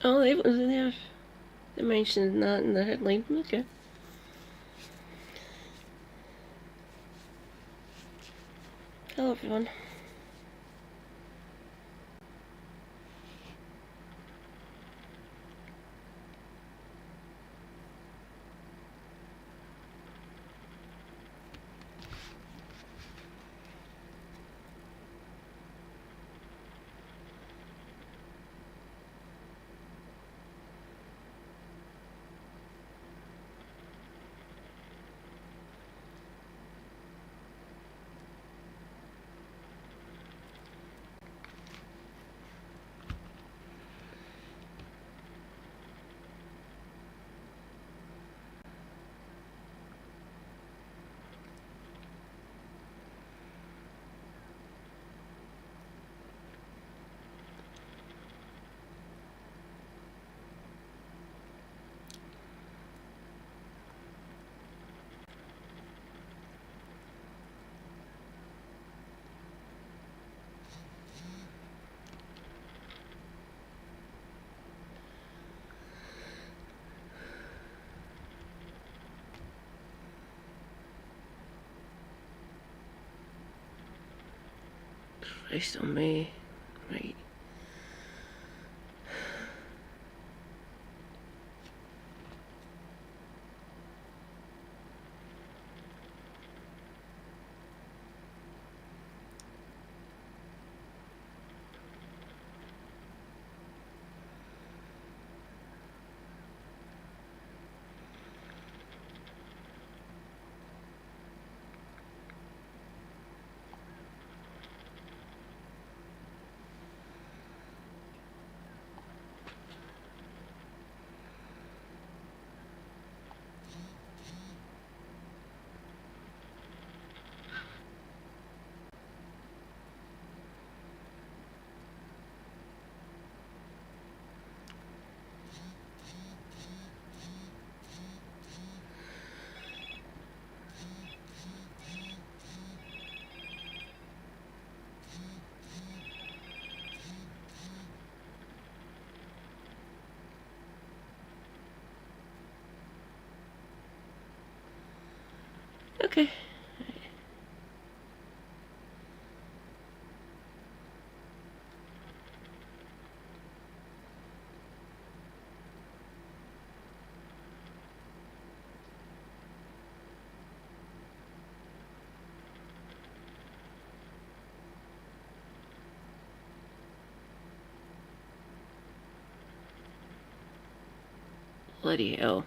Oh, they mentioned not in the headline. Okay. Hello, everyone. Christ on me. Right. Okay. Bloody hell.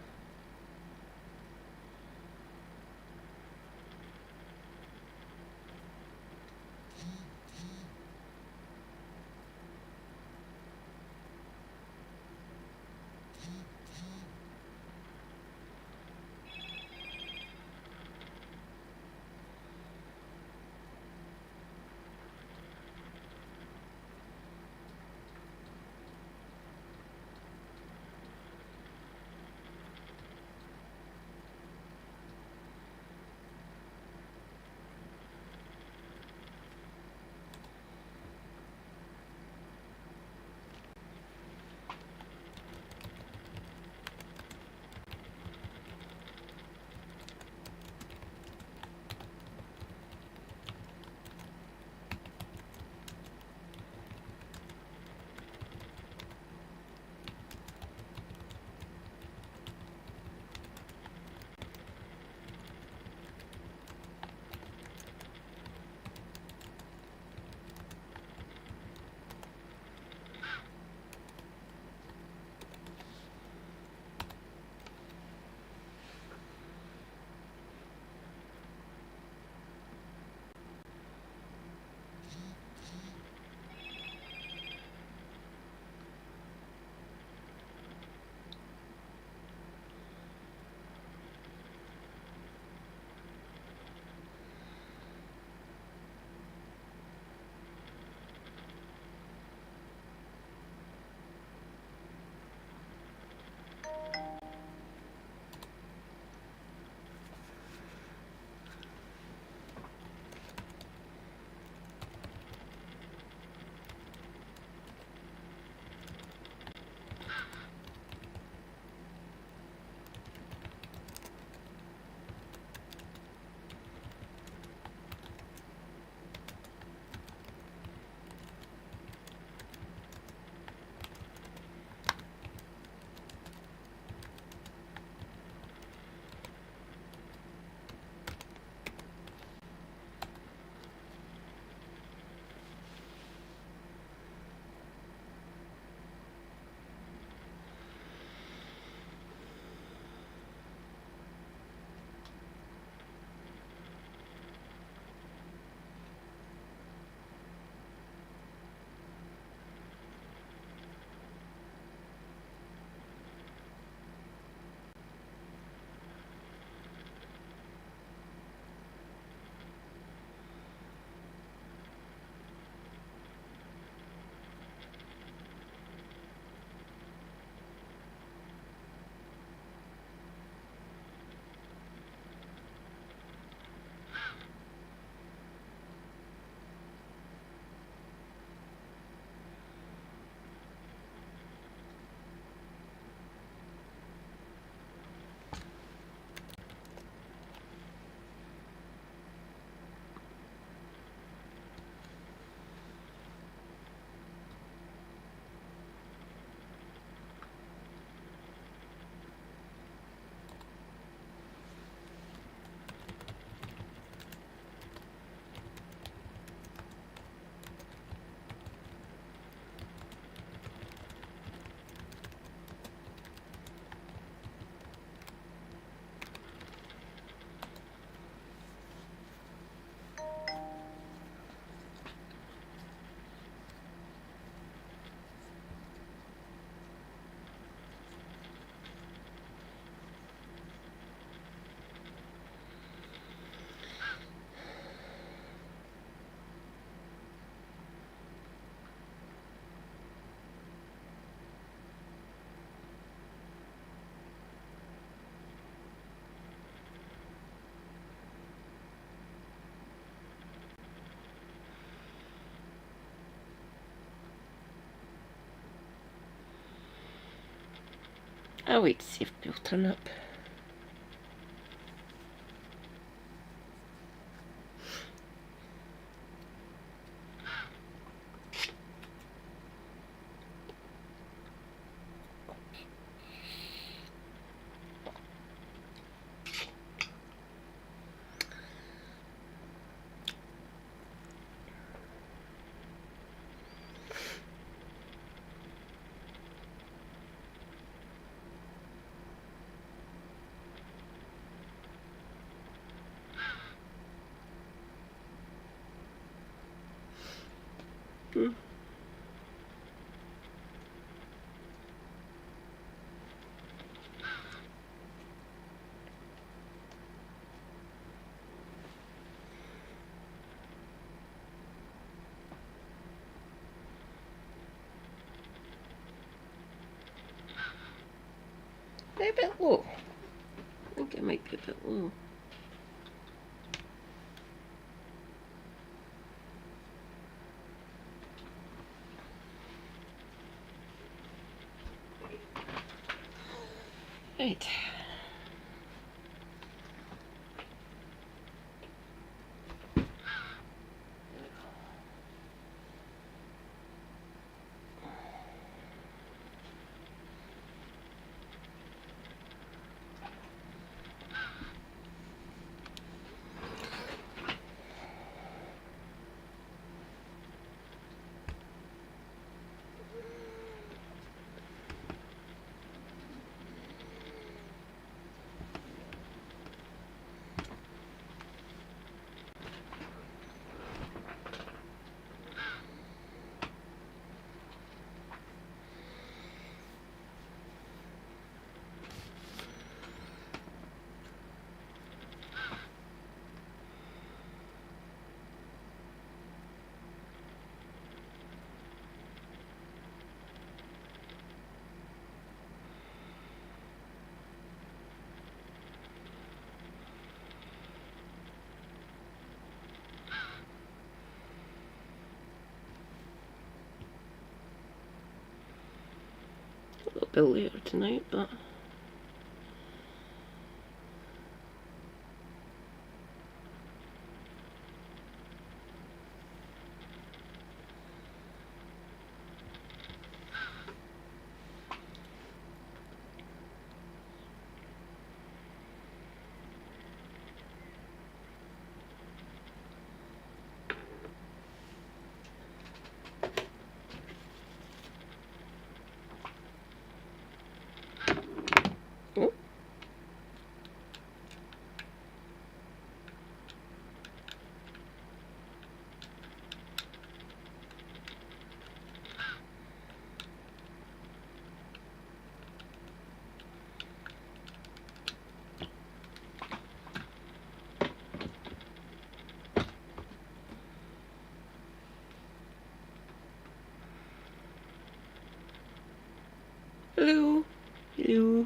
I'll wait to see if people turn up. They're a bit low. I think it might be a bit low. Right. A little bit later tonight, but oh. Hello. Hello.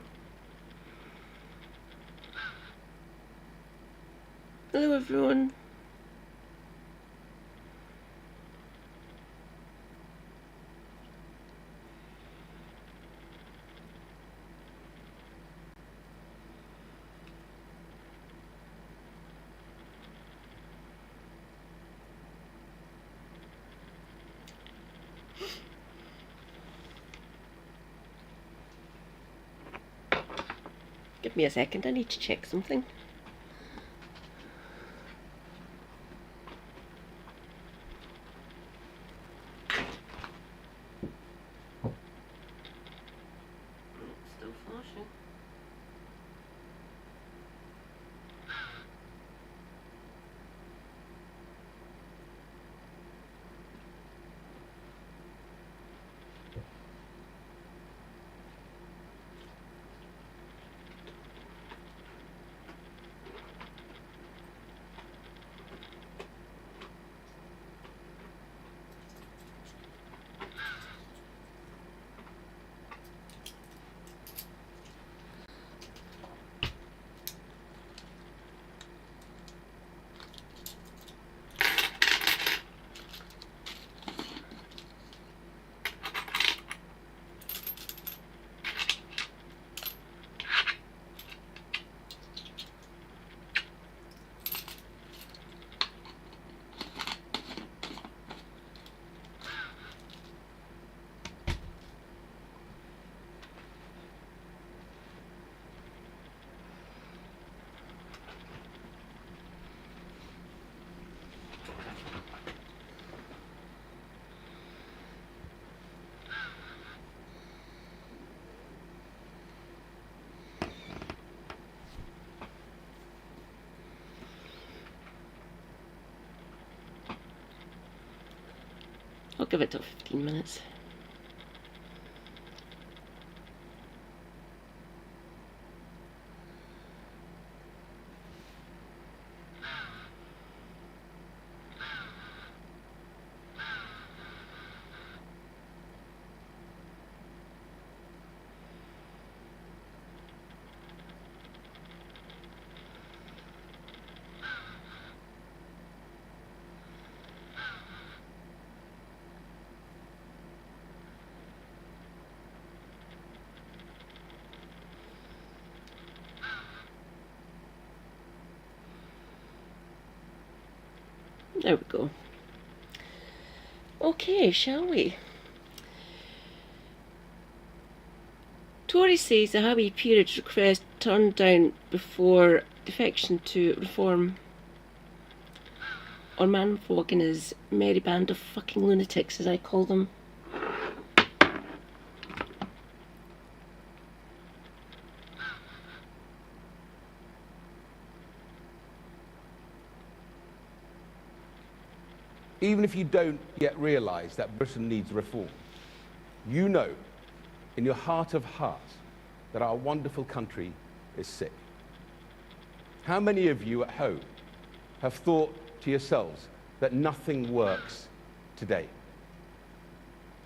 Hello everyone. Give me a second, I need to check something. Still flashing. I'll give it till 15 minutes. There we go. Okay, shall we? Tory says the Abbey Peerage request turned down before defection to reform, or Manfog and his merry band of fucking lunatics, as I call them. Even if you don't yet realise that Britain needs reform, you know in your heart of hearts that our wonderful country is sick. How many of you at home have thought to yourselves that nothing works today?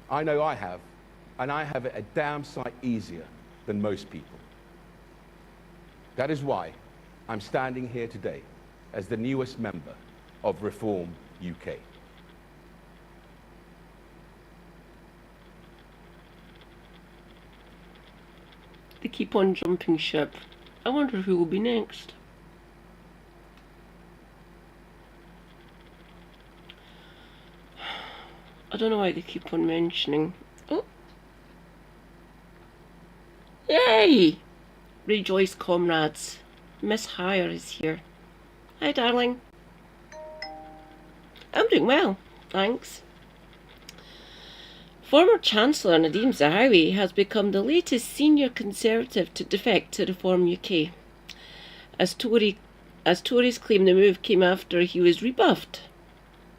I know I have, and I have it a damn sight easier than most people. That is why I'm standing here today as the newest member of Reform UK. They keep on jumping ship. I wonder who will be next. I don't know why they keep on mentioning. Oh! Yay! Rejoice, comrades. Miss Hire is here. Hi, darling. I'm doing well, thanks. Former Chancellor Nadhim Zahawi has become the latest senior Conservative to defect to Reform UK, as Tories claim the move came after he was rebuffed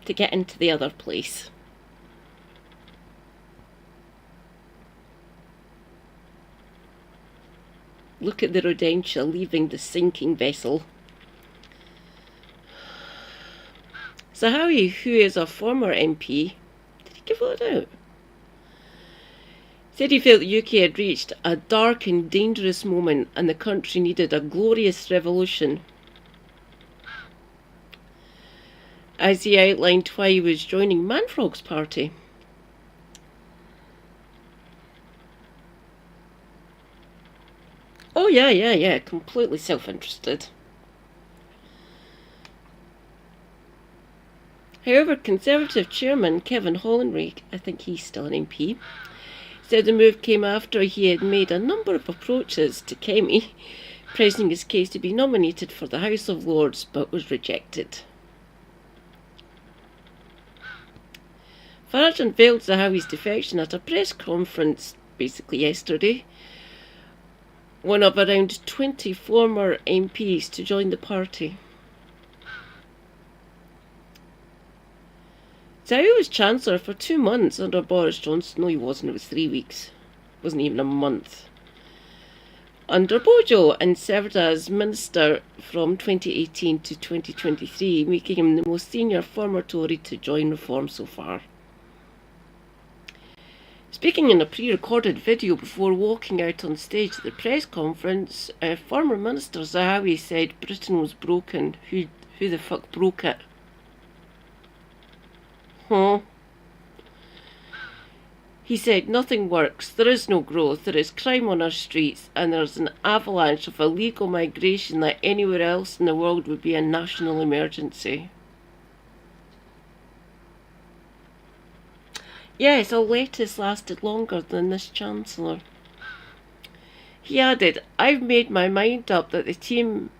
to get into the other place. Look at the Rodentia leaving the sinking vessel. Zahawi, who is a former MP, did he give it out? Said he felt the UK had reached a dark and dangerous moment and the country needed a glorious revolution. As he outlined why he was joining Manfrog's party. Oh yeah, completely self-interested. However, Conservative Chairman Kevin Hollinrake, I think he's still an MP, said the move came after he had made a number of approaches to Kemi, pressing his case to be nominated for the House of Lords, but was rejected. Farage unveiled Zahawi's defection at a press conference basically yesterday, one of around 20 former MPs to join the party. Zahawi was Chancellor for 2 months under Boris Johnson. No, he wasn't. It was 3 weeks. It wasn't even a month. Under Bojo, and served as Minister from 2018 to 2023, making him the most senior former Tory to join Reform so far. Speaking in a pre-recorded video before walking out on stage at the press conference, former Minister Zahawi said Britain was broken. Who the fuck broke it? He said nothing works, there is no growth, there is crime on our streets, and there's an avalanche of illegal migration that anywhere else in the world would be a national emergency. Yes, a lettuce lasted longer than this Chancellor. He added, I've made my mind up that the team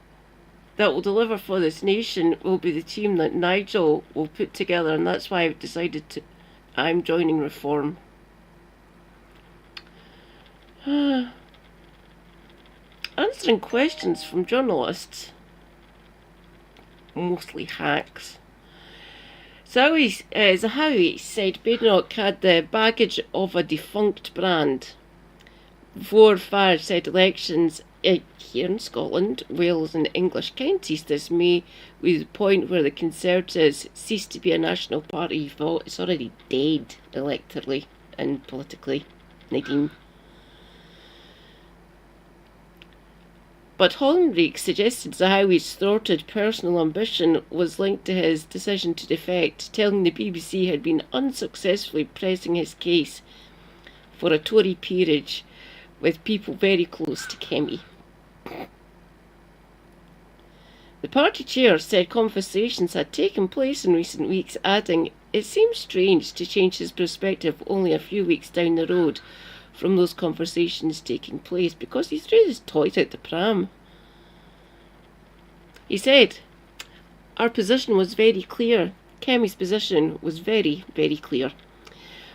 that will deliver for this nation will be the team that Nigel will put together, and that's why I've decided I'm joining Reform. Answering questions from journalists, mostly hacks, Zahawi said Badenoch had the baggage of a defunct brand. 4 Farage said elections here in Scotland, Wales and English counties this May was the point where the Conservatives ceased to be a national party. He thought it's already dead electorally and politically, Nadine. But Holmreich suggested Zahawi's thwarted personal ambition was linked to his decision to defect, telling the BBC he had been unsuccessfully pressing his case for a Tory peerage with people very close to Kemmy. The party chair said conversations had taken place in recent weeks, adding, "It seems strange to change his perspective only a few weeks down the road from those conversations taking place, because he threw his toys out the pram." He said, "Our position was very clear. Kemmy's position was very, very clear.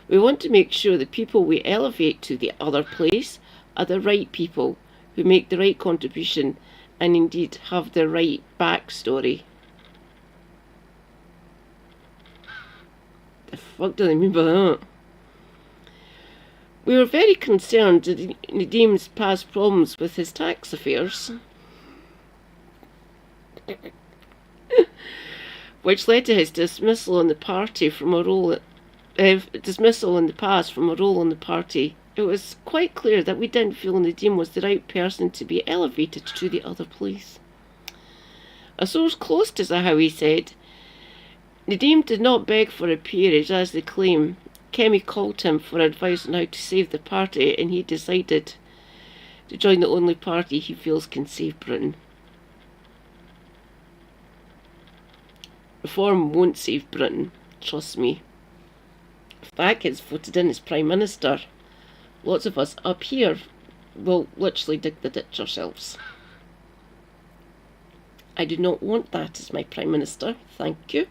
We want to make sure the people we elevate to the other place are the right people who make the right contribution and indeed have the right backstory." The fuck do they mean by that? "We were very concerned at Nadim's past problems with his tax affairs, which led to his dismissal in the party from a role dismissal in the past from a role in the party. It was quite clear that we didn't feel Nadim was the right person to be elevated to the other place." A source close to Zahawi said, "Nadim did not beg for a peerage as they claim. Kemmy called him for advice on how to save the party, and he decided to join the only party he feels can save Britain." Reform won't save Britain, trust me. If that gets voted in as Prime Minister, lots of us up here will literally dig the ditch ourselves. I do not want that as my Prime Minister, thank you.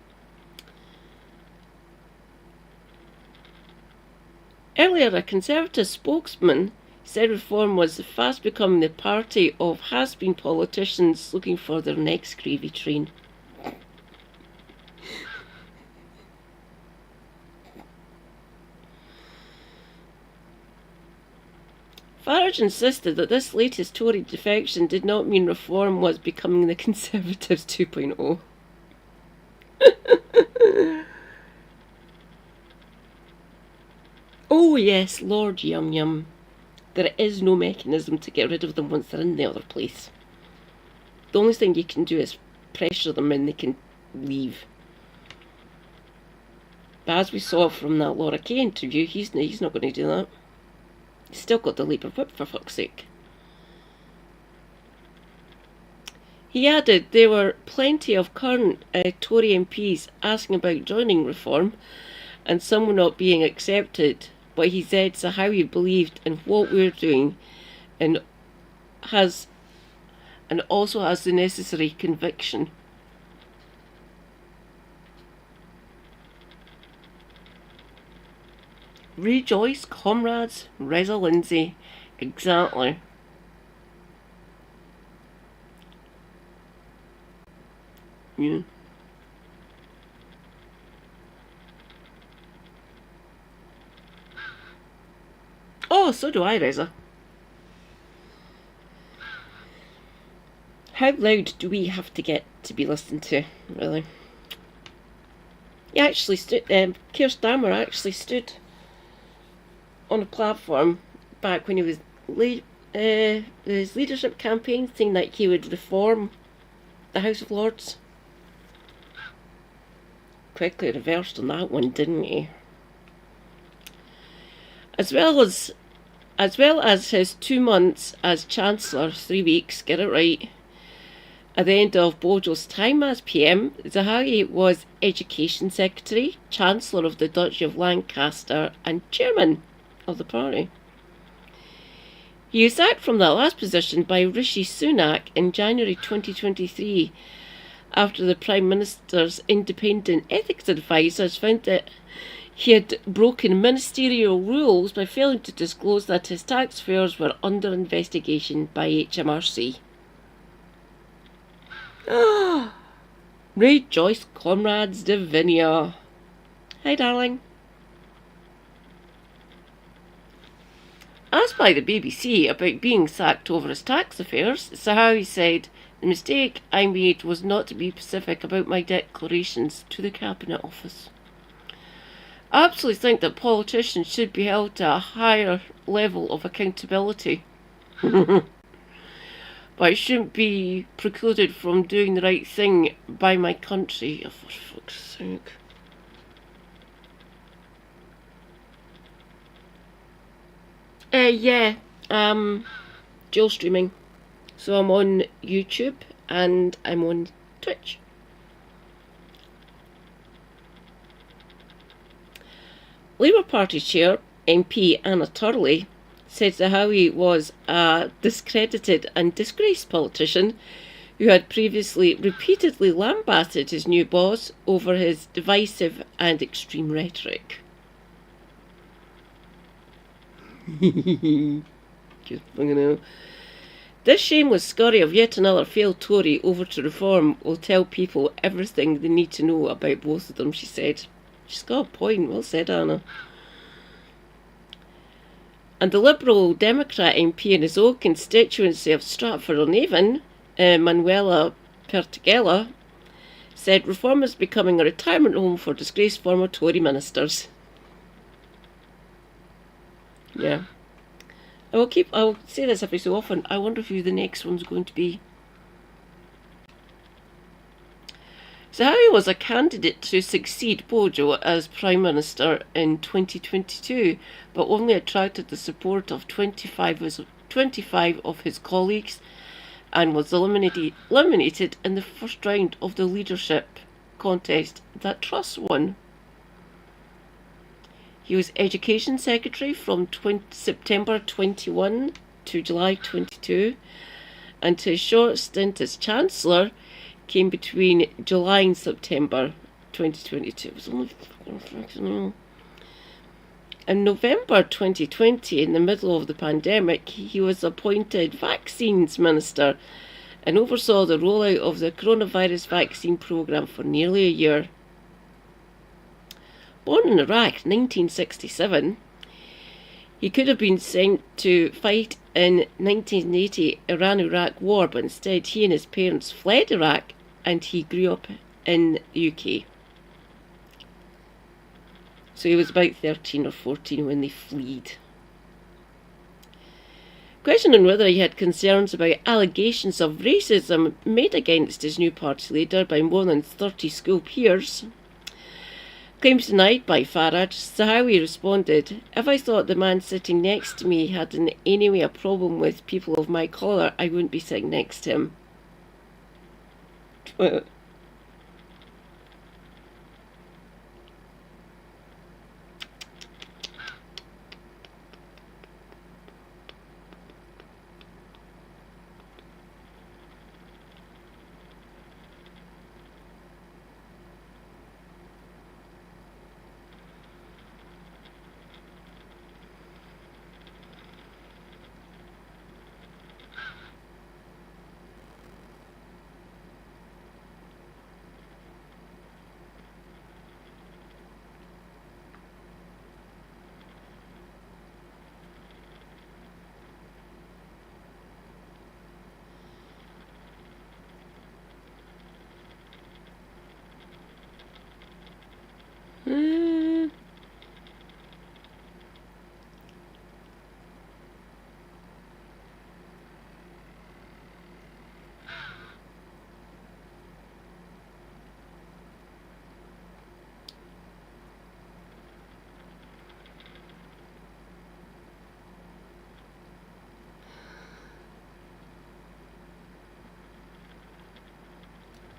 Earlier, a Conservative spokesman said Reform was fast becoming the party of has-been politicians looking for their next gravy train. Farage insisted that this latest Tory defection did not mean Reform was becoming the Conservatives 2.0. Oh yes, Lord Yum Yum. There is no mechanism to get rid of them once they're in the other place. The only thing you can do is pressure them and they can leave. But as we saw from that Laura Kay interview, he's not going to do that. He's still got the Labour whip, for fuck's sake. He added there were plenty of current Tory MPs asking about joining Reform and some were not being accepted, but he said Zahawi believed in what we're doing and also has the necessary conviction. Rejoice, comrades, Reza Lindsay. Exactly. Yeah. Oh, so do I, Reza. How loud do we have to get to be listened to, really? He actually stood, Keir Starmer actually stood on a platform back when he was his leadership campaign, saying that he would reform the House of Lords. Quickly reversed on that one, didn't he? As well as his 2 months as Chancellor, 3 weeks, get it right, at the end of Bojo's time as PM, Zahawi was Education Secretary, Chancellor of the Duchy of Lancaster and Chairman of the party. He was sacked from that last position by Rishi Sunak in January 2023 after the Prime Minister's independent ethics advisors found that he had broken ministerial rules by failing to disclose that his tax affairs were under investigation by HMRC. Rejoice, comrades, Divinia. Hi, darling. Asked by the BBC about being sacked over his tax affairs, Zahawi said, "The mistake I made was not to be specific about my declarations to the Cabinet Office. I absolutely think that politicians should be held to a higher level of accountability. But I shouldn't be precluded from doing the right thing by my country." Oh, for fuck's sake. Yeah, dual streaming. So I'm on YouTube and I'm on Twitch. Labour Party chair, MP Anna Turley, said Zahawi was a discredited and disgraced politician who had previously repeatedly lambasted his new boss over his divisive and extreme rhetoric. This shameless scurry of yet another failed Tory over to reform will tell people everything they need to know about both of them, she said. She's got a point. Well said, Anna. And the Liberal Democrat MP in his own constituency of Stratford-on-Avon, Manuela Pertigella, said reform is becoming a retirement home for disgraced former Tory ministers. Yeah. I'll say this every so often. I wonder who the next one's going to be. Zahawi was a candidate to succeed Bojo as Prime Minister in 2022, but only attracted the support of 25 of his colleagues and was eliminated in the first round of the leadership contest that Truss won. He was Education Secretary from September 21 to July 22, and his short stint as Chancellor came between July and September 2022. It was only in November 2020, in the middle of the pandemic, he was appointed Vaccines Minister and oversaw the rollout of the coronavirus vaccine programme for nearly a year. Born in Iraq, 1967, he could have been sent to fight in 1980 Iran-Iraq war, but instead he and his parents fled Iraq and he grew up in the UK. So he was about 13 or 14 when they fled. Questioning whether he had concerns about allegations of racism made against his new party leader by more than 30 school peers, claims denied by Farage, Zahawi responded, "If I thought the man sitting next to me had in any way a problem with people of my colour, I wouldn't be sitting next to him."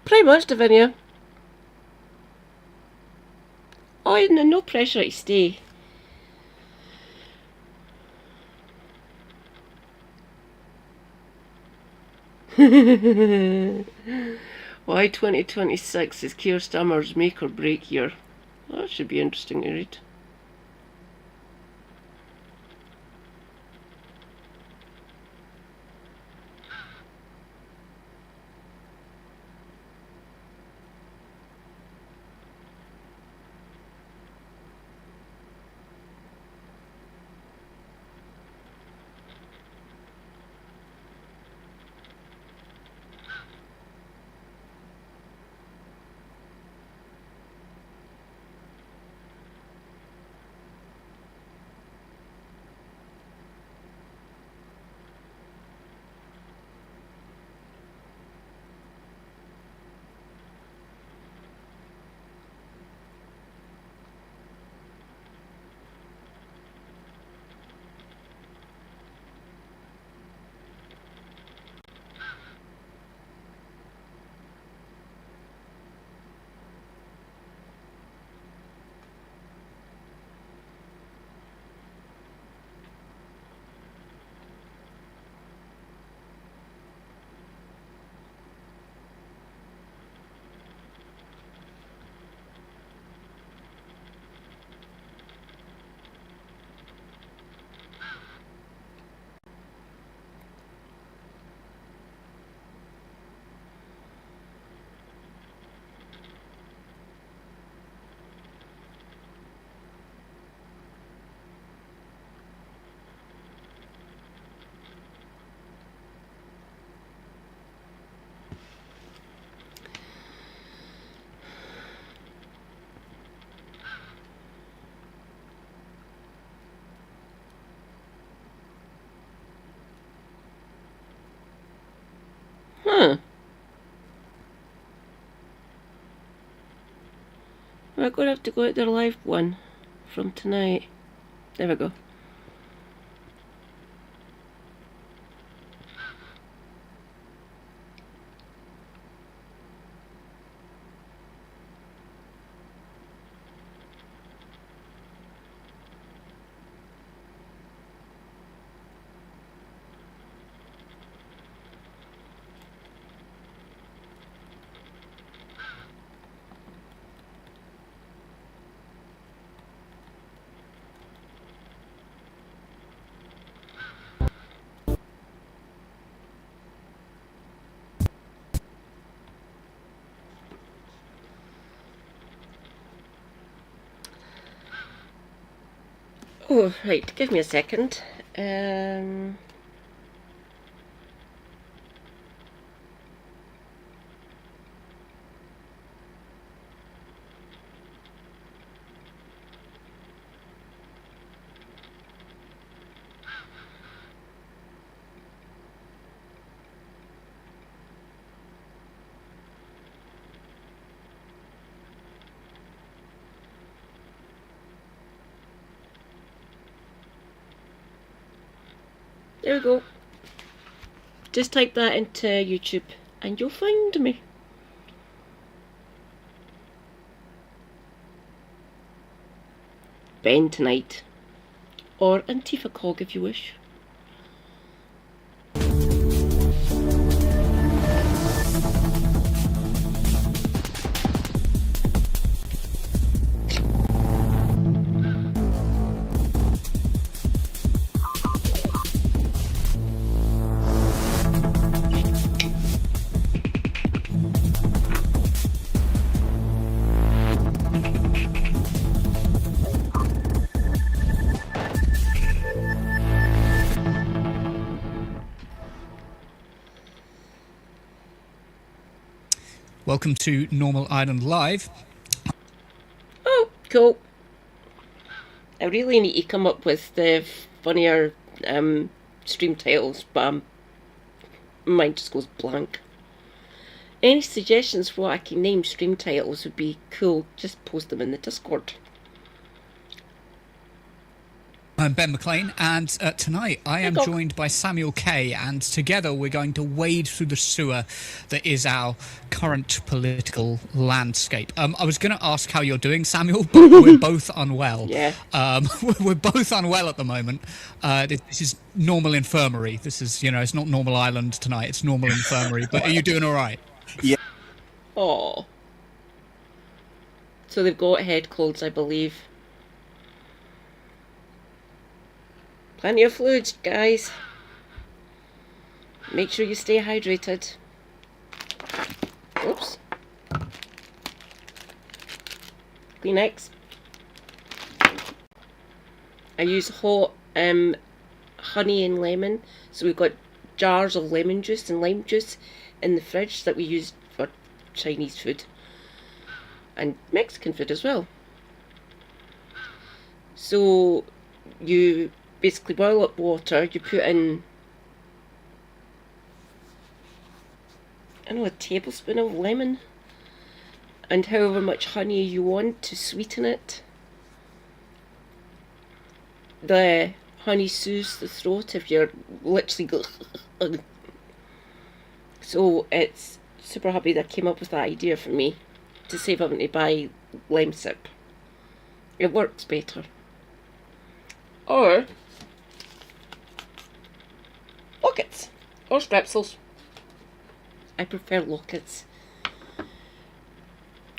Pretty much, Davinia. Oh, no pressure to stay. Why 2026 is Keir Starmer's make or break year? That should be interesting to read. Huh. We're going to have to go at their live one from tonight. There we go. Oh, right, give me a second. There we go. Just type that into YouTube and you'll find me. Ben tonight. Or Antifa Cog if you wish. Welcome to Normal Ireland Live. Oh, cool. I really need to come up with the funnier stream titles, but mine just goes blank. Any suggestions for what I can name stream titles would be cool. Just post them in the Discord. I'm Ben McLean, and tonight I am joined by Samuel Kay, and together we're going to wade through the sewer that is our current political landscape. I was going to ask how you're doing, Samuel, but we're both unwell. Yeah. We're both unwell at the moment. This is normal infirmary. This is, it's not Normal Ireland tonight, it's normal infirmary. But are you doing all right? Yeah. Oh. So they've got head colds, I believe. Plenty of fluids, guys. Make sure you stay hydrated. Oops. Kleenex. I use hot honey and lemon. So we've got jars of lemon juice and lime juice in the fridge that we use for Chinese food. And Mexican food as well. So you basically boil up water, you put in, a tablespoon of lemon and however much honey you want to sweeten it. The honey soothes the throat if you're literally so it's super happy that I came up with that idea for me to save having to buy lime sip. It works better. Or lockets or strepsils. I prefer lockets.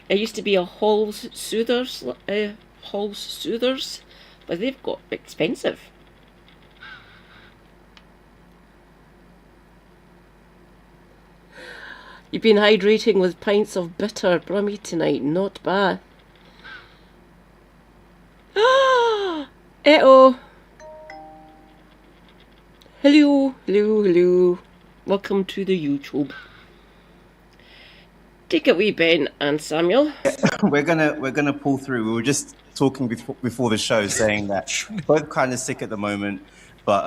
I used to be a Halls Soothers, but they've got expensive. You've been hydrating with pints of bitter brummy tonight. Not bad. Uh-oh. Hello, hello, hello. Welcome to the YouTube. Take it away, Ben and Samuel. We're gonna pull through. We were just talking before the show, saying that both kind of sick at the moment. But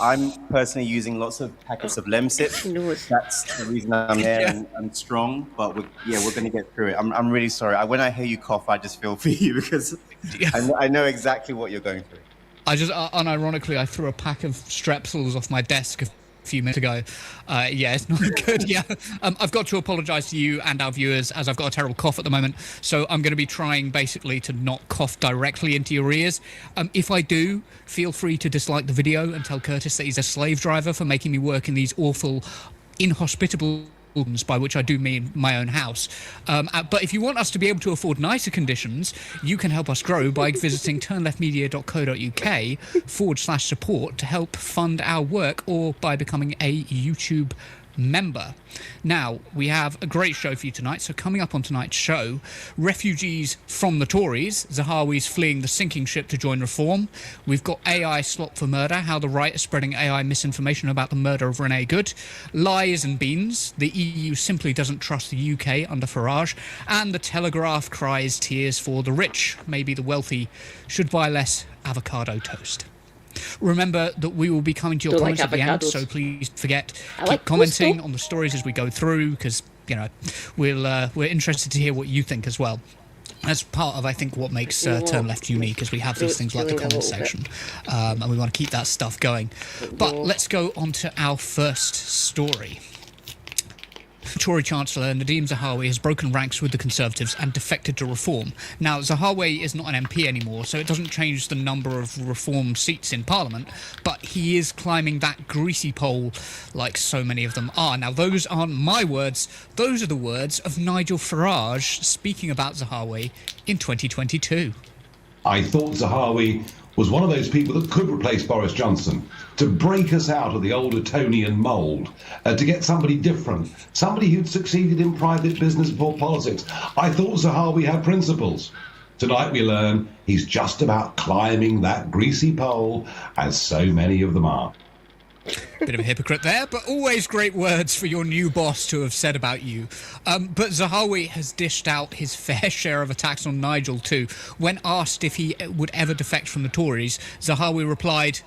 I'm personally using lots of packets of Lemsip. Nose. That's the reason I'm there Yeah. and strong. But we're going to get through it. I'm really sorry. When I hear you cough, I just feel for you because Yeah. I know exactly what you're going through. I just, unironically, I threw a pack of Strepsils off my desk a few minutes ago. Yeah, it's not good. Yeah, I've got to apologise to you and our viewers as I've got a terrible cough at the moment. So I'm going to be trying basically to not cough directly into your ears. If I do, feel free to dislike the video and tell Curtis that he's a slave driver for making me work in these awful, inhospitable, by which I do mean my own house. But if you want us to be able to afford nicer conditions, you can help us grow by visiting turnleftmedia.co.uk/support to help fund our work, or by becoming a YouTube member. Now, we have a great show for you tonight. So coming up on tonight's show, refugees from the Tories, Zahawi's fleeing the sinking ship to join Reform. We've got AI slop for murder, how the right is spreading AI misinformation about the murder of Renee Good. Lies and beans, the EU simply doesn't trust the UK under Farage. And the Telegraph cries tears for the rich. Maybe the wealthy should buy less avocado toast. Remember that we will be coming to your comments at the end, so please forget, keep commenting on the stories as we go through, because, you know, we're interested to hear what you think as well. That's part of, I think, what makes Turn Left unique, is we have these things like the comment section, and we want to keep that stuff going. But let's go on to our first story. Tory Chancellor Nadhim Zahawi has broken ranks with the Conservatives and defected to Reform. Now, Zahawi is not an MP anymore, so it doesn't change the number of Reform seats in Parliament, but he is climbing that greasy pole like so many of them are. Now, those aren't my words. Those are the words of Nigel Farage speaking about Zahawi in 2022. I thought Zahawi was one of those people that could replace Boris Johnson, to break us out of the old Etonian mould, to get somebody different, somebody who'd succeeded in private business before politics. I thought Zahawi had principles. Tonight we learn he's just about climbing that greasy pole, as so many of them are. Bit of a hypocrite there, but always great words for your new boss to have said about you. But Zahawi has dished out his fair share of attacks on Nigel too. When asked if he would ever defect from the Tories, Zahawi replied,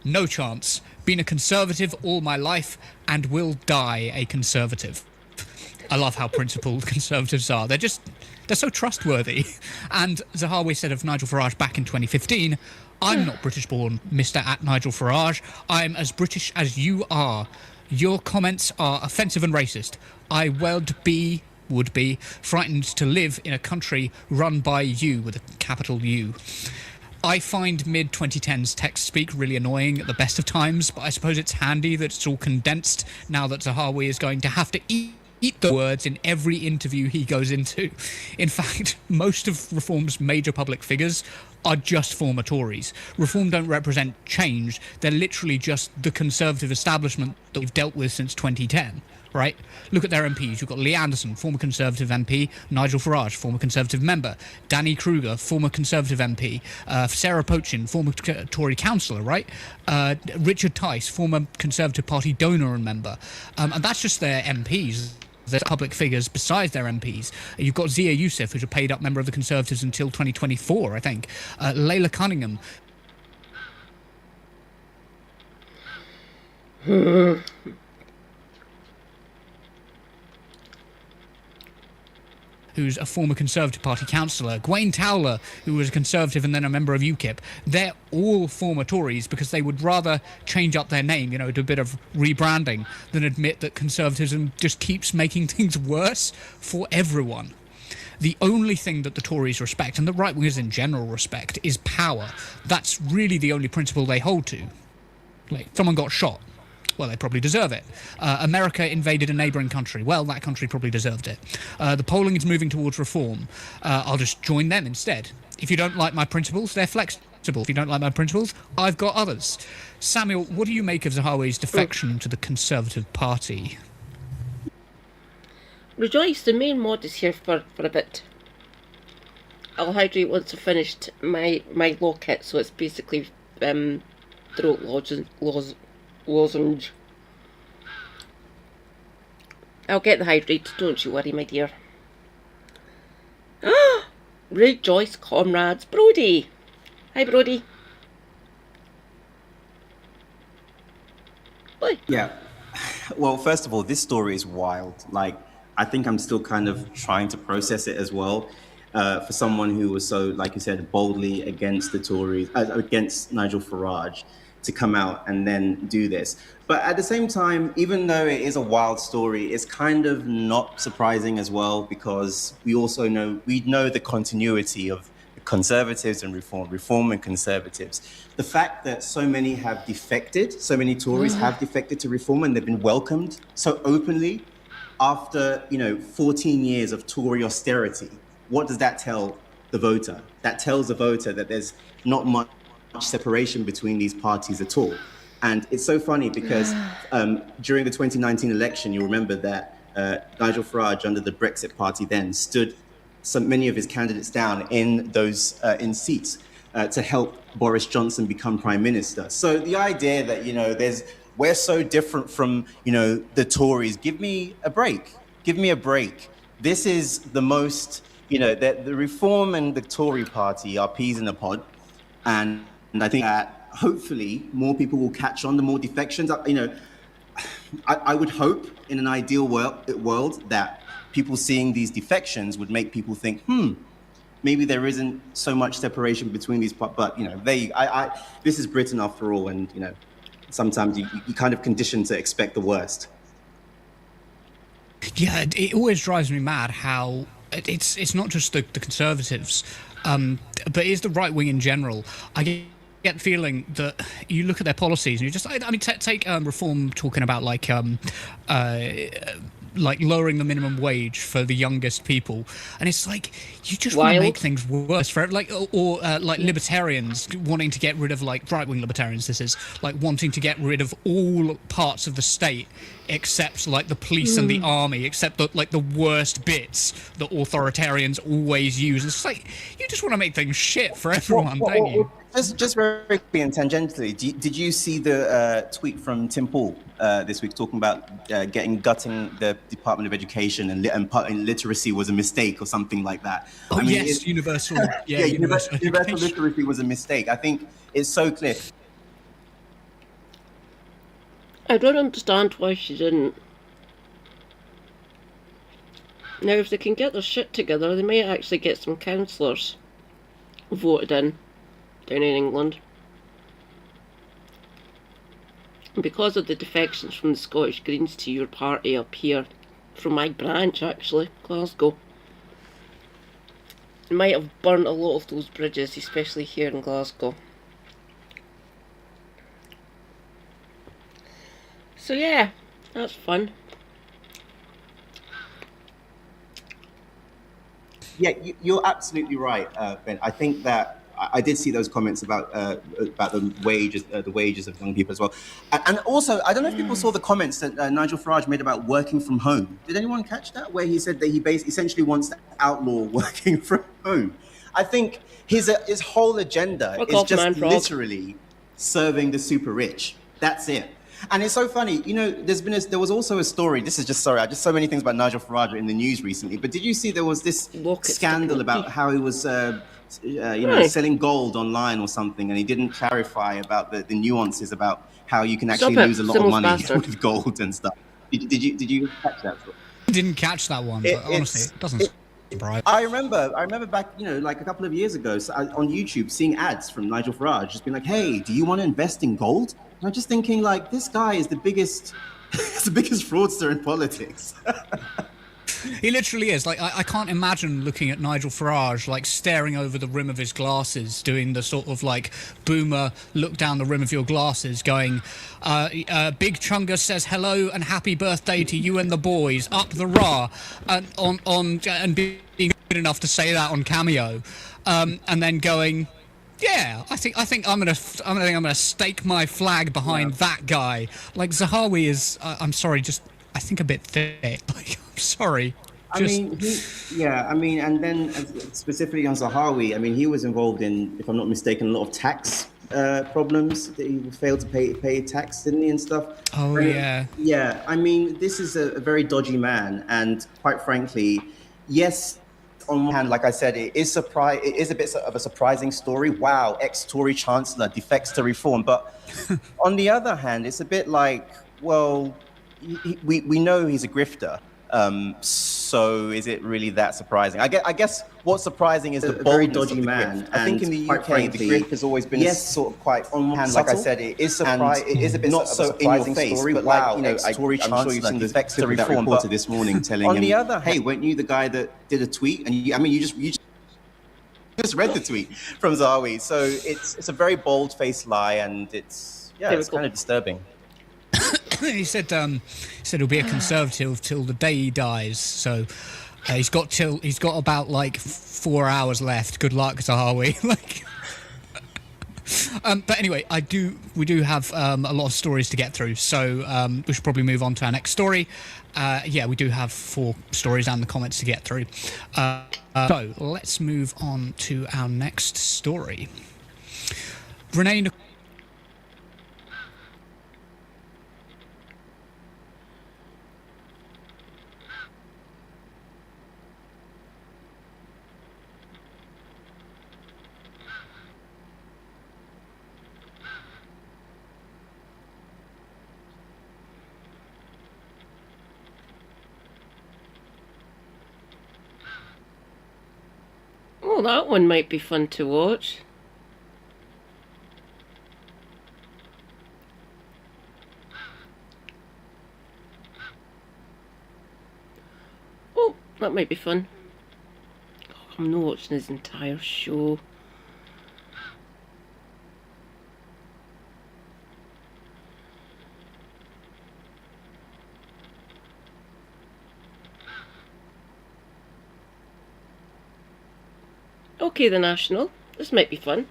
"No chance. Been a Conservative all my life and will die a Conservative." I love how principled Conservatives are. They're so trustworthy. And Zahawi said of Nigel Farage back in 2015, "I'm not British-born, Mr. Nigel Farage. I'm as British as you are. Your comments are offensive and racist. I would be frightened to live in a country run by you," with a capital U. I find mid-2010s text speak really annoying at the best of times, but I suppose it's handy that it's all condensed now that Zahawi is going to have to eat the words in every interview he goes into. In fact, most of Reform's major public figures are just former Tories. Reform don't represent change. They're literally just the Conservative establishment that we've dealt with since 2010, right? Look at their MPs. You've got Lee Anderson, former Conservative MP, Nigel Farage, former Conservative member, Danny Kruger, former Conservative MP, Sarah Pochin, former Tory councillor, right? Richard Tice, former Conservative Party donor and member. And that's just their MPs. There's public figures besides their MPs. You've got Zia Youssef, who's a paid-up member of the Conservatives until 2024, I think. Layla Cunningham. Who's a former Conservative Party councillor, Gwaine Towler, who was a Conservative and then a member of UKIP. They're all former Tories because they would rather change up their name, do a bit of rebranding, than admit that Conservatism just keeps making things worse for everyone. The only thing that the Tories respect, and the right-wingers in general respect, is power. That's really the only principle they hold to. Like, someone got shot. Well, they probably deserve it. America invaded a neighbouring country. Well, that country probably deserved it. The polling is moving towards reform. I'll just join them instead. If you don't like my principles, they're flexible. If you don't like my principles, I've got others. Samuel, what do you make of Zahawi's defection to the Conservative Party? Rejoice, the main mod is here for a bit. I'll hydrate once I've finished my law kit, so it's basically throat lozenge. I'll get the hydrate, don't you worry, my dear. Rejoice, comrades. Brody! Hi, Brody. Exactly. Yeah. Well, first of all, this story is wild. Like, I think I'm still kind of trying to process it as well. For someone who was so, like you said, boldly against the Tories, against Nigel Farage, to come out and then do this. But at the same time, even though it is a wild story, it's kind of not surprising as well, because we know the continuity of Conservatives and Reform and Conservatives. The fact that so many have defected, so many Tories have defected to Reform, and they've been welcomed so openly after 14 years of Tory austerity. What does that tell the voter? That tells the voter that there's not much separation between these parties at all. And it's so funny because during the 2019 election, you remember that Nigel Farage, under the Brexit Party, then stood many of his candidates down in those seats to help Boris Johnson become prime minister. So the idea that we're so different from the Tories. Give me a break. Give me a break. This is the most that the Reform and the Tory Party are peas in a pod, and I think that hopefully more people will catch on. The more defections, I would hope in an ideal world that people seeing these defections would make people think, maybe there isn't so much separation between these. But this is Britain after all, and sometimes you kind of conditioned to expect the worst. Yeah, it always drives me mad how it's not just the Conservatives, but it's the right wing in general. I get the feeling that you look at their policies and you just, take Reform talking about like lowering the minimum wage for the youngest people, and it's like you just want to make things worse for libertarians wanting to get rid of, like, right-wing libertarians, this is like wanting to get rid of all parts of the state except like the police and the army, except the worst bits that authoritarians always use. It's like you just want to make things shit for everyone, don't you? Just very quickly and tangentially, did you see the tweet from Tim Pool this week talking about gutting the Department of Education and literacy was a mistake or something like that? Oh, yes, universal. Yeah, universal literacy was a mistake. I think it's so clear. I don't understand why she didn't. Now, if they can get their shit together, they may actually get some councillors voted in down in England. And because of the defections from the Scottish Greens to your party up here, from my branch actually, Glasgow, it might have burnt a lot of those bridges, especially here in Glasgow. So yeah, that's fun. Yeah, you're absolutely right, Ben. I think that I did see those comments about the wages of young people as well, and also I don't know if people saw the comments that Nigel Farage made about working from home. Did anyone catch that? Where he said that he essentially wants to outlaw working from home. I think his whole agenda is just literally serving the super rich. That's it. And it's so funny, there was also a story. This is just just so many things about Nigel Farage in the news recently. But did you see there was this scandal about how he was, selling gold online or something, and he didn't clarify about the nuances about how you can actually lose a lot of money with gold and stuff. Did you catch that? I didn't catch that one, but honestly, it doesn't. Surprise. I remember back, like a couple of years ago, on YouTube, seeing ads from Nigel Farage, just being like, "Hey, do you want to invest in gold?" And I'm just thinking, like, this guy is the biggest fraudster in politics. He literally is. Like, I can't imagine looking at Nigel Farage, like, staring over the rim of his glasses, doing the sort of, like, boomer look down the rim of your glasses, going, Big Chunga says hello and happy birthday to you and the boys, up the rah, and being good enough to say that on Cameo, and then going, yeah, I think I'm gonna stake my flag behind that guy. Like, Zahawi is, I'm sorry, just I think a bit thick. Like, I'm sorry. And then specifically on Zahawi, I mean, he was involved in, if I'm not mistaken, a lot of tax problems. He failed to pay tax, didn't he, and stuff. Oh, yeah. Yeah, I mean, this is a very dodgy man, and quite frankly, yes. On one hand, like I said, it is a bit of a surprising story. Wow, ex-Tory Chancellor defects to Reform. But on the other hand, it's a bit like, well, we know he's a grifter. So is it really that surprising? I guess what's surprising is the very boldness dodgy of the man. grift. I think in the quite UK, frankly, the grift has always been sort of quite, on one hand, like I said, it is it is a bit not so in your face, story, but wow, I'm sure you've seen the Vexter reporter this morning telling him, hey, weren't you the guy that did a tweet? And you just read the tweet from Zawi. So it's a very bold-faced lie, and it's kind of disturbing. He said he'll be a conservative till the day he dies. So he's got about like 4 hours left. Good luck, Zahawi. But anyway, we do have a lot of stories to get through, so we should probably move on to our next story. We do have 4 stories and the comments to get through. So let's move on to our next story. Renee. Oh, that one might be fun to watch. Oh, that might be fun. Oh, I'm not watching his entire show. Okay, The National. This might be fun.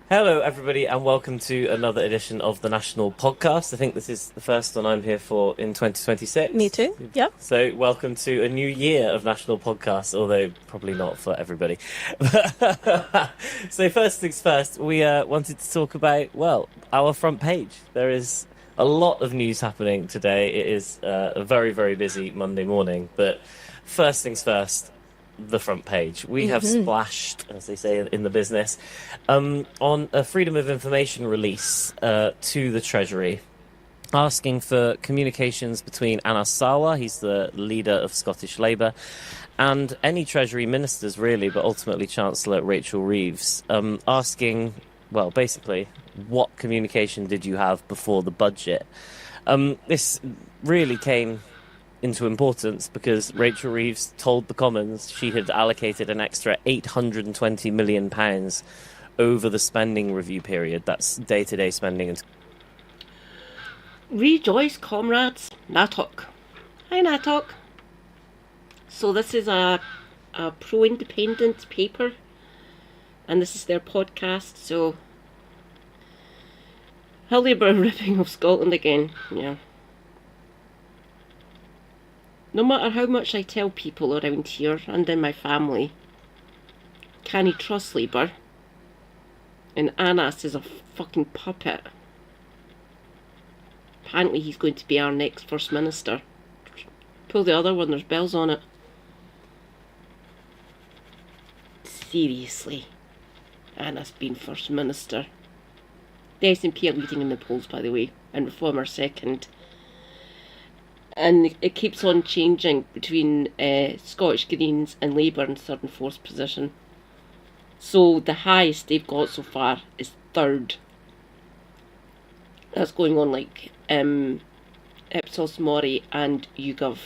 Hello, everybody, and welcome to another edition of the National Podcast. I think this is the first one I'm here for in 2026. Me too, yep. So welcome to a new year of National Podcasts, although probably not for everybody. So first things first, we wanted to talk about, well, our front page. There is a lot of news happening today. It is a very, very busy Monday morning, but first things first, the front page. We have splashed, as they say in the business, on a Freedom of Information release to the Treasury, asking for communications between Anas Sarwar, he's the leader of Scottish Labour, and any Treasury ministers, really, but ultimately Chancellor Rachel Reeves, asking, well, basically, what communication did you have before the budget? This really came into importance because Rachel Reeves told the Commons she had allocated an extra £820 million over the spending review period. That's day-to-day spending. Rejoice, comrades. Natok. Hi, Natok. So this is a pro-independence paper, and this is their podcast, so how Labour ripping off Scotland again, yeah. No matter how much I tell people around here and in my family, can he trust Labour? And Anas is a fucking puppet. Apparently he's going to be our next First Minister. Pull the other one, there's bells on it. Seriously. Anas being First Minister. The SNP are leading in the polls, by the way, and Reform are second. And it keeps on changing between Scottish Greens and Labour in third and fourth position. So the highest they've got so far is third. That's going on like Ipsos Mori and YouGov,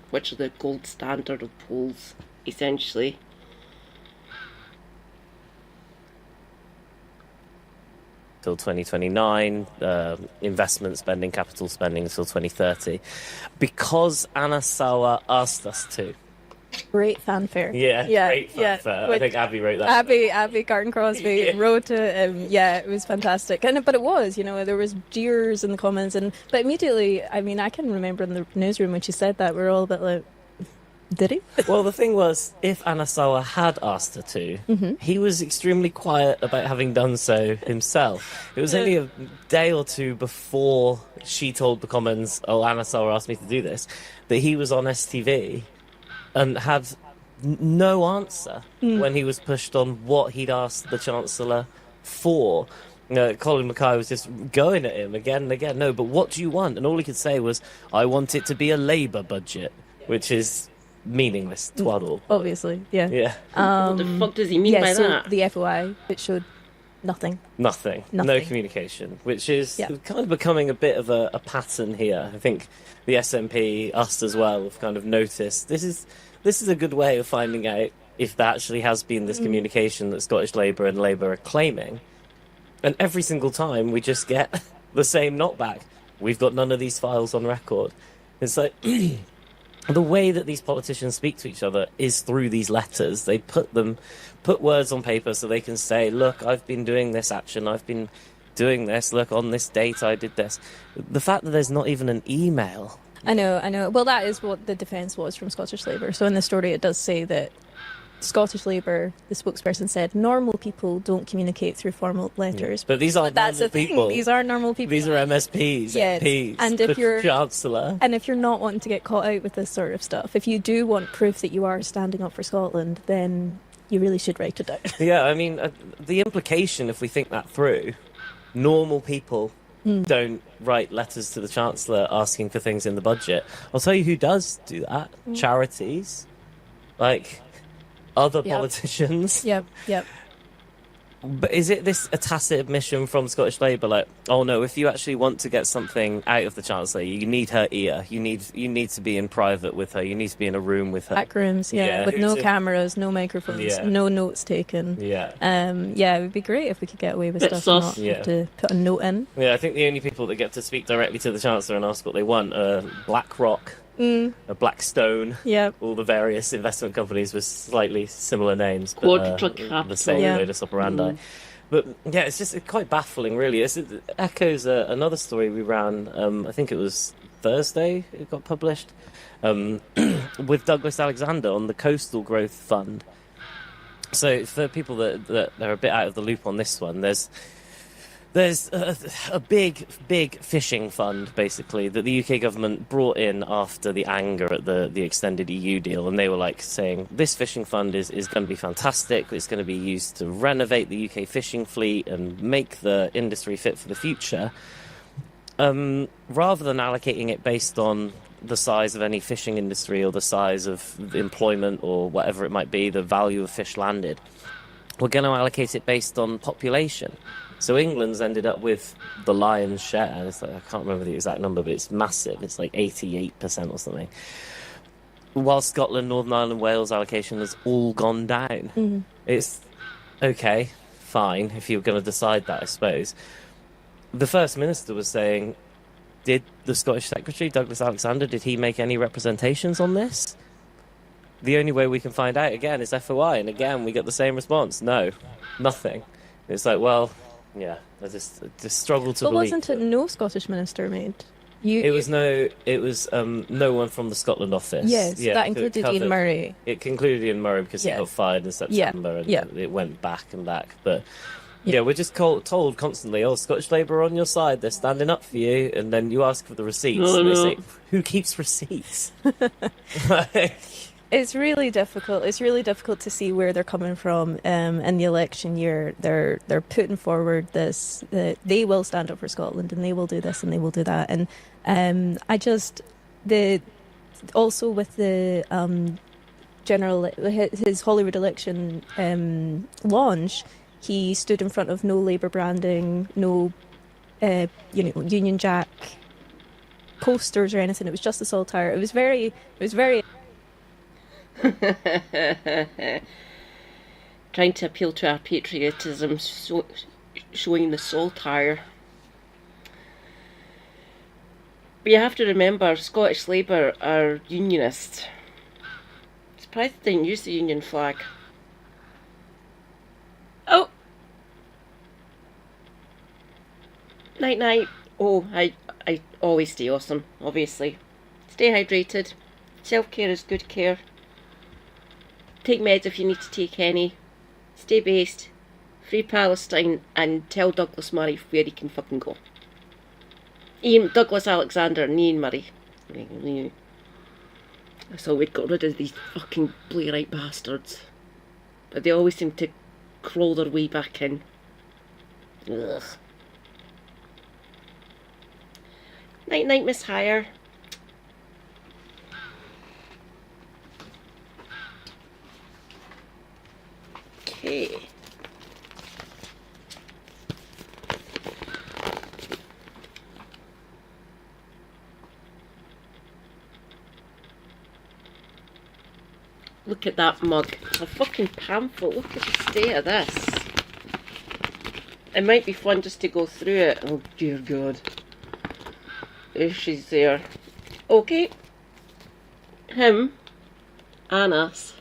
which are the gold standard of polls, essentially. Till 2029, investment spending, capital spending until 2030, because Anas Sarwar asked us to. Great fanfare. Yeah, great fanfare. I think Abby wrote that. Abby Garton Crosby wrote it. It was fantastic. But it was, there was jeers in the comments, but immediately, I can remember in the newsroom when she said that, we were all a bit like, did he? Well, the thing was, if Anas Sarwar had asked her to, he was extremely quiet about having done so himself. It was only a day or two before she told the Commons, oh, Anas Sarwar asked me to do this, that he was on STV and had no answer when he was pushed on what he'd asked the Chancellor for. No, Colin Mackay was just going at him again and again. No, but what do you want? And all he could say was, I want it to be a Labour budget, which is meaningless, twaddle. Obviously, yeah. Yeah. What the fuck does he mean by so that? the FOI, it showed nothing. Nothing. No Nothing. communication, which is Yeah. kind of becoming a bit of a pattern here. I think the SNP, us as well, have kind of noticed this is a good way of finding out if there actually has been this communication that Scottish Labour and Labour are claiming. And every single time we just get the same knockback. We've got none of these files on record. It's like the way that these politicians speak to each other is through these letters. They put words on paper so they can say, look, I've been doing this action, I've been doing this, look, on this date I did this. The fact that there's not even an email. I know. Well, that is what the defence was from Scottish Labour. So in the story it does say that Scottish Labour, the spokesperson said, normal people don't communicate through formal letters. But these aren't That's normal the thing. people. These are normal people. These are MSPs, Yes. MPs, And if the you're- Chancellor. And if you're not wanting to get caught out with this sort of stuff, if you do want proof that you are standing up for Scotland, then you really should write it down. Yeah, I mean, the implication, if we think that through, normal people don't write letters to the Chancellor asking for things in the budget. I'll tell you who does do that. Charities. Like, other Yep. politicians. Yep. But is it a tacit admission from Scottish Labour, like, oh no, if you actually want to get something out of the Chancellor, you need her ear. You need to be in private with her. You need to be in a room with her. Back rooms, Yeah. with no cameras, no microphones, Yeah. no notes taken. Yeah. It would be great if we could get away with Bit stuff sus. and not have to put a note in. Yeah, I think the only people that get to speak directly to the Chancellor and ask what they want are BlackRock, Blackstone, Yep. all the various investment companies with slightly similar names, but Quadra the Capital. same Yeah. modus operandi. But yeah, it's just quite baffling, really. It echoes another story we ran. I think it was Thursday. It got published with Douglas Alexander on the Coastal Growth Fund. So for people that are a bit out of the loop on this one, there's a big fishing fund, basically, that the UK government brought in after the anger at the extended EU deal, and they were like saying, this fishing fund is going to be fantastic, it's going to be used to renovate the UK fishing fleet and make the industry fit for the future, rather than allocating it based on the size of any fishing industry or the size of employment or whatever it might be, the value of fish landed. We're going to allocate it based on population. So England's ended up with the lion's share. And it's like, I can't remember the exact number, but it's massive. It's like 88% or something. While Scotland, Northern Ireland, Wales allocation has all gone down. It's okay, fine, if you're going to decide that, I suppose. The First Minister was saying, did the Scottish Secretary, Douglas Alexander, did he make any representations on this? The only way we can find out, again, is FOI. And again, we get the same response. No, nothing. It's like, well, yeah, I just struggle to But believe. wasn't it no Scottish minister made? It was no one from the Scotland office. Yes, Yeah, that it included covered- Ian Murray. It concluded Ian Murray because he Yes. got fired in September, and Yeah. it went back and back. But yeah, we're just told constantly, oh, Scottish Labour are on your side, they're standing up for you, and then you ask for the receipts, No, and they no. say, who keeps receipts? Like, It's really difficult. It's really difficult to see where they're coming from in the election year. They're putting forward this that they will stand up for Scotland and they will do this and they will do that. And also with the his Holyrood election launch, he stood in front of no Labour branding, no Union Jack posters or anything. It was just the saltire. It was very Trying to appeal to our patriotism, showing the saltire. But you have to remember, Scottish Labour are unionists. Surprised they didn't use the Union flag. Oh! Night night. Oh, I always stay awesome, obviously. Stay hydrated. Self-care is good care. Take meds if you need to take any. Stay based. Free Palestine, and tell Douglas Murray where he can fucking go. Douglas Alexander and Ian Murray. So we got rid of these fucking Blairite bastards. But they always seem to crawl their way back in. Ugh. Night night, Miss Hire. Okay. Look at that mug. It's a fucking pamphlet. Look at the state of this. It might be fun just to go through it. Oh dear God. There she's there. Okay. Him and us.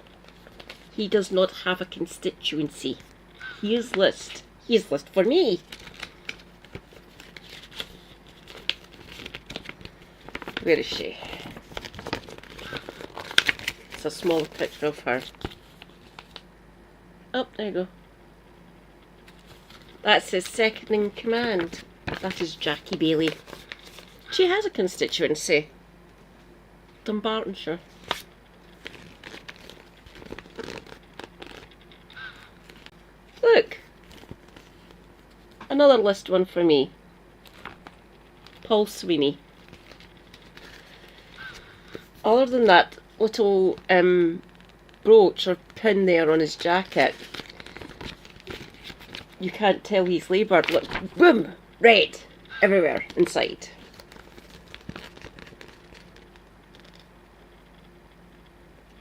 He does not have a constituency. He is list. He is list for me. Where is she? It's a small picture of her. Oh, there you go. That's his second in command. That is Jackie Bailey. She has a constituency. Dunbartonshire. Look. Another list one for me. Paul Sweeney. Other than that little brooch or pin there on his jacket, you can't tell he's Labour. Look, boom, red everywhere inside.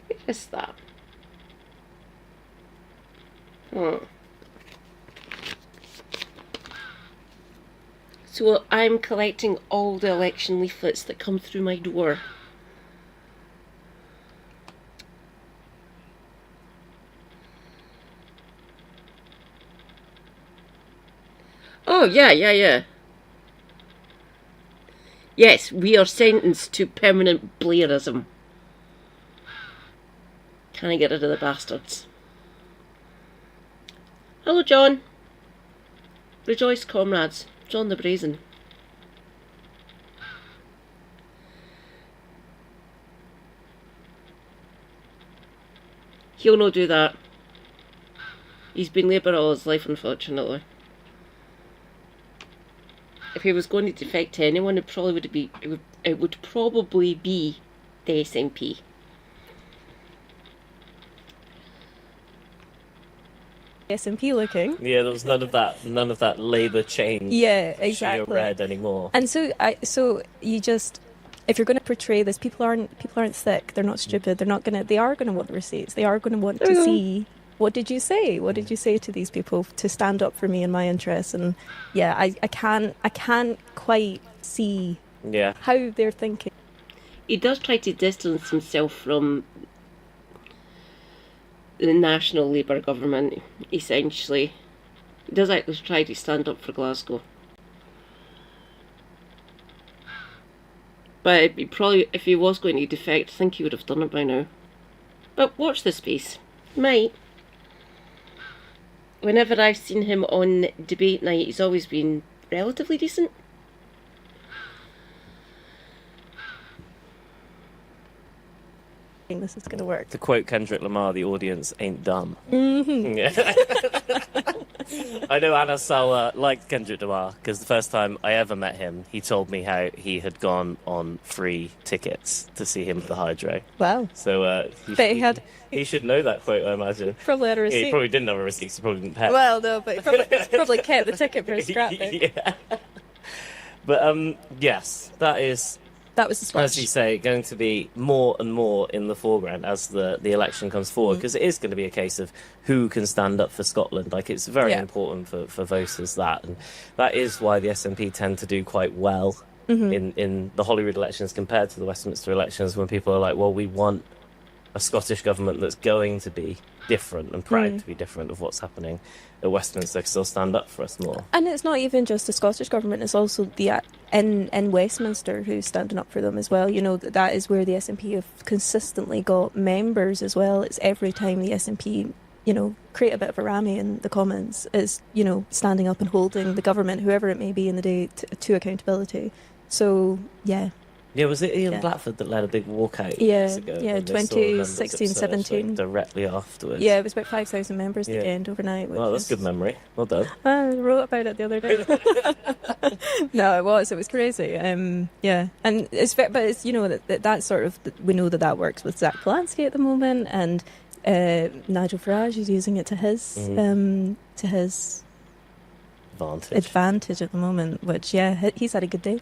What is that? So I'm collecting all the election leaflets that come through my door. Oh, yeah. Yes, we are sentenced to permanent Blairism. Can I get rid of the bastards? Hello, John. Rejoice, comrades. John the Brazen. He'll not do that. He's been Labour all his life, unfortunately. If he was going to defect to anyone, it would probably be the SNP. SNP looking. Yeah, there was none of that Labour change. Yeah, exactly. Red anymore. And so you just, if you're going to portray this, people aren't thick. They're not stupid. They are gonna want the receipts. They are going to want to see. What did you say? What did you say to these people to stand up for me and my interests? And yeah, I can't quite see how they're thinking. He does try to distance himself from the national Labour government, essentially. He does actually try to stand up for Glasgow. But he probably, if he was going to defect, I think he would have done it by now. But watch this space. He might. Whenever I've seen him on debate night, he's always been relatively decent. This is going to work. To quote Kendrick Lamar, the audience ain't dumb. Mm-hmm. Yeah. I know Anna Sala liked Kendrick Lamar because the first time I ever met him, he told me how he had gone on free tickets to see him at the Hydro. Wow. So he should know that quote, I imagine. Probably had a receipt. Yeah, he probably didn't have a receipt, he probably didn't pay. Well, no, but he probably kept the ticket for a scrap. Yeah. But yes, that was the splash. As you say, going to be more and more in the foreground as the election comes forward, because it is going to be a case of who can stand up for Scotland. Like, it's very important for voters that, and that is why the SNP tend to do quite well in the Holyrood elections compared to the Westminster elections, when people are like, well, we want a Scottish government that's going to be different and proud to be different of what's happening at Westminster, still stand up for us more. And it's not even just the Scottish government, it's also the in Westminster who's standing up for them as well. You know, that is where the SNP have consistently got members as well. It's every time the SNP, you know, create a bit of a rammy in the Commons, is, you know, standing up and holding the government, whoever it may be in the day, to accountability. So, yeah. Yeah, was it Ian Yeah. Blackford that led a big walkout? Yeah, years ago yeah, when they saw members 2016, upsurge, like, 17. directly afterwards. Yeah, it was about 5,000 members at Yeah. the end overnight. Which Well, that's is... good memory. Well done. I wrote about it the other day. No, it was crazy. Yeah, and but it's that sort of, we know that works with Zach Polanski at the moment, and Nigel Farage is using it to his advantage at the moment. Which he's had a good day.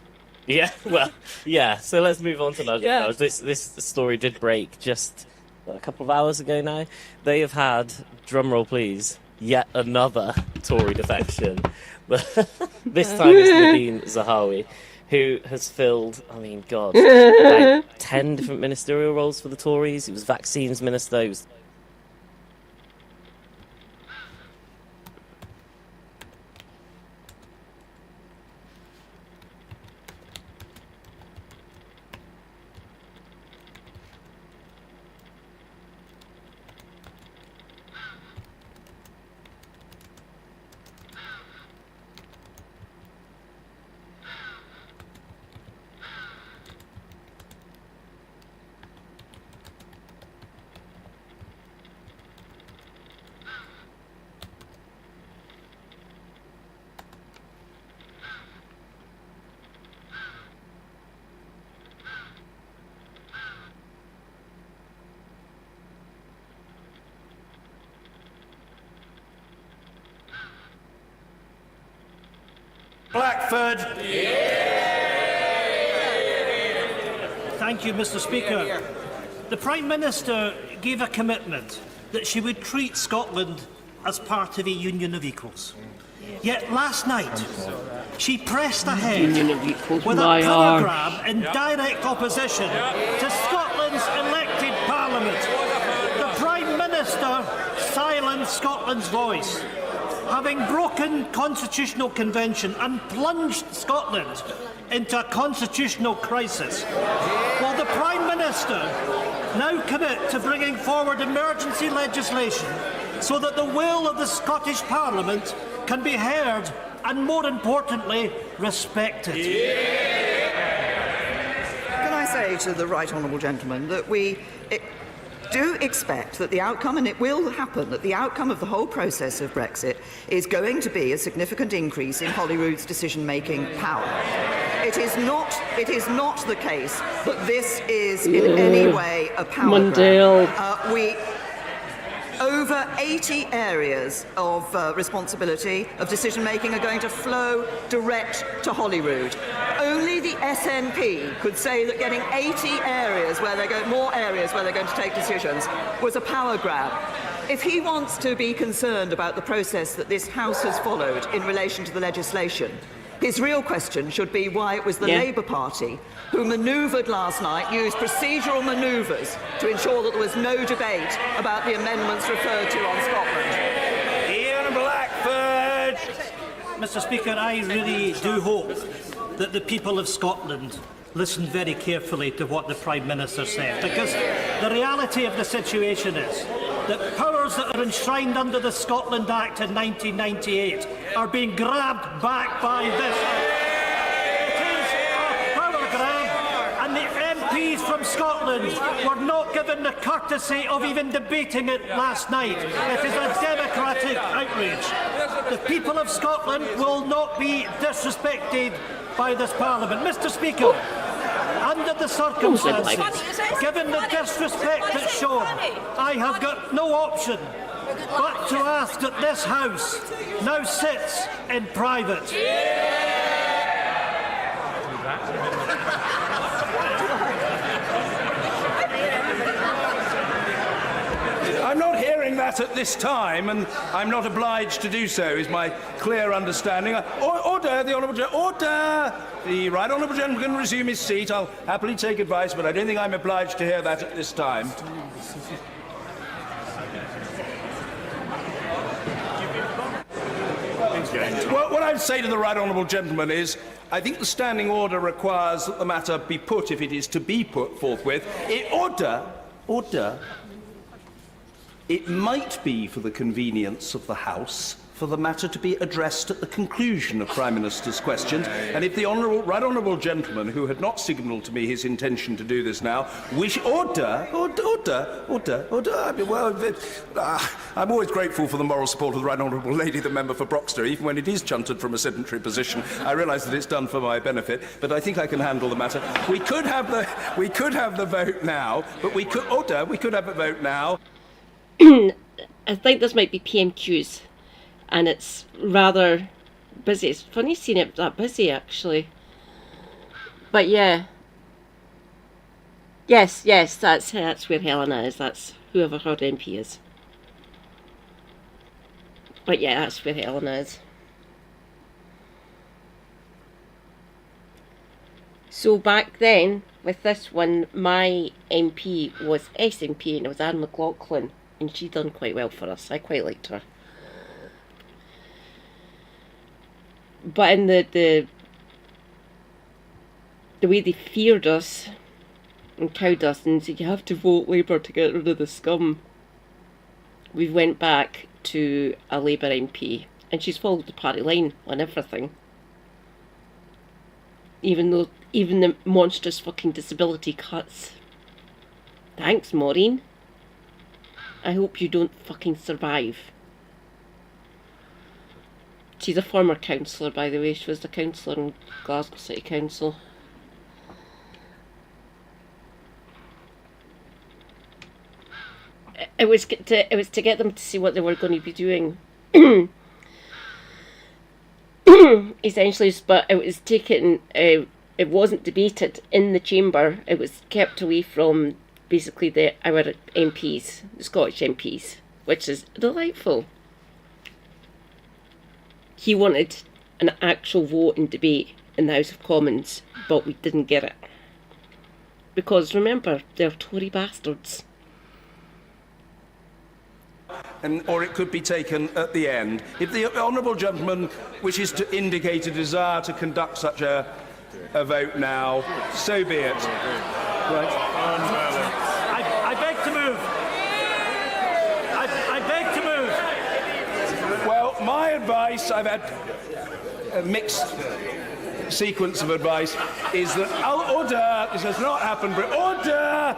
Yeah, well, yeah. So let's move on to Nigel Yeah. Farage. This story did break just a couple of hours ago now. They have had, drumroll please, yet another Tory defection. This time it's Nadine Zahawi, who has filled, about 10 different ministerial roles for the Tories. He was vaccines minister, he was Blackford. Thank you, Mr. Speaker. The Prime Minister gave a commitment that she would treat Scotland as part of a union of equals. Yet last night, she pressed ahead Union of equals, with a my power arse. grab in direct opposition to Scotland's elected Parliament. The Prime Minister silenced Scotland's voice, having broken constitutional convention and plunged Scotland into a constitutional crisis. Will the Prime Minister now commit to bringing forward emergency legislation so that the will of the Scottish Parliament can be heard and, more importantly, respected? Can I say to the right honourable gentleman that we do expect that the outcome, and it will happen, that the outcome of the whole process of Brexit is going to be a significant increase in Holyrood's decision-making power. It is not the case that this is in any way a power grab. Over 80 areas of responsibility, of decision-making, are going to flow direct to Holyrood. Only the SNP could say that getting 80 areas more areas where they're going to take decisions was a power grab. If he wants to be concerned about the process that this House has followed in relation to the legislation, his real question should be why it was the Labour Party who manoeuvred last night, used procedural manoeuvres to ensure that there was no debate about the amendments referred to on Scotland. Ian Blackford! Mr. Speaker, I really do hope that the people of Scotland listen very carefully to what the Prime Minister said, because the reality of the situation is that powers that are enshrined under the Scotland Act in 1998 are being grabbed back by this House. It is a power grab, and the MPs from Scotland were not given the courtesy of even debating it last night. It is a democratic outrage. The people of Scotland will not be disrespected by this Parliament. Mr. Speaker, under the circumstances, given the disrespect that's shown, I have got no option but to ask that this House now sits in private. I'm not hearing that at this time, and I'm not obliged to do so, is my clear understanding. Order, the Honourable Gentleman. Order! The right Honourable Gentleman can resume his seat. I'll happily take advice, but I don't think I'm obliged to hear that at this time. Well, what I'd say to the right honourable gentleman is, I think the standing order requires that the matter be put, if it is to be put forthwith. Order. It might be for the convenience of the House for the matter to be addressed at the conclusion of Prime Minister's questions. And if the right honourable gentleman, who had not signalled to me his intention to do this now, order. I'm always grateful for the moral support of the right honourable lady, the member for Broxton, even when it is chunted from a sedentary position. I realise that it's done for my benefit, but I think I can handle the matter. We could have the vote now, but we could have a vote now. I think this might be PMQs. And it's rather busy. It's funny seeing it that busy, actually. But yeah. Yes, that's where Helena is. That's whoever her MP is. But yeah, that's where Helena is. So back then, with this one, my MP was SNP, and it was Anne McLaughlin. And she done quite well for us. I quite liked her. But in the way they feared us and cowed us and said you have to vote Labour to get rid of the scum, we went back to a Labour MP, and she's followed the party line on everything. Even the monstrous fucking disability cuts. Thanks, Maureen. I hope you don't fucking survive. She's a former councillor, by the way. She was the councillor in Glasgow City Council. It was to get them to see what they were going to be doing. Essentially, but it was taken. It wasn't debated in the chamber. It was kept away from basically our MPs, the Scottish MPs, which is delightful. He wanted an actual vote and debate in the House of Commons, but we didn't get it. Because remember, they're Tory bastards. Or it could be taken at the end. If the honourable gentleman wishes to indicate a desire to conduct such a vote now, so be it. Right. I beg to move. I beg to move. Well, my advice, I've had a mixed sequence of advice, is that order, this has not happened, but order!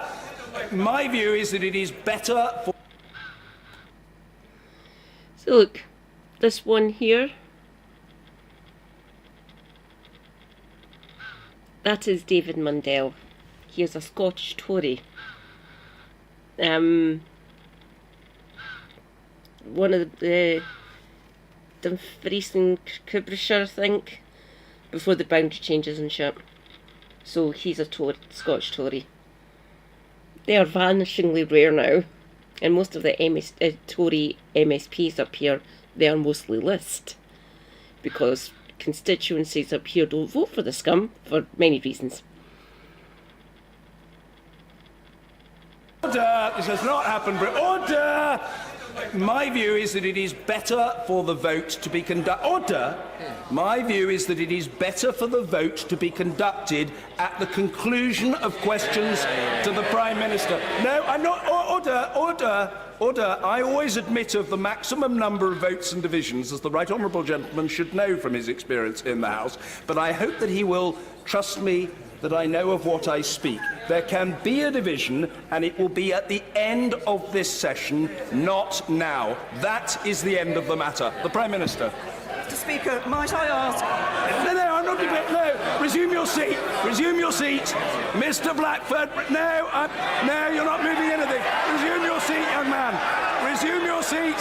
My view is that it is better for... So look, this one here, that is David Mundell. He is a Scottish Tory. One of the Dumfries and Cumbria, I think, before the boundary changes and shit. So he's a Scottish Tory. They are vanishingly rare now. And most of the Tory MSPs up here, they are mostly list. Because constituencies up here don't vote for the scum for many reasons. Order! This has not happened, but order! My view is that it is better for the vote to be conducted... Order! My view is that it is better for the vote to be conducted at the conclusion of questions to the Prime Minister. No, I'm not... Order. I always admit of the maximum number of votes and divisions, as the right honourable gentleman should know from his experience in the House, but I hope that he will trust me that I know of what I speak. There can be a division, and it will be at the end of this session, not now. That is the end of the matter. The Prime Minister. Mr. Speaker, might I ask... No, I'm not debating. No, resume your seat. Resume your seat. Mr. Blackford, no, you're not moving anything. Resume your seat, young man. Resume your seat.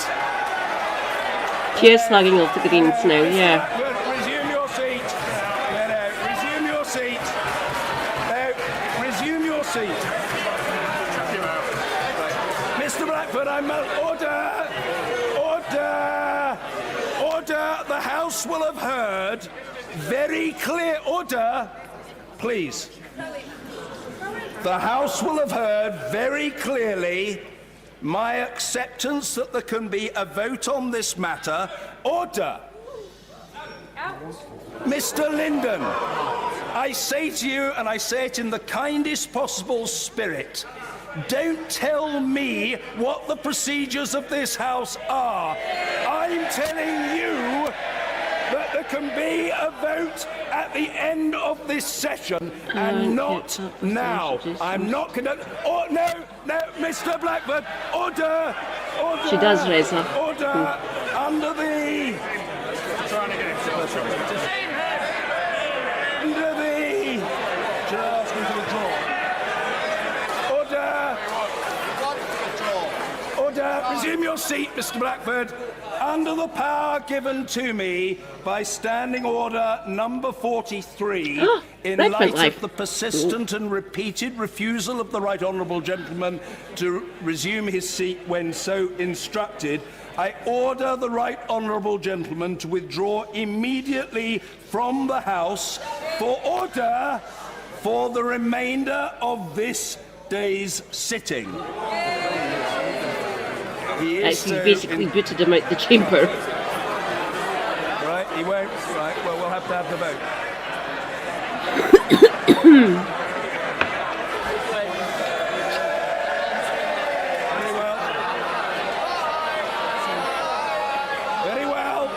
Just snagging off the Greens now, yeah. Resume your seat. No, resume your seat. No, resume your seat. Mr. Blackford, I'm... Order! The House will have heard very clear... Order, please. The House will have heard very clearly my acceptance that there can be a vote on this matter. Order. Mr. Linden, I say to you, and I say it in the kindest possible spirit, don't tell me what the procedures of this House are. I I'm telling you that there can be a vote at the end of this session and not now. I'm not conducting... Oh, no, Mr. Blackford, order! She does, Reza. Order! Under the... Under the... Order! Resume your seat, Mr. Blackford. Under the power given to me by Standing Order number 43, in light of the persistent and repeated refusal of the Right Honourable Gentleman to resume his seat when so instructed, I order the Right Honourable Gentleman to withdraw immediately from the House for order for the remainder of this day's sitting. He is Actually, basically booted him out the chamber. Right, he won't. Right, well, we'll have to have the vote. Very well. Very well.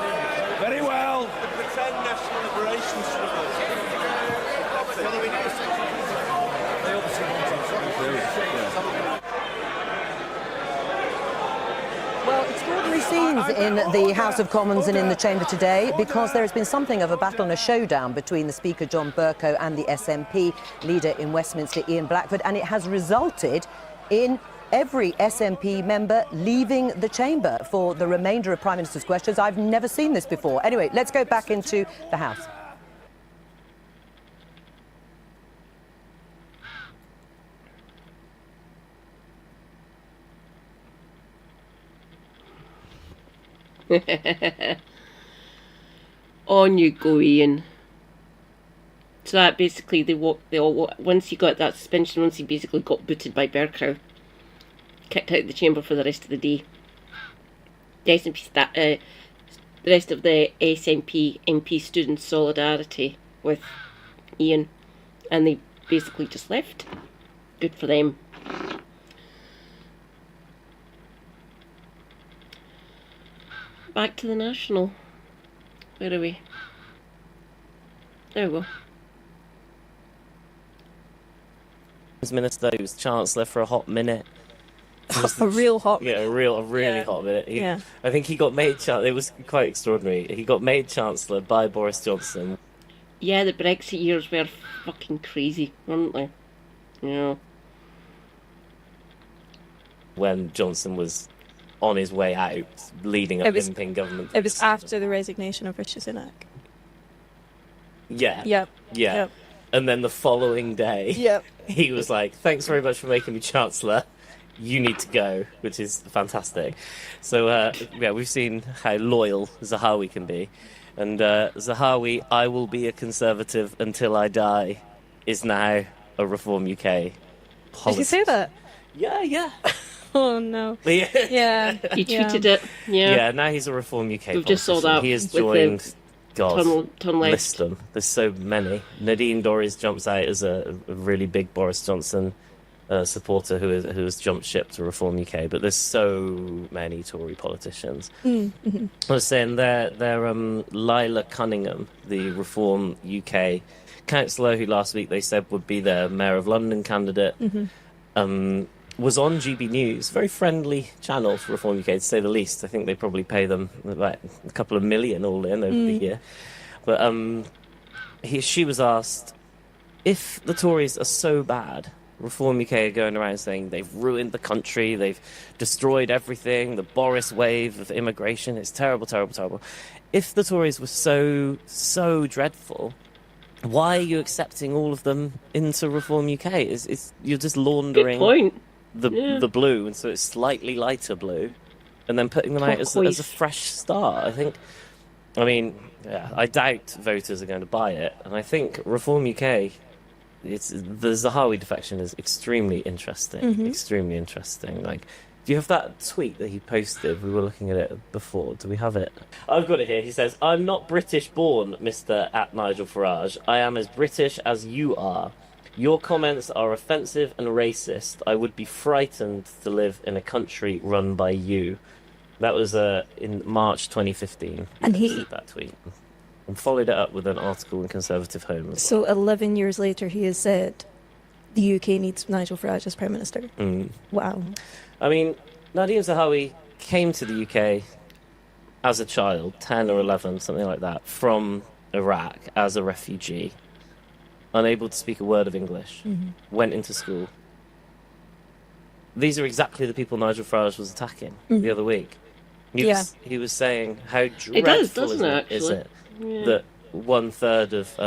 Very well. The pretend national liberation struggle. They obviously want to. Well, extraordinary scenes in the House of Commons and in the Chamber today, because there has been something of a battle and a showdown between the Speaker, John Bercow, and the SNP leader in Westminster, Ian Blackford, and it has resulted in every SNP member leaving the chamber for the remainder of Prime Minister's questions. I've never seen this before. Anyway, let's go back into the House. On you go, Ian. So that basically once he got that suspension, once he basically got booted by Bercow, kicked out of the chamber for the rest of the day. The rest of the SNP MP stood in solidarity with Ian, and they basically just left. Good for them. Back to the National. Where are we? There we go. Minister, he was Chancellor for a hot minute. A real hot minute. Yeah, a really hot minute. I think he got made Chancellor. It was quite extraordinary. He got made Chancellor by Boris Johnson. Yeah, the Brexit years were fucking crazy, weren't they? Yeah. When Johnson was on his way out, leading a limping government. It was after the resignation of Rishi Sunak. Yeah. Yep. Yeah. Yep. And then the following day, he was like, thanks very much for making me Chancellor. You need to go, which is fantastic. So, we've seen how loyal Zahawi can be. And Zahawi, I will be a Conservative until I die, is now a Reform UK policy. Did you say that? Yeah. Oh, no. Yeah. He tweeted it. Yeah, now he's a Reform UK We've just saw that. He has joined... God, ton left. list them. There's so many. Nadine Dorries jumps out as a really big Boris Johnson supporter who has jumped ship to Reform UK. But there's so many Tory politicians. Mm-hmm. I was saying they're Lila Cunningham, the Reform UK councillor, who last week they said would be their Mayor of London candidate. Mm-hmm. Was on GB News, very friendly channel for Reform UK, to say the least. I think they probably pay them like a couple of million all in over the year. But she was asked, if the Tories are so bad, Reform UK are going around saying they've ruined the country, they've destroyed everything, the Boris wave of immigration, it's terrible, terrible, terrible. If the Tories were so dreadful, why are you accepting all of them into Reform UK? You're just laundering... Good point. The blue, and so it's slightly lighter blue, and then putting them out as a fresh start. I doubt voters are going to buy it, and I think Reform UK, the Zahawi defection is extremely interesting. Extremely interesting. Like, do you have that tweet that he posted? We were looking at it before. Do we have it? I've got it here. He says, "I'm not British born, Mr. @Nigel Farage. I am as British as you are. Your comments are offensive and racist. I would be frightened to live in a country run by you." That was in March 2015. And he did that tweet and followed it up with an article in Conservative Home. So 11 years later, he has said the UK needs Nigel Farage as Prime Minister. Wow. I mean, Nadeem Zahawi came to the UK as a child, 10 or 11, something like that, from Iraq as a refugee, unable to speak a word of English, went into school. These are exactly the people Nigel Farage was attacking the other week. He was saying how dreadful is it that 1/3 of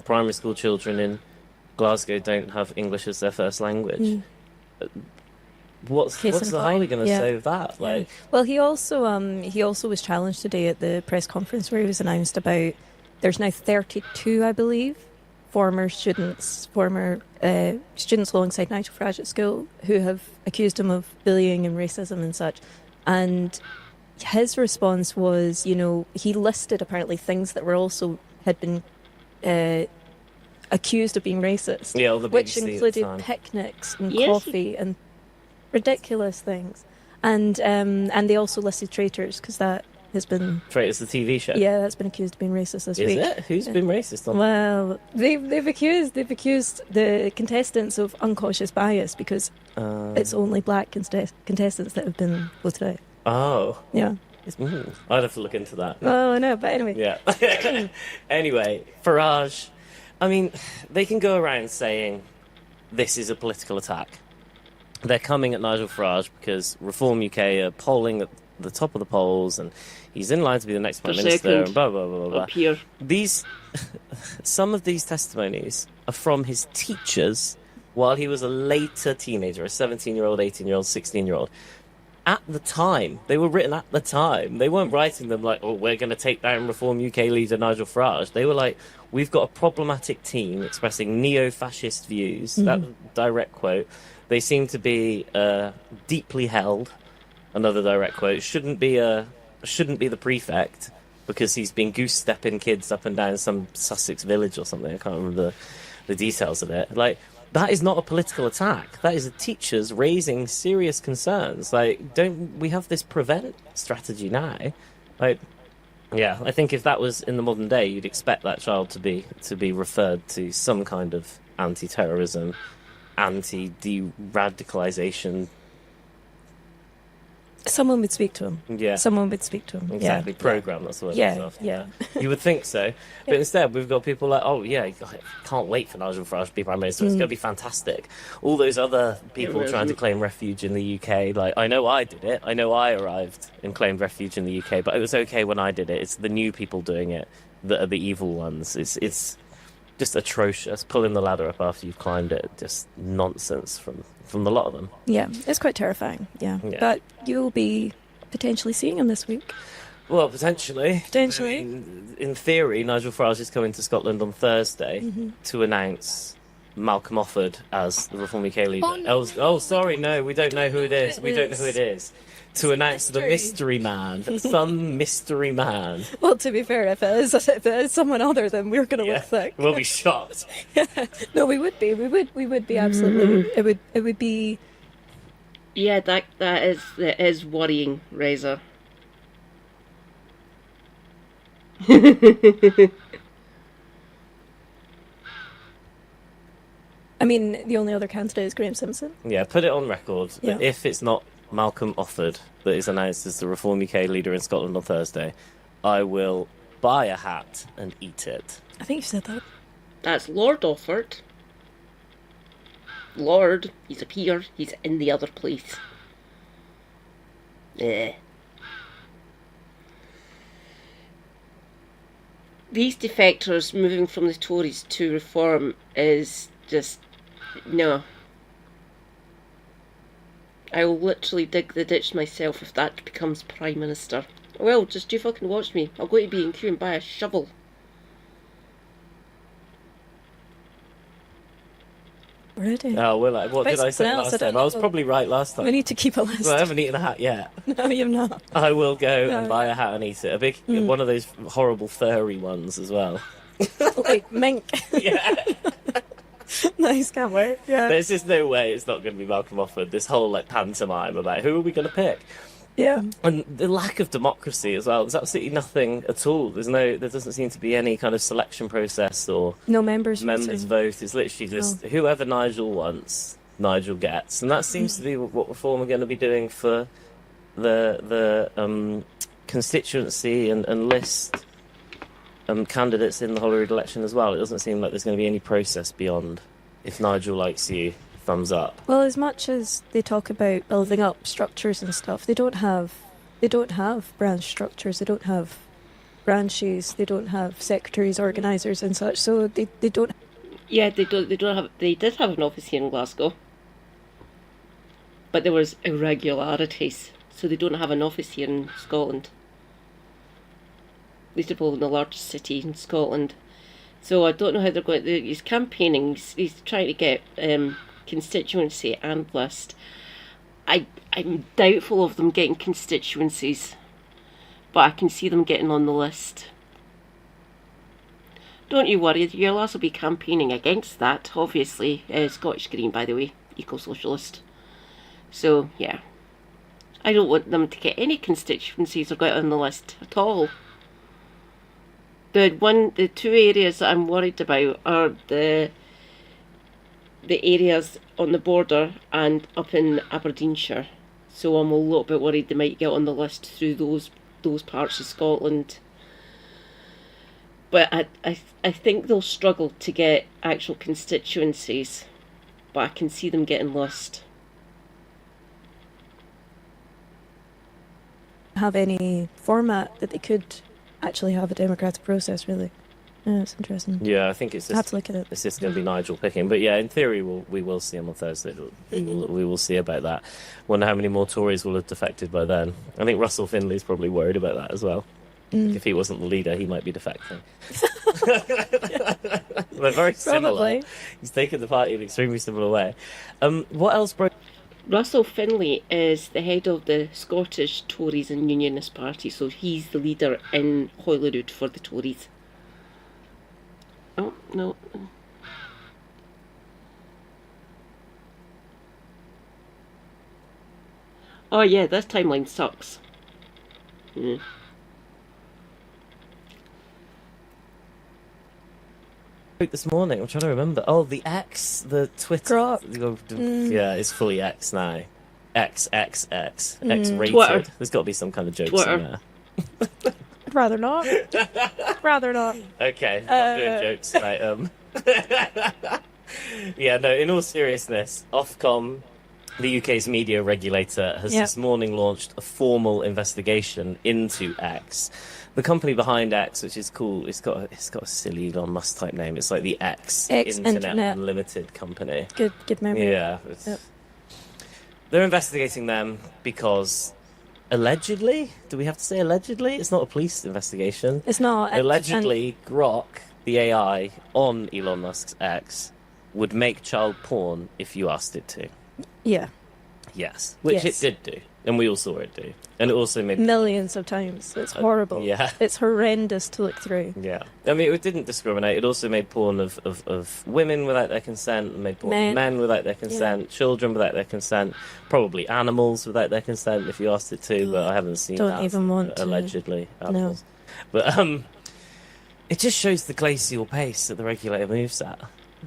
primary school children in Glasgow don't have English as their first language. What's Zahawi going to say of that? Like, well, he also was challenged today at the press conference where he was announced about there's now 32, I believe, former students alongside Nigel Farage at school who have accused him of bullying and racism and such. And his response was, he listed apparently things that were also had been accused of being racist, which included picnics and coffee and ridiculous things, and they also listed traitors because that has been Traitors, the TV show. Yeah, that's been accused of being racist this week. Is it? Who's been racist on? Well, they've accused the contestants of unconscious bias because it's only black contestants that have been voted out. Oh, yeah. I'd have to look into that. Oh, I know, but anyway. Yeah. Anyway, Farage. I mean, they can go around saying this is a political attack. They're coming at Nigel Farage because Reform UK are polling at the top of the polls and he's in line to be the next Prime Minister and blah, blah, blah, blah, blah. Some of these testimonies are from his teachers while he was a later teenager, a 17-year-old, 18-year-old, 16-year-old. At the time, they were written at the time. They weren't writing them like, oh, we're going to take down Reform UK leader Nigel Farage. They were like, we've got a problematic team expressing neo-fascist views. That direct quote. They seem to be deeply held. Another direct quote. Shouldn't be the prefect because he's been goose-stepping kids up and down some Sussex village or something. I can't remember the details of it. Like, that is not a political attack. That is the teachers raising serious concerns. Like, don't we have this prevent strategy now? Like, yeah, I think if that was in the modern day, you'd expect that child to be referred to some kind of anti-terrorism, anti-de-radicalisation. Someone would speak to him. Yeah. Someone would speak to him. Exactly. Program, that's the word. Yeah. You would think so. But instead, we've got people like, oh, yeah, can't wait for Nigel Farage to be Prime Minister. It's going to be fantastic. All those other people trying to claim refuge in the UK, like, I know I did it. I know I arrived and claimed refuge in the UK, but it was okay when I did it. It's the new people doing it that are the evil ones. It's just atrocious. Pulling the ladder up after you've climbed it, just nonsense from the lot of them. Yeah, it's quite terrifying. Yeah. But you'll be potentially seeing him this week. Well, potentially. In theory, Nigel Farage is coming to Scotland on Thursday to announce Malcolm Offord as the Reform UK leader. Oh, sorry, no, we don't know who it is. We don't know who it is. To announce the mystery man, some mystery man. Well, to be fair, if it is someone other, then we're going to look thick. We'll be shocked. No, we would be. We would be absolutely. It would be. Yeah, that is worrying, Razor. I mean, the only other candidate is Graham Simpson. Yeah, put it on record. Yeah. If it's not Malcolm Offord that is announced as the Reform UK leader in Scotland on Thursday, I will buy a hat and eat it. I think you said that. That's Lord Offord. Lord, he's a peer, he's in the other place. These defectors moving from the Tories to Reform is just... no. I will literally dig the ditch myself if that becomes Prime Minister. Well, just you fucking watch me. I'll go to B&Q and buy a shovel. Ready. Oh, will I? What did I say last time? I was probably right last time. We need to keep a list. Well, I haven't eaten a hat yet. No, you've not. I will go and buy a hat and eat it. A big, one of those horrible furry ones as well. Like mink. Yeah. Nice, can't wait. Yeah. There's just no way it's not going to be Malcolm Offord. This whole pantomime about who are we going to pick. Yeah. And the lack of democracy as well. There's absolutely nothing at all. There doesn't seem to be any kind of selection process or No members. vote. It's literally just whoever Nigel wants, Nigel gets. And that seems to be what Reform are going to be doing for the constituency and list candidates in the Holyrood election as well. It doesn't seem like there's going to be any process beyond if Nigel likes you, thumbs up. Well, as much as they talk about building up structures and stuff, they don't have branch structures. They don't have branches. They don't have secretaries, organisers, and such. So they don't. Yeah, they don't. They don't have. They did have an office here in Glasgow, but there was irregularities, so they don't have an office here in Scotland. Least of all in the largest city in Scotland. So I don't know how they're going. He's campaigning. He's trying to get constituency and list. I'm doubtful of them getting constituencies, but I can see them getting on the list. Don't you worry, your lass will be campaigning against that, obviously. Scottish Green, by the way, eco-socialist. So, yeah. I don't want them to get any constituencies or get on the list at all. The two areas that I'm worried about are the areas on the border and up in Aberdeenshire. So I'm a little bit worried they might get on the list through those parts of Scotland. But I think they'll struggle to get actual constituencies. But I can see them getting lost. Have any format that they could actually have a democratic process, really. Yeah, it's interesting. Yeah, I think it's just, have to look at it. It's just going to be Nigel picking. But yeah, in theory, we will see him on Thursday. We will see about that. Wonder how many more Tories will have defected by then. I think Russell Finley's probably worried about that as well. If he wasn't the leader, he might be defecting. They're very similar. Probably. He's taken the party in an extremely similar way. What else broke? Russell Finley is the head of the Scottish Tories and Unionist Party, so he's the leader in Holyrood for the Tories. Oh, no. Oh yeah, this timeline sucks. This morning, I'm trying to remember. Oh, the X, the Twitter. Yeah, it's fully X now. XXX. X-rated. Twitter. There's got to be some kind of jokes Twitter. in there. I'd rather not. Rather not. Okay, not doing jokes. Right, yeah, no, in all seriousness, Ofcom, the UK's media regulator, has this morning launched a formal investigation into X. The company behind X, which is cool, it's got a silly Elon Musk type name. It's like the X Internet Unlimited company. Good memory. Yeah. They're investigating them because allegedly, do we have to say allegedly? It's not a police investigation. It's not. Allegedly, Grok, the AI on Elon Musk's X, would make child porn if you asked it to. Yeah. Yes. Which it did do. And we all saw it do. And it also made... millions of times. It's horrible. Yeah. It's horrendous to look through. Yeah. I mean, it didn't discriminate. It also made porn of women without their consent, made porn of men without their consent, children without their consent, probably animals without their consent if you asked it to, but I haven't seen that. Don't even want to. Allegedly. Animals. No. But it just shows the glacial pace that the regulator moves at.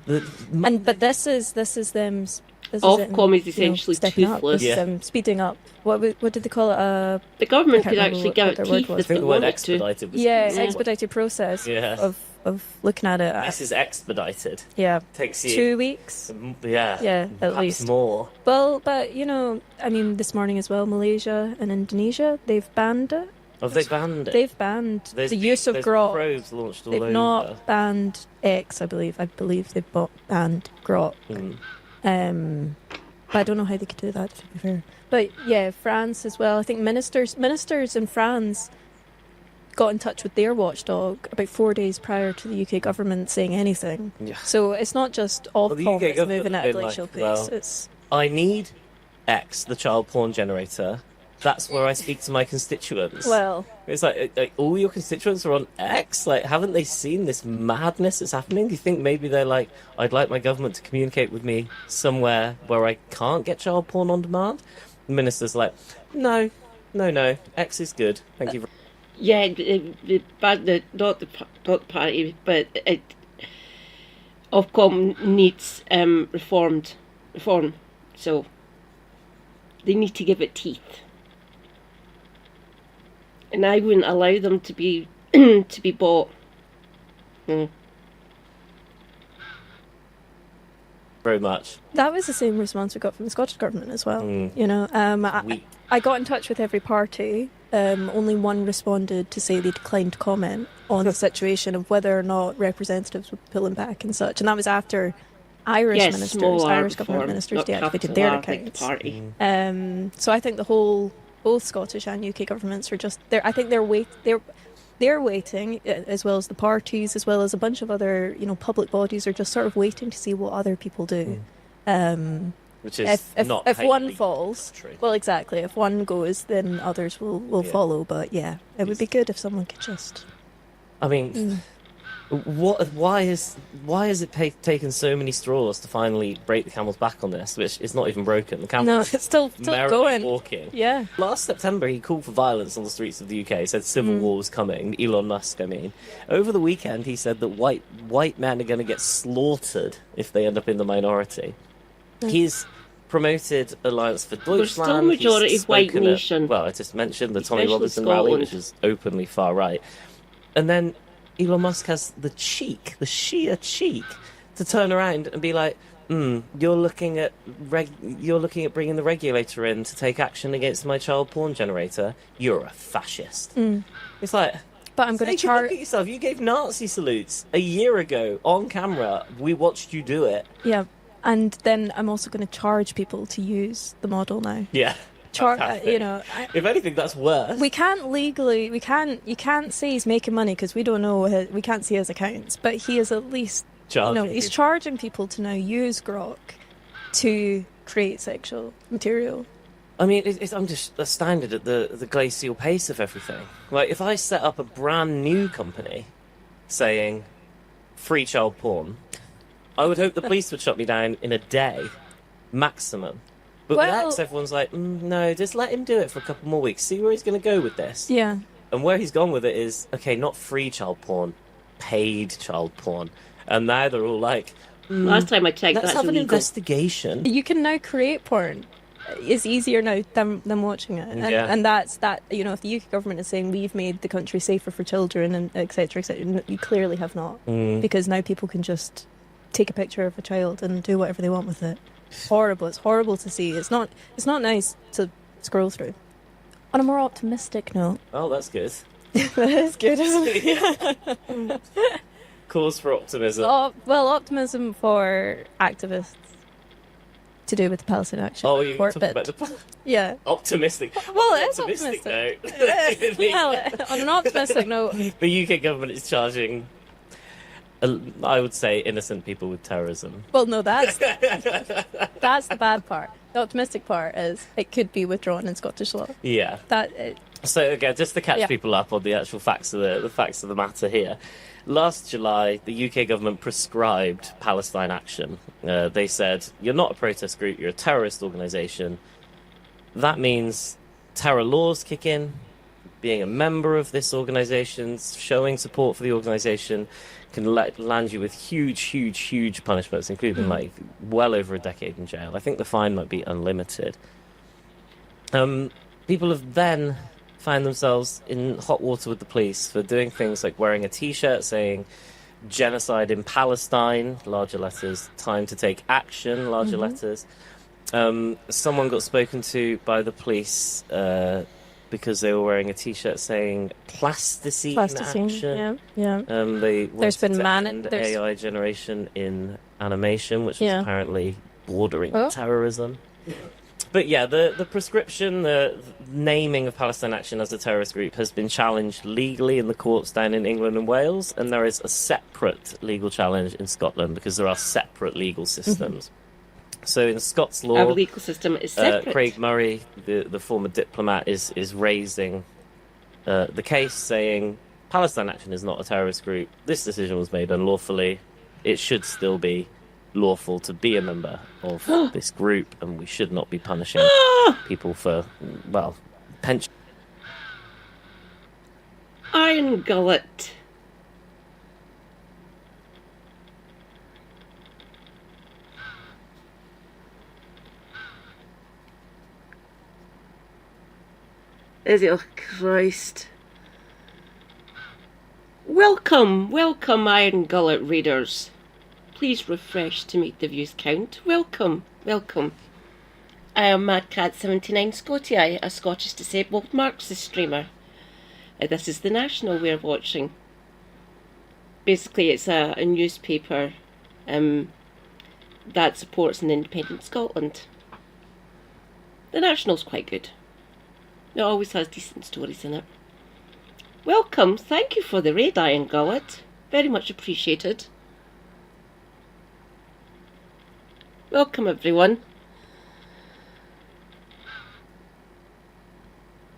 But this is them... Ofcom is essentially toothless. Speeding up. What did they call it? The government could actually give it teeth if they wanted expedited to. Expedited process of looking at it. This is expedited. Yeah. Takes you 2 weeks. Yeah, at least. More. Well, but, I mean, this morning as well, Malaysia and Indonesia, they've banned it. Have they banned it? They've banned the use of Grok. Probes launched all they've over. Not banned X, I believe. I believe they've banned Grok. But I don't know how they could do that, to be fair. But yeah, France as well. I think ministers in France got in touch with their watchdog about 4 days prior to the UK government saying anything. Yeah. So it's not just Ofcom that's moving at a glacial pace. I need X, the child porn generator. That's where I speak to my constituents. Well, it's like all your constituents are on X. Like, haven't they seen this madness that's happening? Do you think maybe they're like, I'd like my government to communicate with me somewhere where I can't get child porn on demand? The minister's like, no, No. X is good. Thank you. Yeah, not the party, but Ofcom needs reform. So they need to give it teeth, and I wouldn't allow them to be to be bought. Very much. That was the same response we got from the Scottish Government as well. You know, I got in touch with every party. Only one responded to say they declined to comment on the situation of whether or not representatives were pulling back and such. And that was after Irish government ministers deactivated their accounts. So I think both Scottish and UK governments are just there. I think they're waiting, as well as the parties, as well as a bunch of other, public bodies are just sort of waiting to see what other people do. Which is if one falls, well, exactly. If one goes, then others will follow. But yeah, it would be good if someone could just. I mean, why has it taken so many straws to finally break the camel's back on this, which is not even broken? The camel it's still going. Walking. Yeah. Last September, he called for violence on the streets of the UK. He said civil war was coming. Elon Musk, I mean. Over the weekend, he said that white men are going to get slaughtered if they end up in the minority. He's promoted Alliance for Deutschland. We're still majority white nation. Well, I just mentioned the Tommy Especially Robinson Scotland. rally, which is openly far right. And then Elon Musk has the sheer cheek, to turn around and be like, you're looking at bringing the regulator in to take action against my child porn generator. You're a fascist. It's like, but I'm going to charge. Look at yourself. You gave Nazi salutes a year ago on camera. We watched you do it. Yeah, and then I'm also going to charge people to use the model now. Yeah. If anything, that's worse. We can't legally, you can't say he's making money because we don't know, we can't see his accounts, but he is at least, he's charging people to now use Grok to create sexual material. I mean, I'm just astounded at the glacial pace of everything. Like, if I set up a brand new company saying free child porn, I would hope the police would shut me down in a day, maximum. But with X, everyone's like, no, just let him do it for a couple more weeks. See where he's going to go with this. Yeah. And where he's gone with it is, okay, not free child porn, paid child porn. And now they're all like, last time I checked, let's have an investigation. You can now create porn. It's easier now than watching it. And that's that, if the UK government is saying we've made the country safer for children and et cetera, you clearly have not. Because now people can just take a picture of a child and do whatever they want with it. Horrible. It's horrible to see. It's not nice to scroll through. On a more optimistic note. Oh, that's good. That is good, isn't it? Cause for optimism. Optimism for activists to do with the Palestine Action. Oh, you're talking about the... Yeah. Optimistic. Well, it is optimistic. Well, on an optimistic note... The UK government is charging... I would say innocent people with terrorism. Well, no, that's the bad part. The optimistic part is it could be withdrawn in Scottish law. Yeah. So again, just to catch people up on the actual facts of the matter here. Last July, the UK government prescribed Palestine Action. They said, you're not a protest group, you're a terrorist organisation. That means terror laws kick in. Being a member of this organisation, showing support for the organisation, can land you with huge punishments, including well over a decade in jail. I think the fine might be unlimited. People have then found themselves in hot water with the police for doing things like wearing a T-shirt saying genocide in Palestine, larger letters, time to take action, larger letters. Someone got spoken to by the police because they were wearing a T-shirt saying plasticine action. Yeah. There's been AI generation in animation, which was apparently bordering terrorism. But yeah, the prescription, the naming of Palestine Action as a terrorist group has been challenged legally in the courts down in England and Wales, and there is a separate legal challenge in Scotland because there are separate legal systems. So in Scots law, our legal system is separate. Craig Murray, the former diplomat, is raising the case, saying Palestine Action is not a terrorist group. This decision was made unlawfully. It should still be lawful to be a member of this group, and we should not be punishing people for pension. Iron Gullet. Oh, Christ. Welcome, Iron Gullet readers. Please refresh to make the views count. Welcome. I am MadCat79 Scotty, a Scottish disabled Marxist streamer. This is the National we're watching. Basically, it's a newspaper that supports an independent Scotland. The National's quite good. It always has decent stories in it. Welcome, thank you for the raid, Iron Gullet. Very much appreciated. Welcome, everyone.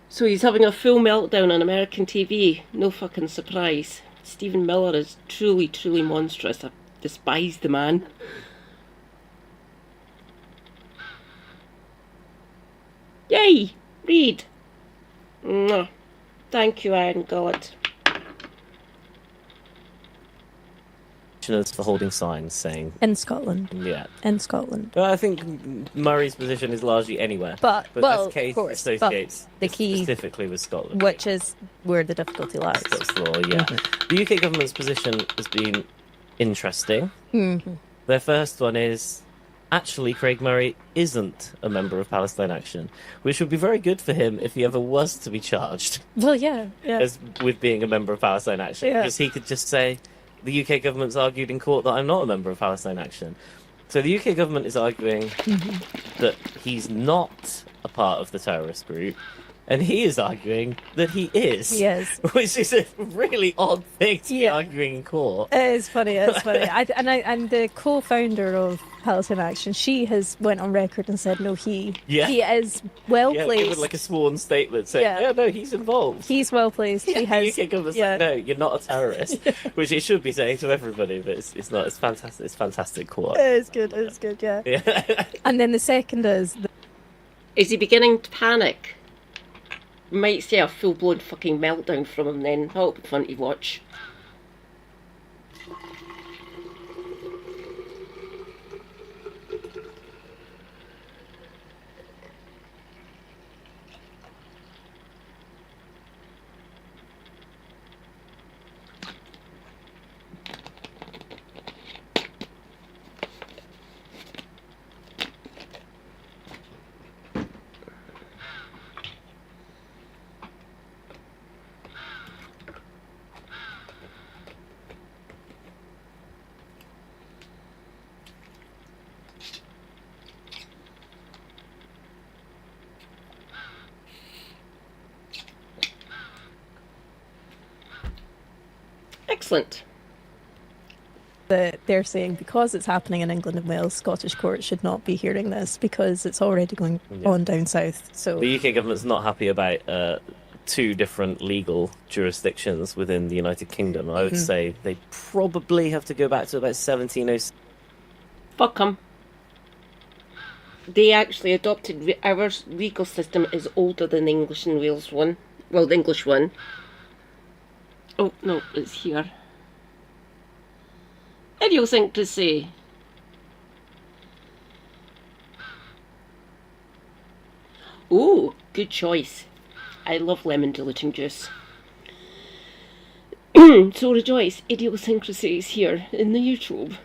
So he's having a full meltdown on American TV. No fucking surprise. Stephen Miller is truly, truly monstrous. I despise the man. Yay! Read! Mwah. Thank you, Iron Gullet. For holding signs saying In Scotland. Yeah. In Scotland. Well, I think Murray's position is largely anywhere. But well, this case of course, associates the key specifically with Scotland. Which is where the difficulty lies. Scots law, yeah. The UK government's position has been interesting. Their first one is, actually, Craig Murray isn't a member of Palestine Action, which would be very good for him if he ever was to be charged Well, yeah. with being a member of Palestine Action. Yeah. Because he could just say, the UK government's argued in court that I'm not a member of Palestine Action. So the UK government is arguing that he's not a part of the terrorist group, and he is arguing that he is. Yes. Which is a really odd thing to be arguing in court. It is funny, and the co-founder of Palestine Action, she has went on record and said, no, he is well placed. With like a sworn statement saying, no, he's involved. He's well placed. He has. The UK government's like, no, you're not a terrorist, which it should be saying to everybody, but it's not. It's fantastic. It's fantastic quote. It is good. It's good. Yeah. And then the second is. Is he beginning to panic? Might see a full-blown fucking meltdown from him then. That'll be fun to watch. Excellent. They're saying because it's happening in England and Wales, Scottish courts should not be hearing this because it's already going on down south. So the UK government's not happy about two different legal jurisdictions within the United Kingdom. I would say they probably have to go back to about 1706. Fuck 'em. They actually adopted our legal system is older than the English and Wales one. Well, the English one. Oh no, it's here. Idiosyncrasy. Ooh, good choice. I love lemon diluting juice. So rejoice, idiosyncrasy is here in the YouTube.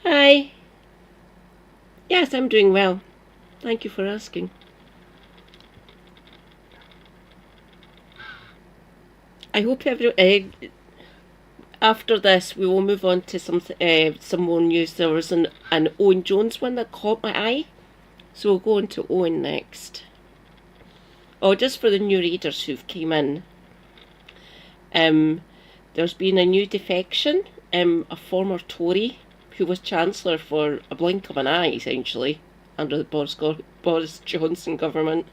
Hi. Yes, I'm doing well. Thank you for asking. I hope after this we will move on to some more news. There was an Owen Jones one that caught my eye, so we'll go on to Owen next. Oh, just for the new readers who've came in. There's been a new defection. A former Tory who was Chancellor for a blink of an eye, essentially, under the Boris Johnson government.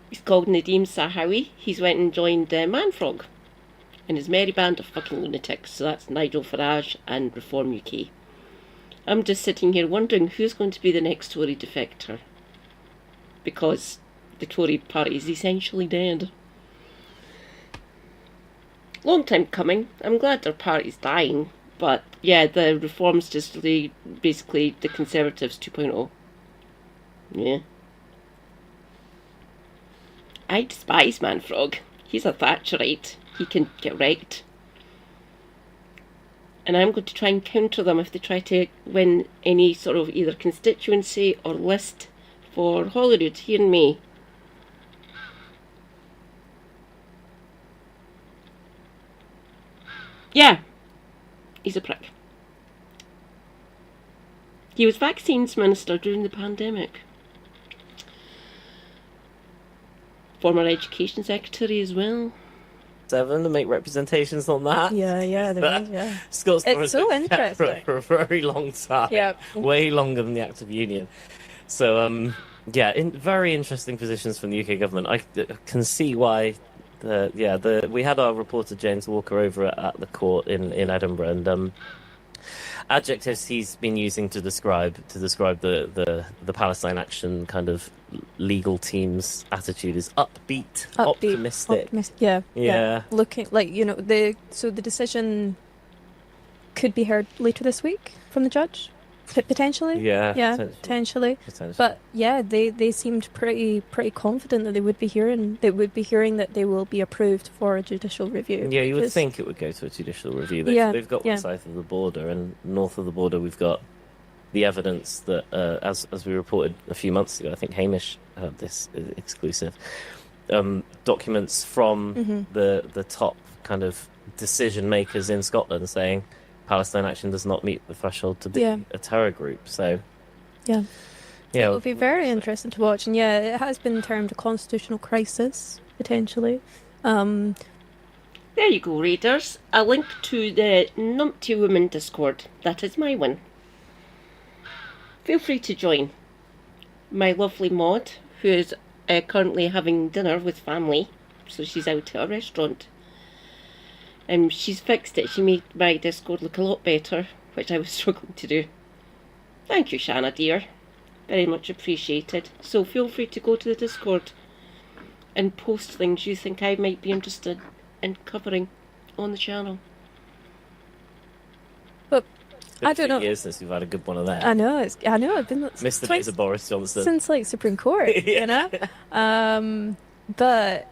He's called Nadeem Sahawi. He's went and joined Manfrog and his merry band of fucking lunatics. So that's Nigel Farage and Reform UK. I'm just sitting here wondering who's going to be the next Tory defector, because the Tory party is essentially dead. long time coming. I'm glad their party's dying, but yeah, the reforms just basically the Conservatives 2.0. Yeah. I despise Manfrog. He's a Thatcherite. He can get wrecked. And I'm going to try and counter them if they try to win any sort of either constituency or list for Holyrood here in May. Yeah, he's a prick. He was vaccines minister during the pandemic. Former education secretary as well. 7 to make representations on that. Yeah, there is, yeah. Scott's It's so interesting. for a very long time. Yeah. Way longer than the Act of Union. So, yeah, very interesting positions from the UK government. I can see why. We had our reporter James Walker over at the court in Edinburgh, and adjectives he's been using to describe the Palestine Action kind of legal team's attitude is upbeat, optimistic. Yeah. Looking like, the decision could be heard later this week from the judge, potentially. Yeah, potentially. But yeah, they seemed pretty confident that they would be hearing that they will be approved for a judicial review. Yeah, you would think it would go to a judicial review. They've got one south of the border, and north of the border we've got the evidence that, as we reported a few months ago, I think Hamish had this exclusive, documents from the top kind of decision makers in Scotland saying Palestine Action does not meet the threshold to be a terror group. So, yeah, it will be very interesting to watch. And yeah, it has been termed a constitutional crisis, potentially. There you go, readers. A link to the Numpty Women Discord. That is my one. Feel free to join. My lovely Maud, who is currently having dinner with family, so she's out at a restaurant. She's fixed it. She made my Discord look a lot better, which I was struggling to do. Thank you, Shanna, dear. Very much appreciated. So feel free to go to the Discord and post things you think I might be interested in covering on the channel. But I don't know. Years since we've had a good one of that. I know. I've been missed the days of Boris Johnson since Supreme Court. But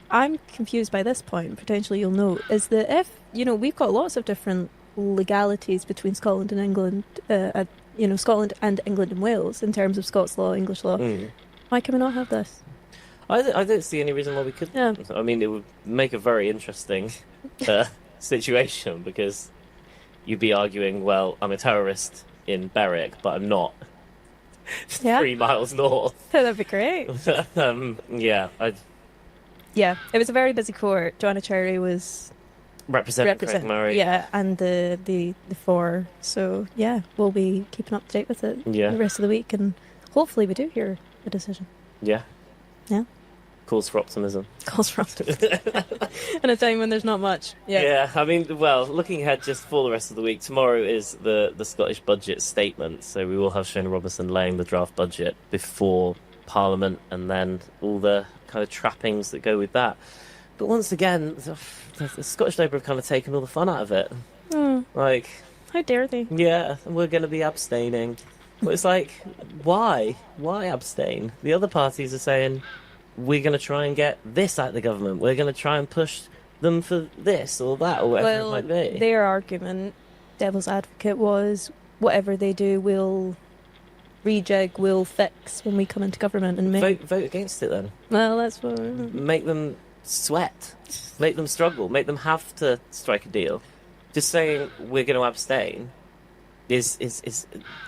I'm confused by this point. Potentially, you'll know is that if we've got lots of different legalities between Scotland and England, Scotland and England and Wales in terms of Scots law, English law. Why can we not have this? I don't see any reason why we couldn't. Yeah. I mean, it would make a very interesting situation because you'd be arguing, well, I'm a terrorist in Berwick, but I'm not 3 miles north. That'd be great. Yeah, it was a very busy court. Joanna Cherry was representing Craig Murray. Yeah, and the four. So yeah, we'll be keeping up to date with it the rest of the week, and hopefully we do hear a decision. Yeah. Yeah. Calls for optimism. In a time when there's not much. Yeah, I mean, well, looking ahead just for the rest of the week, tomorrow is the Scottish budget statement, so we will have Shona Robinson laying the draft budget before Parliament, and then all the kind of trappings that go with that. But once again, the Scottish Labour have kind of taken all the fun out of it. Like, how dare they? Yeah, and we're going to be abstaining. But it's like, why? Why abstain? The other parties are saying, we're going to try and get this out of the government. We're going to try and push them for this or that or whatever it might be. Their argument, devil's advocate, was whatever they do will rejig, will fix when we come into government and vote against it then. Well, that's what. Make them sweat, make them struggle, make them have to strike a deal. Just saying we're going to abstain is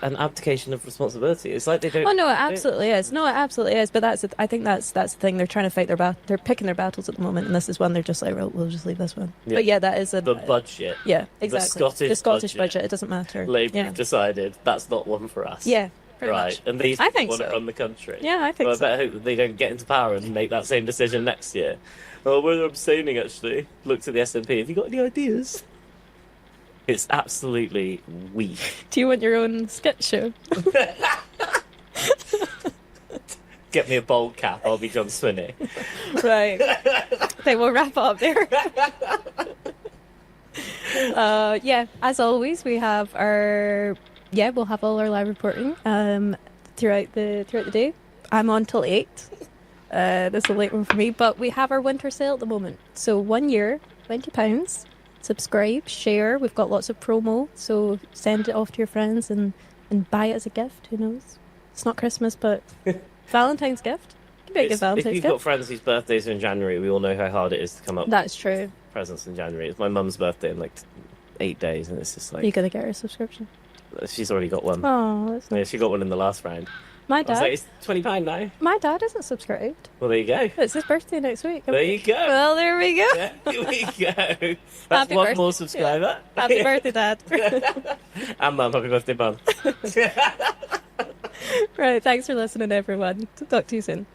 an abdication of responsibility. It's like they don't. Oh no, it absolutely is. No, it absolutely is. But I think that's the thing. They're trying to fight they're picking their battles at the moment, and this is one they're just like, well, we'll just leave this one. Yeah. But yeah, that is the budget. Yeah, exactly. The Scottish budget. It doesn't matter. Labour have decided that's not one for us. Yeah. Right, much. And these I people think want to so. run the country. Yeah, I think so. I better hope that they don't get into power and make that same decision next year. Oh, we're abstaining, actually. Look to the SNP. Have you got any ideas? It's absolutely weak. Do you want your own sketch show? Get me a bold cap. I'll be John Swinney. Right. Okay, we'll wrap up there. Yeah, as always, we'll have all our live reporting throughout the day. I'm on till 8. This is a late one for me, but we have our winter sale at the moment. So 1 year, £20. Subscribe, share. We've got lots of promo, so send it off to your friends and buy it as a gift. Who knows? It's not Christmas, but Valentine's gift. You can make a Valentine's If you've gift. got friends whose birthdays are in January, we all know how hard it is to come up That's true. with presents in January. It's my mum's birthday in like 8 days, and it's just like You gotta get her a subscription. she's already got one. Oh, that's Yeah, nice. she got one in the last round. My I was dad. like, it's £20 now. My dad isn't subscribed. Well, there you go. It's his birthday next week. There you go. Well, there we go. There we go. That's Happy one birthday. more subscriber. Happy birthday, Dad. And Mum, happy birthday, Mum. Right, thanks for listening, everyone. Talk to you soon.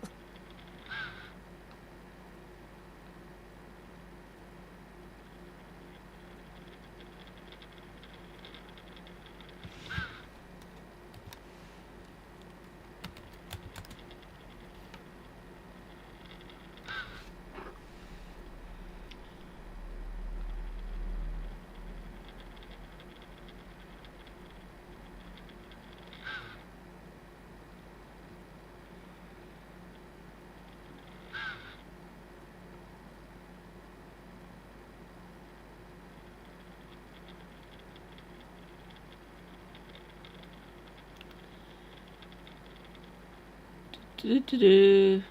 Do-do-do.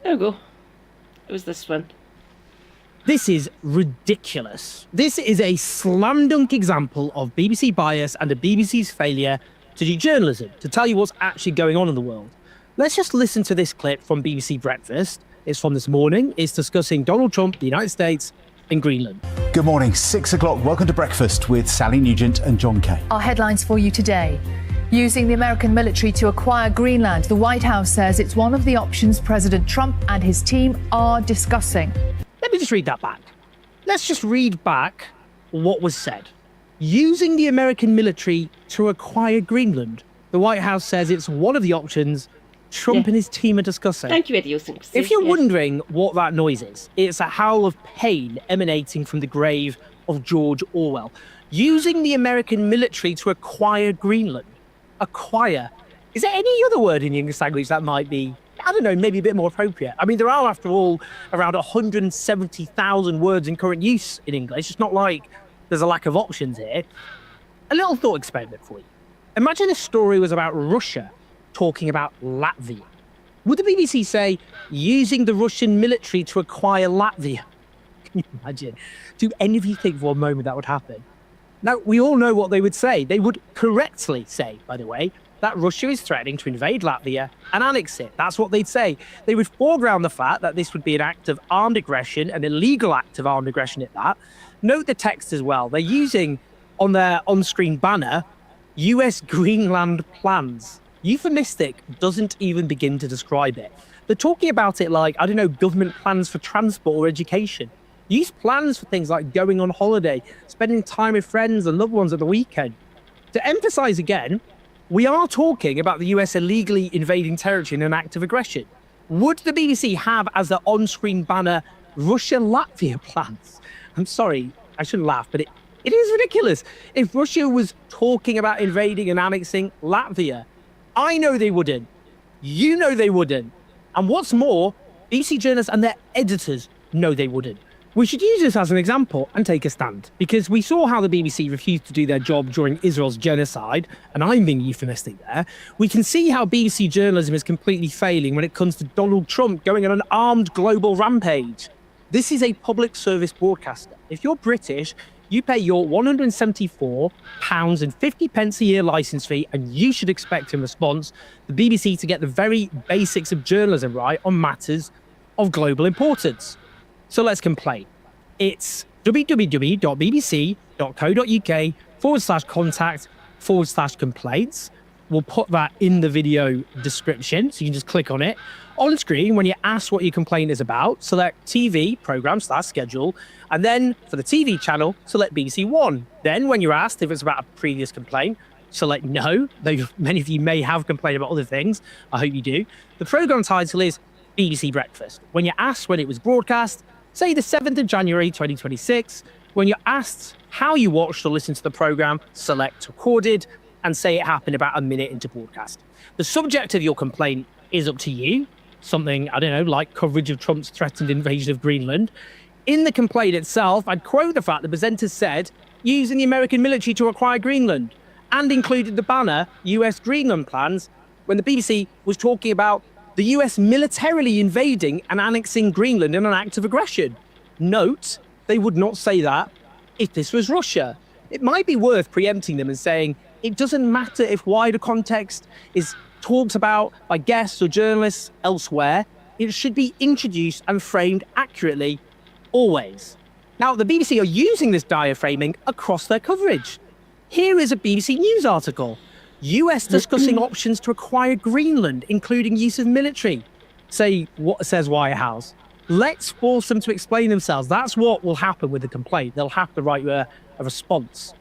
There we go. It was this one. This is ridiculous. This is a slam dunk example of BBC bias and the BBC's failure to do journalism, to tell you what's actually going on in the world. Let's just listen to this clip from BBC Breakfast. It's from this morning. It's discussing Donald Trump, the United States, and Greenland. Good morning, 6 o'clock. Welcome to Breakfast with Sally Nugent and John Kay. Our headlines for you today. Using the American military to acquire Greenland, the White House says it's one of the options President Trump and his team are discussing. Let me just read that back. Let's just read back what was said. Using the American military to acquire Greenland, the White House says it's one of the options Trump and his team are discussing. Thank you, idiosyncrasy. If you're wondering what that noise is, it's a howl of pain emanating from the grave of George Orwell. Using the American military to acquire Greenland. Acquire. Is there any other word in the English language that might be, I don't know, maybe a bit more appropriate? I mean, there are, after all, around 170,000 words in current use in English. It's not like there's a lack of options here. A little thought experiment for you. Imagine this story was about Russia talking about Latvia. Would the BBC say, using the Russian military to acquire Latvia? Can you imagine? Do any of you think for a moment that would happen? Now, we all know what they would say. They would correctly say, by the way, that Russia is threatening to invade Latvia and annex it. That's what they'd say. They would foreground the fact that this would be an act of armed aggression, an illegal act of armed aggression at that. Note the text as well. They're using, on their on-screen banner, US Greenland plans. Euphemistic doesn't even begin to describe it. They're talking about it like, I don't know, government plans for transport or education. Use plans for things like going on holiday, spending time with friends and loved ones at the weekend. To emphasize again, we are talking about the US illegally invading territory in an act of aggression. Would the BBC have as their on-screen banner Russia-Latvia plans? I'm sorry, I shouldn't laugh, but it is ridiculous. If Russia was talking about invading and annexing Latvia, I know they wouldn't. You know they wouldn't. And what's more, BBC journalists and their editors know they wouldn't. We should use this as an example and take a stand, because we saw how the BBC refused to do their job during Israel's genocide, and I'm being euphemistic there. We can see how BBC journalism is completely failing when it comes to Donald Trump going on an armed global rampage. This is a public service broadcaster. If you're British, you pay your £174.50 a year licence fee, and you should expect in response the BBC to get the very basics of journalism right on matters of global importance. So let's complain. It's www.bbc.co.uk/contact/complaints. We'll put that in the video description, so you can just click on it. On screen, when you're asked what your complaint is about, select TV, programme/schedule, and then for the TV channel, select BBC One. Then when you're asked if it's about a previous complaint, select no. Though many of you may have complained about other things. I hope you do. The programme title is BBC Breakfast. When you're asked when it was broadcast, say the 7th of January 2026. When you're asked how you watched or listened to the programme, select recorded and say it happened about a minute into broadcast. The subject of your complaint is up to you. Something, I don't know, like coverage of Trump's threatened invasion of Greenland. In the complaint itself, I'd quote the fact the presenter said, using the American military to acquire Greenland, and included the banner, US Greenland plans, when the BBC was talking about the US militarily invading and annexing Greenland in an act of aggression. Note, they would not say that if this was Russia. It might be worth preempting them and saying, it doesn't matter if wider context is talked about by guests or journalists elsewhere, it should be introduced and framed accurately, always. Now, the BBC are using this diaphragming across their coverage. Here is a BBC News article. US discussing options to acquire Greenland, including use of military. Say what says White House. Let's force them to explain themselves. That's what will happen with the complaint. They'll have to write a response.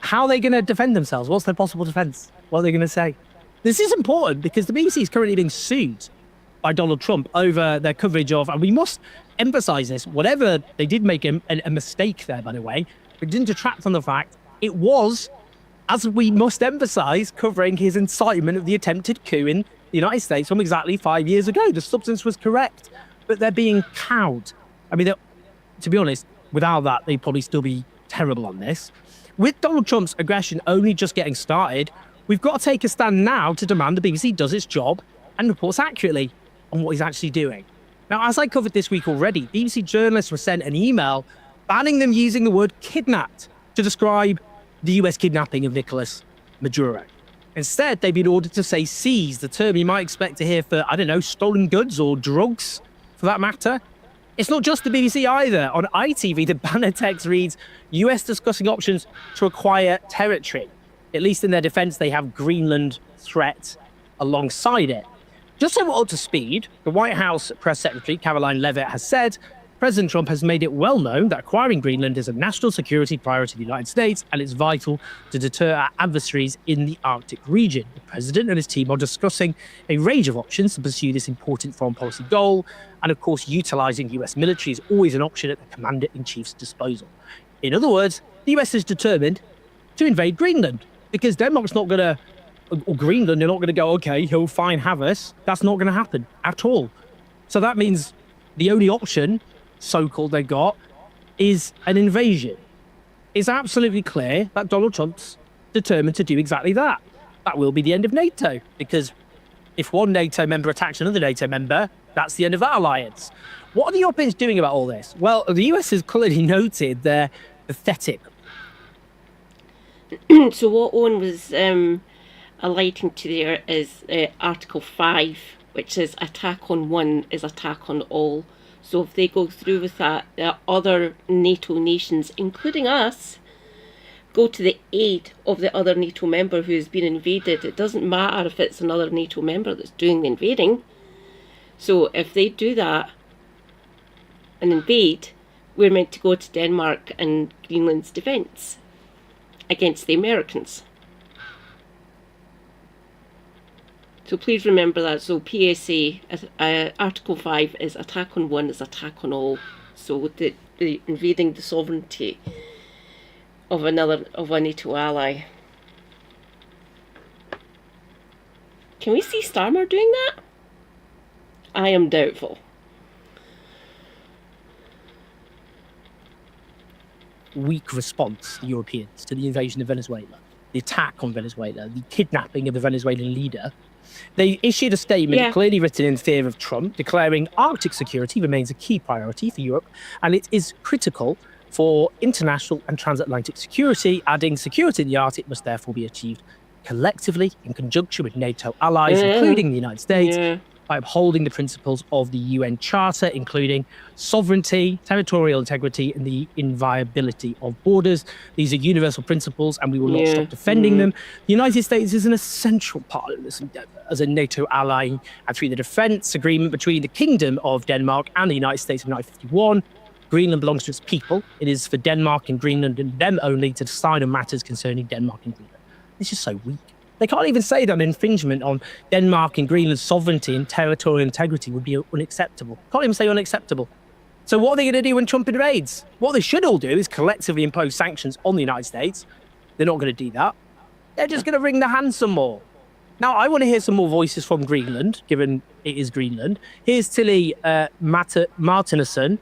How are they going to defend themselves? What's their possible defense? What are they going to say? This is important because the BBC is currently being sued by Donald Trump over their coverage of, and we must emphasize this, whatever they did make a mistake there, by the way, it didn't detract from the fact it was, as we must emphasize, covering his incitement of the attempted coup in the United States from exactly 5 years ago. The substance was correct, but they're being cowed. I mean, to be honest, without that, they'd probably still be terrible on this. With Donald Trump's aggression only just getting started, we've got to take a stand now to demand the BBC does its job and reports accurately on what he's actually doing. Now, as I covered this week already, BBC journalists were sent an email banning them using the word kidnapped to describe the US kidnapping of Nicolas Maduro. Instead, they've been ordered to say seize, the term you might expect to hear for, I don't know, stolen goods or drugs, for that matter. It's not just the BBC either. On ITV, the banner text reads, US discussing options to acquire territory. At least in their defense, they have Greenland threat alongside it. Just so we're up to speed, the White House press secretary, Caroline Leavitt, has said President Trump has made it well known that acquiring Greenland is a national security priority of the United States and it's vital to deter our adversaries in the Arctic region. The president and his team are discussing a range of options to pursue this important foreign policy goal. And of course, utilizing US military is always an option at the commander-in-chief's disposal. In other words, the US is determined to invade Greenland because Denmark's not going to, or Greenland, they're not going to go, okay, he'll fine, have us. That's not going to happen at all. So that means the only option, so-called, they got is an invasion. It's absolutely clear that Donald Trump's determined to do exactly that. That will be the end of NATO, because if one NATO member attacks another NATO member, that's the end of that alliance. What are the Europeans doing about all this? Well, the US has clearly noted they're pathetic. So what Owen was alighting to there is Article 5, which says attack on one is attack on all. So if they go through with that, other NATO nations, including us, go to the aid of the other NATO member who has been invaded. It doesn't matter if it's another NATO member that's doing the invading. So if they do that and invade, we're meant to go to Denmark and Greenland's defence against the Americans. So please remember that. So PSA, Article 5 is attack on one is attack on all. So the invading the sovereignty of a NATO ally. Can we see Starmer doing that? I am doubtful. Weak response, the Europeans, to the invasion of Venezuela, the attack on Venezuela, the kidnapping of the Venezuelan leader. They issued a statement clearly written in fear of Trump, declaring Arctic security remains a key priority for Europe, and it is critical for international and transatlantic security, adding security in the Arctic must therefore be achieved collectively in conjunction with NATO allies, including the United States, by upholding the principles of the UN Charter, including sovereignty, territorial integrity, and the inviolability of borders. These are universal principles, and we will not stop defending them. The United States is an essential part of this endeavor as a NATO ally, and through the defense agreement between the Kingdom of Denmark and the United States of 1951, Greenland belongs to its people. It is for Denmark and Greenland and them only to decide on matters concerning Denmark and Greenland. This is so weak. They can't even say that an infringement on Denmark and Greenland's sovereignty and territorial integrity would be unacceptable. Can't even say unacceptable. So what are they going to do when Trump invades? What they should all do is collectively impose sanctions on the United States. They're not going to do that. They're just going to wring their hands some more. Now, I want to hear some more voices from Greenland, given it is Greenland. Here's Tilly Martinusson.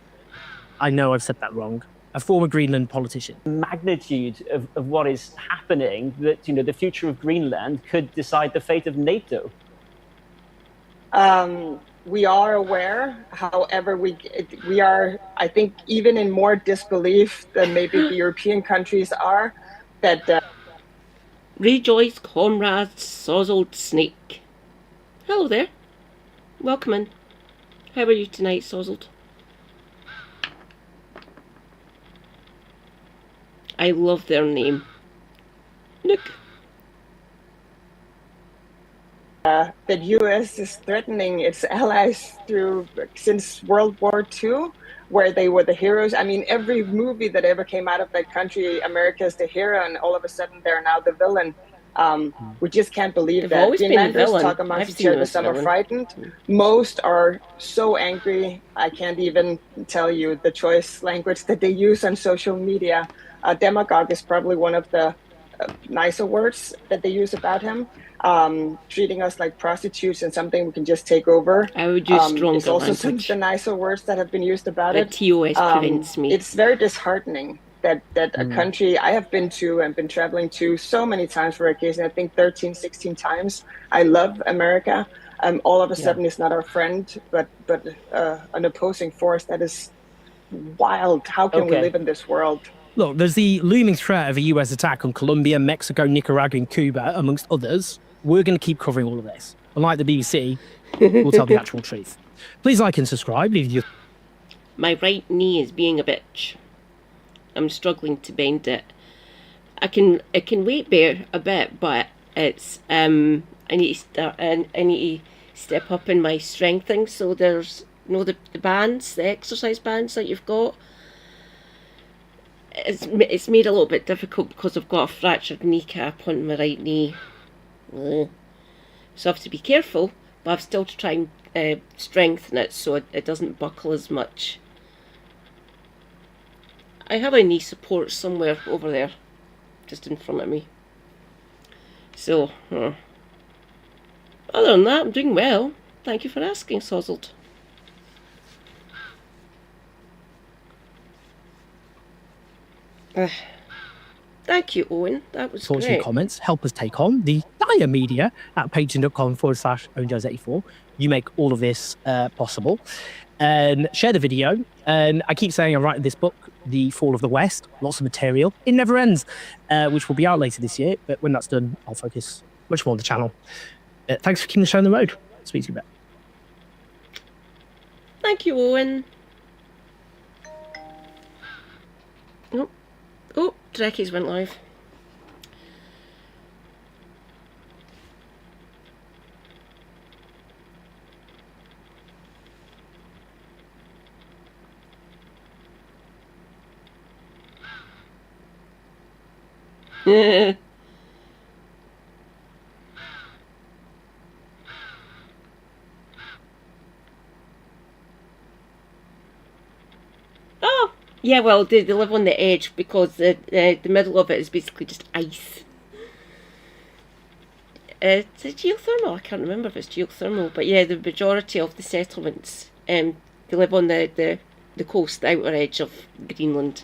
I know I've said that wrong. A former Greenland politician. Magnitude of what is happening, that the future of Greenland could decide the fate of NATO. We are aware, however, we are, I think, even in more disbelief than maybe the European countries are, that... Rejoice, comrades, sozzled snake. Hello there. Welcome in. How are you tonight, sozzled? I love their name. Nook. That U.S. is threatening its allies since World War II, where they were the heroes. I mean, every movie that ever came out of that country, America is the hero, and all of a sudden they're now the villain. We just can't believe They've that. always been the villain. Talk amongst each other, some are frightened. Most are so angry, I can't even tell you the choice language that they use on social media. Demagogue is probably one of the nicer words that they use about him. Treating us like prostitutes and something we can just take over. I would use stronger It's also some of language. the nicer words that have been used about The it. TOS prevents me. It's very disheartening that a country I have been to and been traveling to so many times for vacation, I think 13, 16 times. I love America. All of a sudden it's not our friend, but an opposing force. That is wild. How can we live in this world? Look, there's the looming threat of a US attack on Colombia, Mexico, Nicaragua, and Cuba, amongst others. We're going to keep covering all of this. Unlike the BBC, we'll tell the actual truth. Please like and subscribe. Leave your... My right knee is being a bitch. I'm struggling to bend it. It can weight bear a bit, but it's I need to step up in my strengthening. So there's the bands, the exercise bands that you've got. It's made a little bit difficult because I've got a fractured kneecap on my right knee. So I have to be careful, but I've still to try and strengthen it so it doesn't buckle as much. I have a knee support somewhere over there, just in front of me. So, other than that, I'm doing well. Thank you for asking, Sozzled. Thank you, Owen. That was Thoughts great. and comments. Help us take on the Dire Media at patreon.com/OwenJones84. You make all of this possible. And share the video. And I keep saying I'm writing this book, The Fall of the West. Lots of material. It never ends, which will be out later this year. But when that's done, I'll focus much more on the channel. Thanks for keeping the show on the road. Speak to you about. Thank you, Owen. Oh, Trekkies went live. Oh, yeah, well, they live on the edge because the middle of it is basically just ice. It's geothermal. I can't remember if it's geothermal, but yeah, the majority of the settlements they live on the coast, the outer edge of Greenland.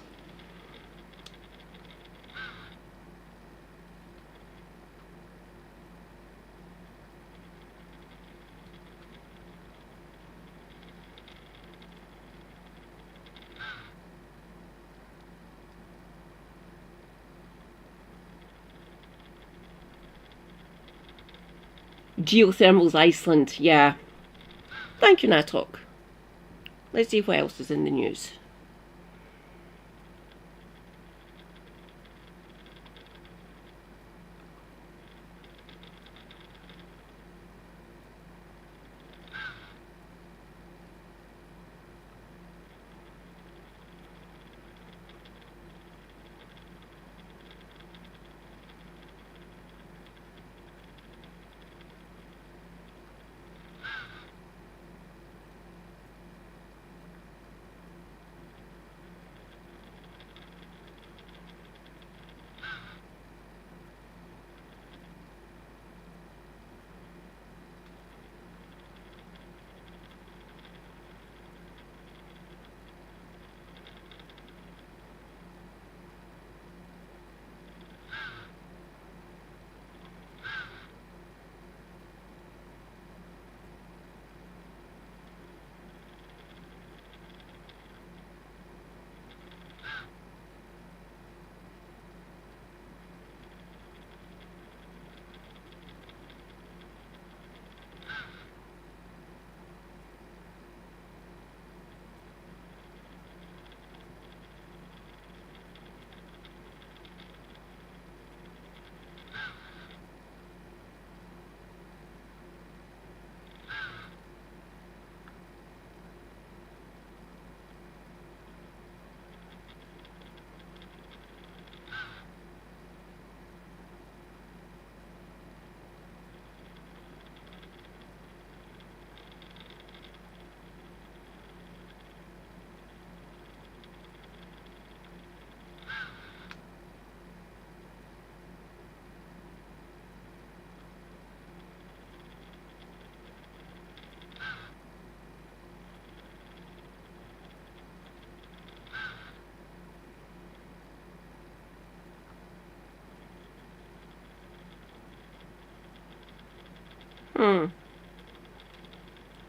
Geothermal's Iceland, yeah. Thank you, Natok. Let's see what else is in the news.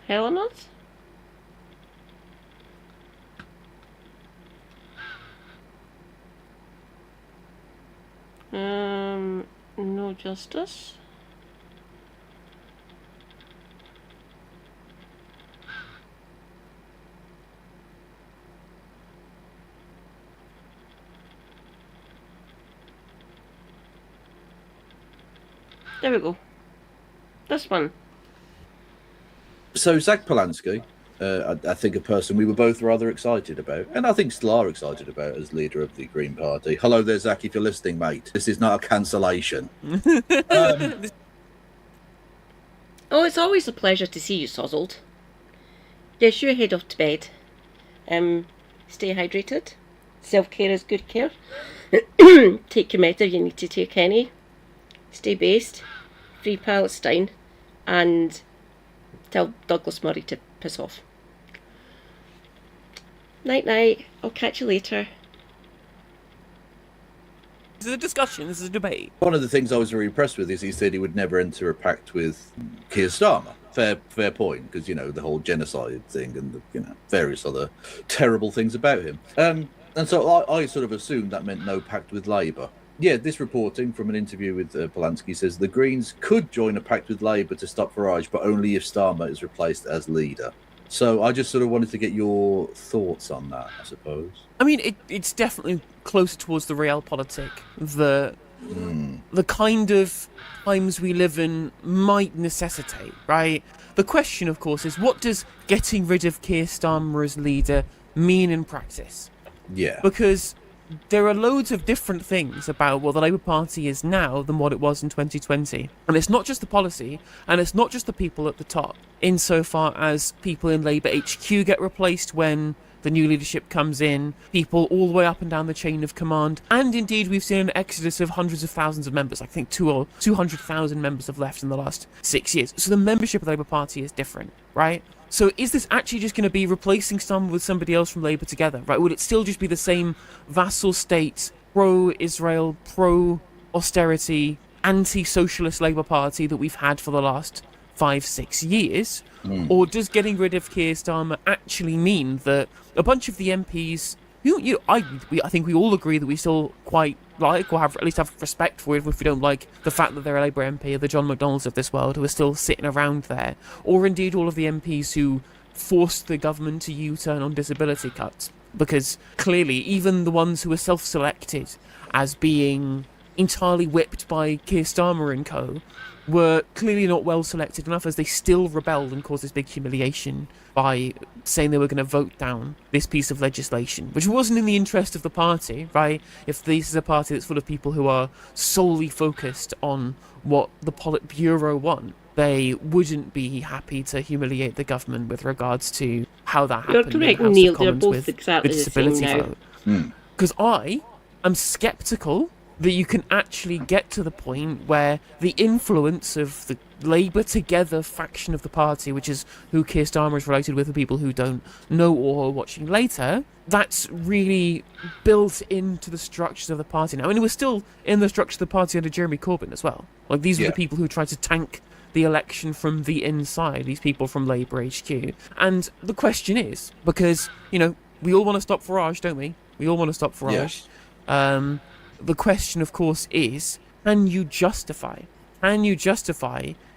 Hellscape? No justice. There we go. This one. So Zach Polanski, I think a person we were both rather excited about, and I think still are excited about as leader of the Green Party. Hello there, Zach, if you're listening, mate. This is not a cancellation. Oh, it's always a pleasure to see you, Sozzled. Yes, you head off to bed. Stay hydrated. Self-care is good care. Take your meds if you need to take any. Stay based. Free Palestine. And tell Douglas Murray to piss off. Night-night. I'll catch you later. This is a discussion. This is a debate. One of the things I was very impressed with is he said he would never enter a pact with Keir Starmer. Fair point, because, the whole genocide thing and, various other terrible things about him. And so I sort of assumed that meant no pact with Labour. Yeah, this reporting from an interview with Polanski says the Greens could join a pact with Labour to stop Farage, but only if Starmer is replaced as leader. So I just sort of wanted to get your thoughts on that, I suppose. I mean, it's definitely closer towards the realpolitik. The kind of times we live in might necessitate, right? The question, of course, is what does getting rid of Keir Starmer as leader mean in practice? Yeah. Because there are loads of different things about what the Labour Party is now than what it was in 2020. And it's not just the policy, and it's not just the people at the top, insofar as people in Labour HQ get replaced when the new leadership comes in, people all the way up and down the chain of command, and indeed we've seen an exodus of hundreds of thousands of members. I think 200,000 members have left in the last 6 years. So the membership of the Labour Party is different, right? So is this actually just going to be replacing Starmer with somebody else from Labour together, right? Would it still just be the same vassal state, pro-Israel, pro-austerity, anti-socialist Labour Party that we've had for the last 5-6 years? Or does getting rid of Keir Starmer actually mean that a bunch of the MPs I think we all agree that we still quite like, or at least have respect for it, if we don't like the fact that they're a Labour MP, or the John McDonnells of this world, who are still sitting around there, or indeed all of the MPs who forced the government to U-turn on disability cuts. Because clearly, even the ones who were self-selected as being entirely whipped by Keir Starmer and co. were clearly not well selected enough, as they still rebelled and caused this big humiliation by saying they were going to vote down this piece of legislation, which wasn't in the interest of the party, right? If this is a party that's full of people who are solely focused on what the Politburo want, they wouldn't be happy to humiliate the government with regards to how that You're happened. correct, in the House Neil. of They're Commons both with exactly the the same disability now. vote. Because I am sceptical that you can actually get to the point where the influence of the Labour Together faction of the party, which is who Keir Starmer is related with, for people who don't know or are watching later, that's really built into the structures of the party now. I mean, it was still in the structure of the party under Jeremy Corbyn as well. Like, these were the people who tried to tank the election from the inside, these people from Labour HQ. And the question is, because, we all want to stop Farage, don't we? We all want to stop Farage. Yes. The question, of course, is, can you justify,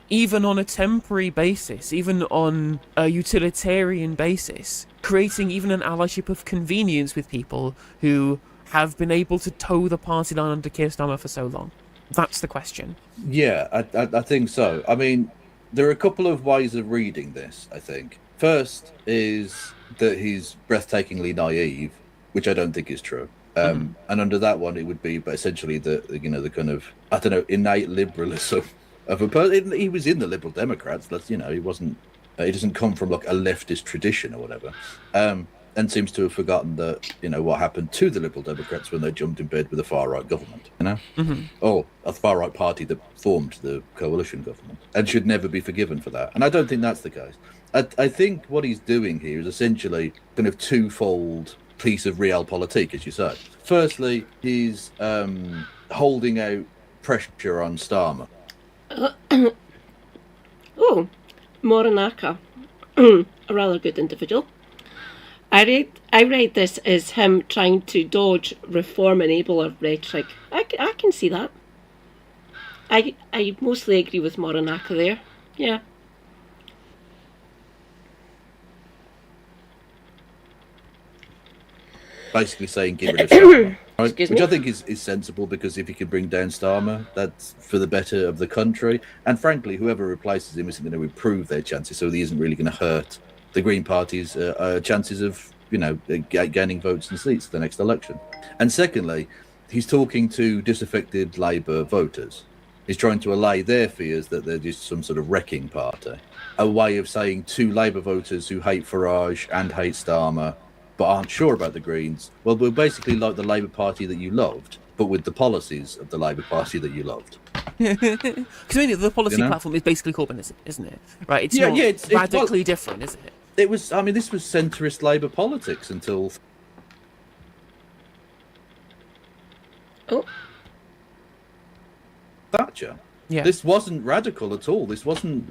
even on a temporary basis, even on a utilitarian basis, creating even an allyship of convenience with people who have been able to toe the party line under Keir Starmer for so long? That's the question. Yeah, I think so. I mean, there are a couple of ways of reading this, I think. First is that he's breathtakingly naive, which I don't think is true. And under that one, it would be essentially the kind of, I don't know, innate liberalism of a person. He was in the Liberal Democrats. He wasn't. He doesn't come from like a leftist tradition or whatever. And seems to have forgotten that what happened to the Liberal Democrats when they jumped in bed with a far right government. Or a far right party that formed the coalition government, and should never be forgiven for that. And I don't think that's the case. I think what he's doing here is essentially kind of twofold piece of realpolitik, as you say. Firstly, he's holding out pressure on Starmer. Moranaka, a rather good individual. I read this as him trying to dodge reform enabler rhetoric. I can see that. I mostly agree with Moranaka there. Yeah. Basically saying get rid of Starmer, right? Excuse Which me? I think is sensible, because if you can bring down Starmer, that's for the better of the country. And frankly, whoever replaces him isn't going to improve their chances, so he isn't really going to hurt the Green Party's chances of gaining votes and seats at the next election. And secondly, he's talking to disaffected Labour voters. He's trying to allay their fears that they're just some sort of wrecking party. A way of saying to Labour voters who hate Farage and hate Starmer, but aren't sure about the Greens, well, we're basically like the Labour Party that you loved, but with the policies of the Labour Party that you loved. Because the policy platform is basically Corbynism, isn't it? Right? It's it's radically different, isn't it? It was. I mean, this was centrist Labour politics until. Thatcher. Yeah. This wasn't radical at all. This wasn't,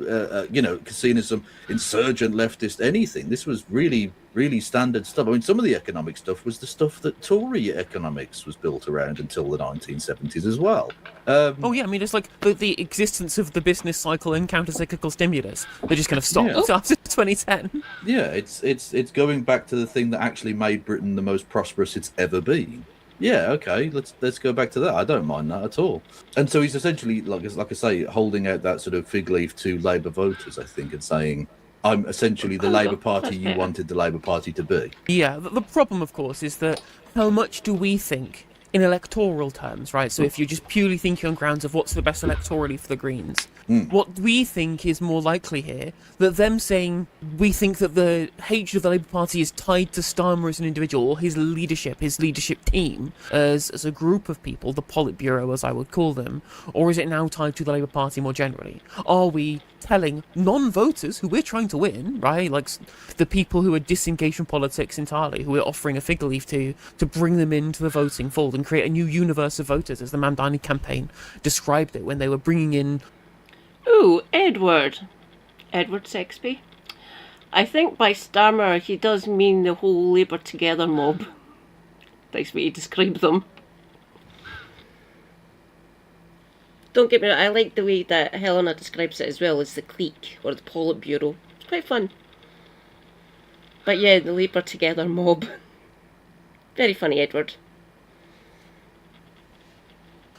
seen as some insurgent leftist anything. This was really, really standard stuff. I mean, some of the economic stuff was the stuff that Tory economics was built around until the 1970s as well. It's like the existence of the business cycle and counter-cyclical stimulus. They just kind of stopped after 2010. Yeah, it's going back to the thing that actually made Britain the most prosperous it's ever been. Yeah, okay, let's go back to that. I don't mind that at all. And so he's essentially, like I say, holding out that sort of fig leaf to Labour voters, I think, and saying, I'm essentially the Labour Party you wanted the Labour Party to be. Yeah, the problem, of course, is that how much do we think in electoral terms, right? So if you're just purely thinking on grounds of what's the best electorally for the Greens, what we think is more likely here, that them saying we think that the hatred of the Labour Party is tied to Starmer as an individual, or his leadership team, as a group of people, the Politburo as I would call them, or is it now tied to the Labour Party more generally? Are we telling non-voters who we're trying to win, right, like the people who are disengaged from politics entirely, who we're offering a fig leaf to bring them into the voting fold and create a new universe of voters, as the Mamdani campaign described it when they were bringing in... Edward Sexby. I think by Starmer he does mean the whole Labour Together mob. Nice way to describe them. Don't get me wrong, I like the way that Helena describes it as well as the clique or the Politburo. It's quite fun. But yeah, the Labour Together mob. Very funny, Edward.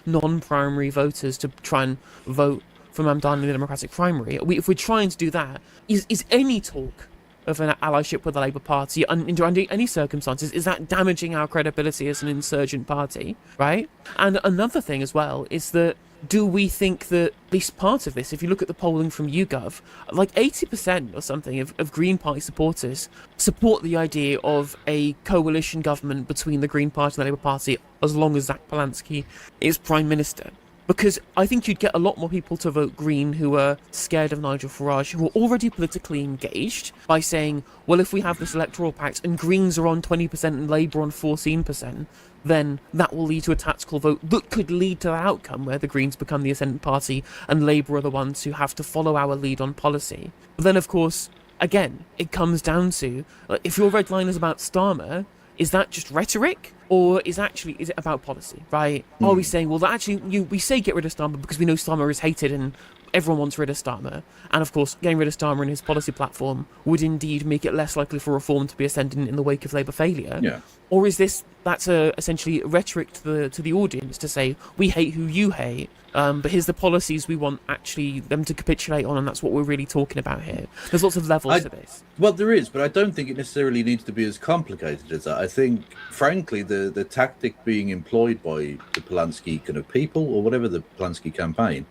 Non-primary voters to try and vote for Mamdani in the Democratic primary. If we're trying to do that, is any talk of an allyship with the Labour Party under any circumstances, is that damaging our credibility as an insurgent party, right? And another thing as well is that, do we think that at least part of this, if you look at the polling from YouGov, like 80% or something of Green Party supporters support the idea of a coalition government between the Green Party and the Labour Party as long as Zach Polanski is Prime Minister? Because I think you'd get a lot more people to vote Green who are scared of Nigel Farage, who are already politically engaged, by saying, well, if we have this electoral pact and Greens are on 20% and Labour on 14%, then that will lead to a tactical vote that could lead to the outcome where the Greens become the ascendant party and Labour are the ones who have to follow our lead on policy. But then, of course, again, it comes down to, if your red line is about Starmer, is that just rhetoric? Or is it about policy, right? Are we saying, well, actually, we say get rid of Starmer because we know Starmer is hated and everyone wants rid of Starmer. And of course, getting rid of Starmer and his policy platform would indeed make it less likely for reform to be ascendant in the wake of Labour failure. Yeah. Or is that's essentially rhetoric to the audience to say, we hate who you hate, but here's the policies we want actually them to capitulate on, and that's what we're really talking about here. There's lots of levels to this. Well, there is, but I don't think it necessarily needs to be as complicated as that. I think, frankly, the tactic being employed by the Polanski kind of people, or whatever the Polanski campaign,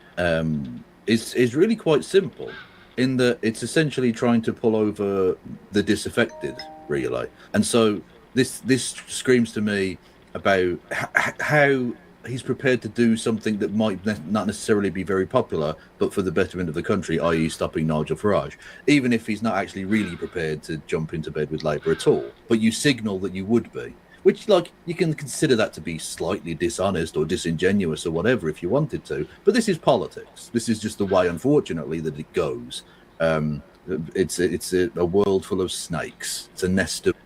is really quite simple, in that it's essentially trying to pull over the disaffected, really. And so this screams to me about how he's prepared to do something that might not necessarily be very popular, but for the betterment of the country, i.e. stopping Nigel Farage, even if he's not actually really prepared to jump into bed with Labour at all. But you signal that you would be, which, like, you can consider that to be slightly dishonest or disingenuous or whatever if you wanted to, but this is politics. This is just the way, unfortunately, that it goes. It's a world full of snakes. It's a nest of...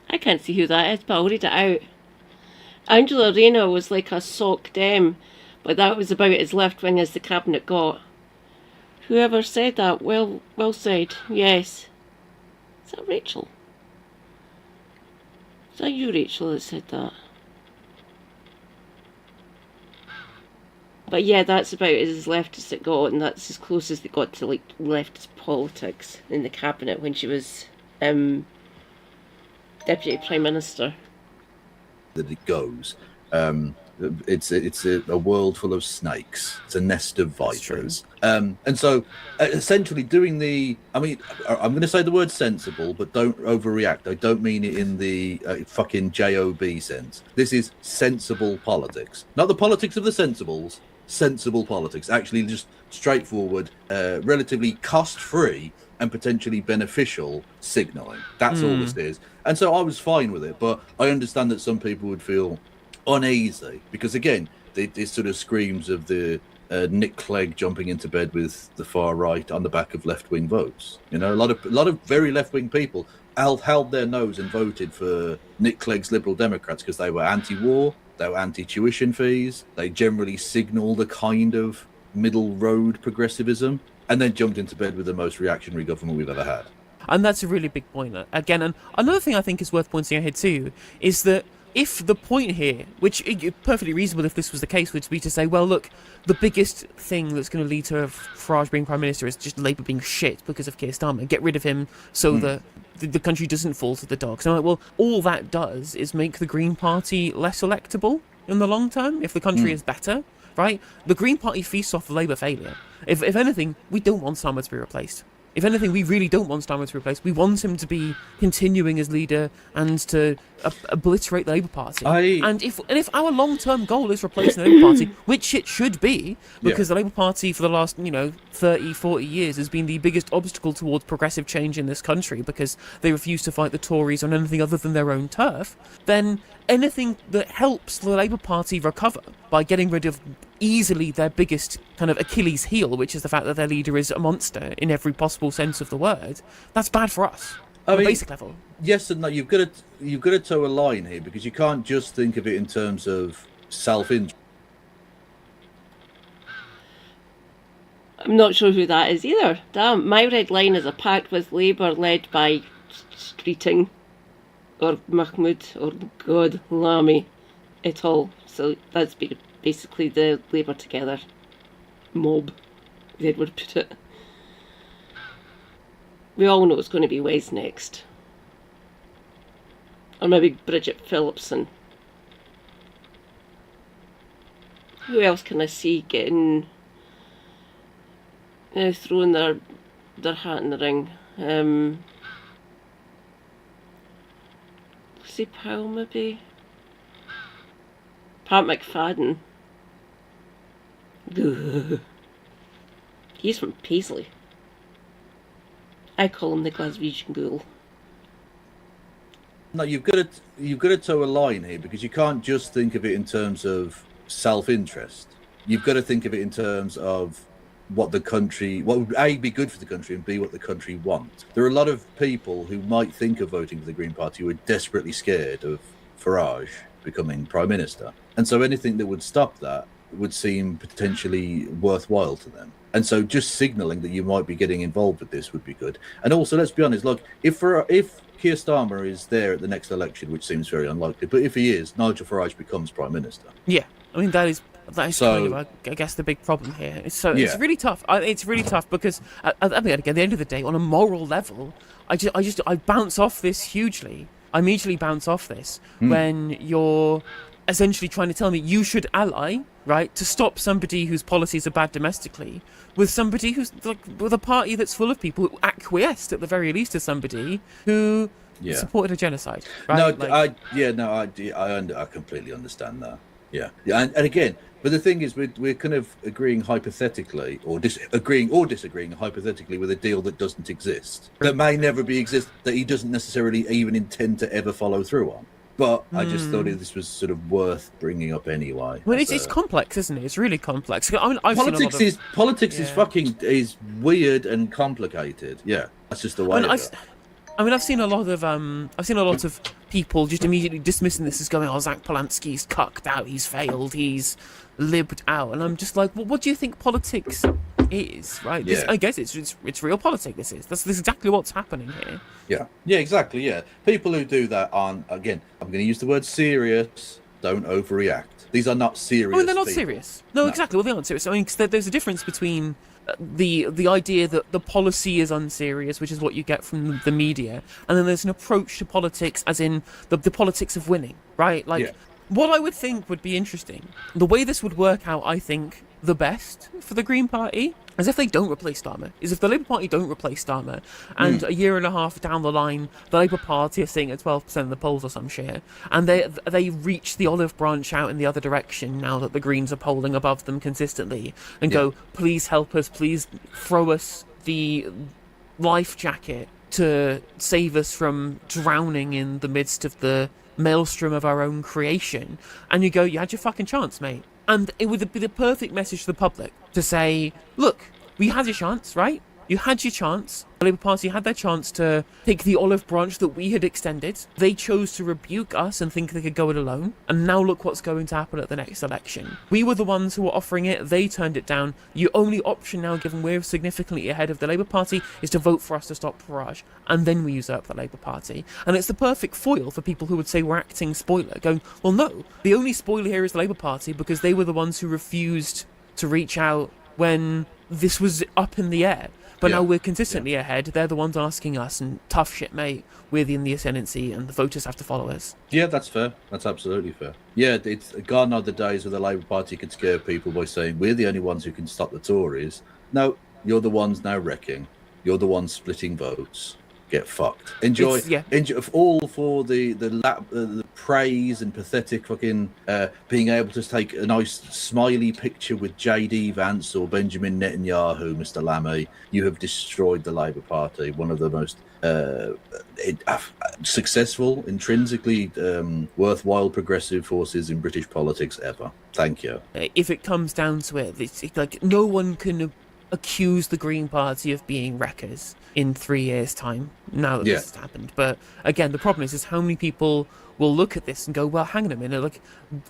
I can't see who that is, but I'll read it out. Angela Rayner was like a Soc Dem, but that was about as left-wing as the cabinet got. Whoever said that, well said, yes. Is that Rachel? Is that you, Rachel, that said that? But yeah, that's about as left as it got, and that's as close as they got to, like, leftist politics in the cabinet when she was Deputy Prime Minister. That it goes. It's a world full of snakes. It's a nest of vipers. And so essentially doing I'm going to say the word sensible, but don't overreact. I don't mean it in the fucking JOB sense. This is sensible politics. Not the politics of the sensibles, sensible politics. Actually just straightforward, relatively cost-free and potentially beneficial signalling. That's all this is. And so I was fine with it, but I understand that some people would feel uneasy because, again, this sort of screams of the Nick Clegg jumping into bed with the far right on the back of left-wing votes. You know, a lot of very left-wing people held their nose and voted for Nick Clegg's Liberal Democrats because they were anti-war, they were anti-tuition fees, they generally signalled a kind of middle road progressivism, and then jumped into bed with the most reactionary government we've ever had. And that's a really big point. Again, and another thing I think is worth pointing out here too, is that if the point here, which is perfectly reasonable if this was the case, would be to say, well, look, the biggest thing that's going to lead to Farage being Prime Minister is just Labour being shit because of Keir Starmer. Get rid of him so that the country doesn't fall to the dogs. And I'm like, well, all that does is make the Green Party less electable in the long term if the country is better, right? The Green Party feasts off the Labour failure. If anything, we don't want Starmer to be replaced. If anything, we really don't want Starmer to be replaced. We want him to be continuing as leader and to obliterate the Labour Party. And if our long-term goal is replacing the Labour Party, which it should be, because the Labour Party for the last 30, 40 years has been the biggest obstacle towards progressive change in this country because they refuse to fight the Tories on anything other than their own turf, then anything that helps the Labour Party recover by getting rid of easily their biggest kind of Achilles heel, which is the fact that their leader is a monster in every possible sense of the word, that's bad for us on a basic level. Yes and no. You've got to toe a line here, because you can't just think of it in terms of self-interest. I'm not sure who that is either. Damn, my red line is a pact with Labour led by Streeting or Mahmoud or God Lamy et al. So that's basically the Labour Together mob, as Edward put it. We all know it's going to be Wes next. Or maybe Bridget Phillipson. Who else can I see getting... throwing their hat in the ring? Lucy Powell, maybe? Pat McFadden. He's from Paisley. I call him the Glaswegian Ghoul. No, you've got to toe a line here, because you can't just think of it in terms of self-interest. You've got to think of it in terms of what would A, be good for the country, and B, what the country wants. There are a lot of people who might think of voting for the Green Party who are desperately scared of Farage becoming Prime Minister. And so anything that would stop that would seem potentially worthwhile to them. And so just signalling that you might be getting involved with this would be good. And also, let's be honest, look, if Keir Starmer is there at the next election, which seems very unlikely, but if he is, Nigel Farage becomes Prime Minister. Yeah, I mean, that is kind of, I guess, the big problem here. It's really tough. It's really tough because, at the end of the day, on a moral level, I bounce off this hugely. I immediately bounce off this when you're essentially trying to tell me you should ally, right, to stop somebody whose policies are bad domestically with somebody who's with a party that's full of people who acquiesced at the very least to somebody who supported a genocide. Right? I completely understand that. Yeah, and again, but the thing is, we're kind of agreeing hypothetically, or disagreeing hypothetically with a deal that doesn't exist, that may never exist, that he doesn't necessarily even intend to ever follow through on. But I just thought this was sort of worth bringing up anyway. Well, it's complex, isn't it? It's really complex. I mean, politics is weird and complicated. Yeah, that's just the way. I've seen a lot of people just immediately dismissing this as going, "Oh, Zach Polanski's cucked out. He's failed. He's libbed out." And I'm just like, well, what do you think politics is? Right? Yeah. I guess it's real politics. This is exactly what's happening here. Yeah, exactly. Yeah, people who do that aren't. Again, I'm going to use the word serious. Don't overreact. These are not serious. I mean, they're not people. Serious. No, exactly. Well, they aren't serious. I mean, cause there's a difference between the idea that the policy is unserious, which is what you get from the media, and then there's an approach to politics, as in the politics of winning, right? What I would think would be interesting, the way this would work out, I think, the best for the Green Party, is if they don't replace Starmer, is if the Labour Party don't replace Starmer, and a year and a half down the line, the Labour Party are sitting at 12% of the polls or some shit, and they reach the olive branch out in the other direction now that the Greens are polling above them consistently, and go, please help us, please throw us the life jacket to save us from drowning in the midst of the maelstrom of our own creation. And you go, you had your fucking chance, mate. And it would be the perfect message to the public to say, look, we had your chance, right? You had your chance. The Labour Party had their chance to take the olive branch that we had extended. They chose to rebuke us and think they could go it alone. And now look what's going to happen at the next election. We were the ones who were offering it. They turned it down. Your only option now, given we're significantly ahead of the Labour Party, is to vote for us to stop Farage. And then we usurp the Labour Party. And it's the perfect foil for people who would say we're acting spoiler, going, well, no, the only spoiler here is the Labour Party because they were the ones who refused to reach out when this was up in the air. But now we're consistently ahead. They're the ones asking us, and tough shit, mate. We're in the ascendancy, and the voters have to follow us. Yeah, that's fair. That's absolutely fair. Yeah, it's gone are the days where the Labour Party could scare people by saying, we're the only ones who can stop the Tories. No, you're the ones now wrecking. You're the ones splitting votes. Get fucked. Enjoy all for the praise and pathetic fucking being able to take a nice smiley picture with JD Vance or Benjamin Netanyahu, Mr. Lammy. You have destroyed the Labour Party, one of the most successful, intrinsically worthwhile progressive forces in British politics ever. Thank you. If it comes down to it, it's like no one can accuse the Green Party of being wreckers in 3 years' time, now that this has happened. But again, the problem is how many people will look at this and go, well, hang on a minute, like,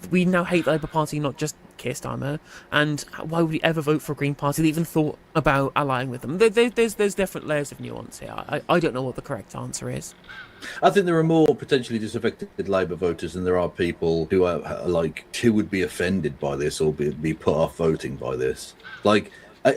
we now hate the Labour Party, not just Keir Starmer, and why would we ever vote for a Green Party that even thought about allying with them? There's different layers of nuance here. I don't know what the correct answer is. I think there are more potentially disaffected Labour voters than there are people who are who would be offended by this or be put off voting by this. Like,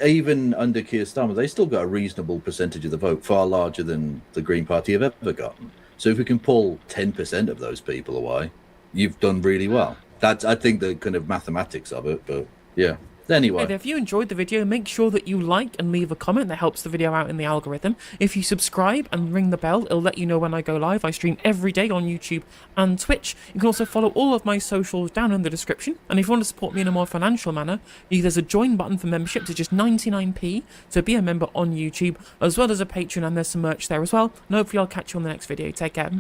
even under Keir Starmer, they still got a reasonable percentage of the vote, far larger than the Green Party have ever gotten. So if we can pull 10% of those people away, you've done really well. That's, I think, the kind of mathematics of it, but yeah. Anyway. And if you enjoyed the video, make sure that you like and leave a comment. That helps the video out in the algorithm. If you subscribe and ring the bell, it'll let you know when I go live. I stream every day on YouTube and Twitch. You can also follow all of my socials down in the description. And if you want to support me in a more financial manner, there's a join button for membership to just 99p to be a member on YouTube, as well as a Patreon, and there's some merch there as well. And hopefully I'll catch you on the next video. Take care.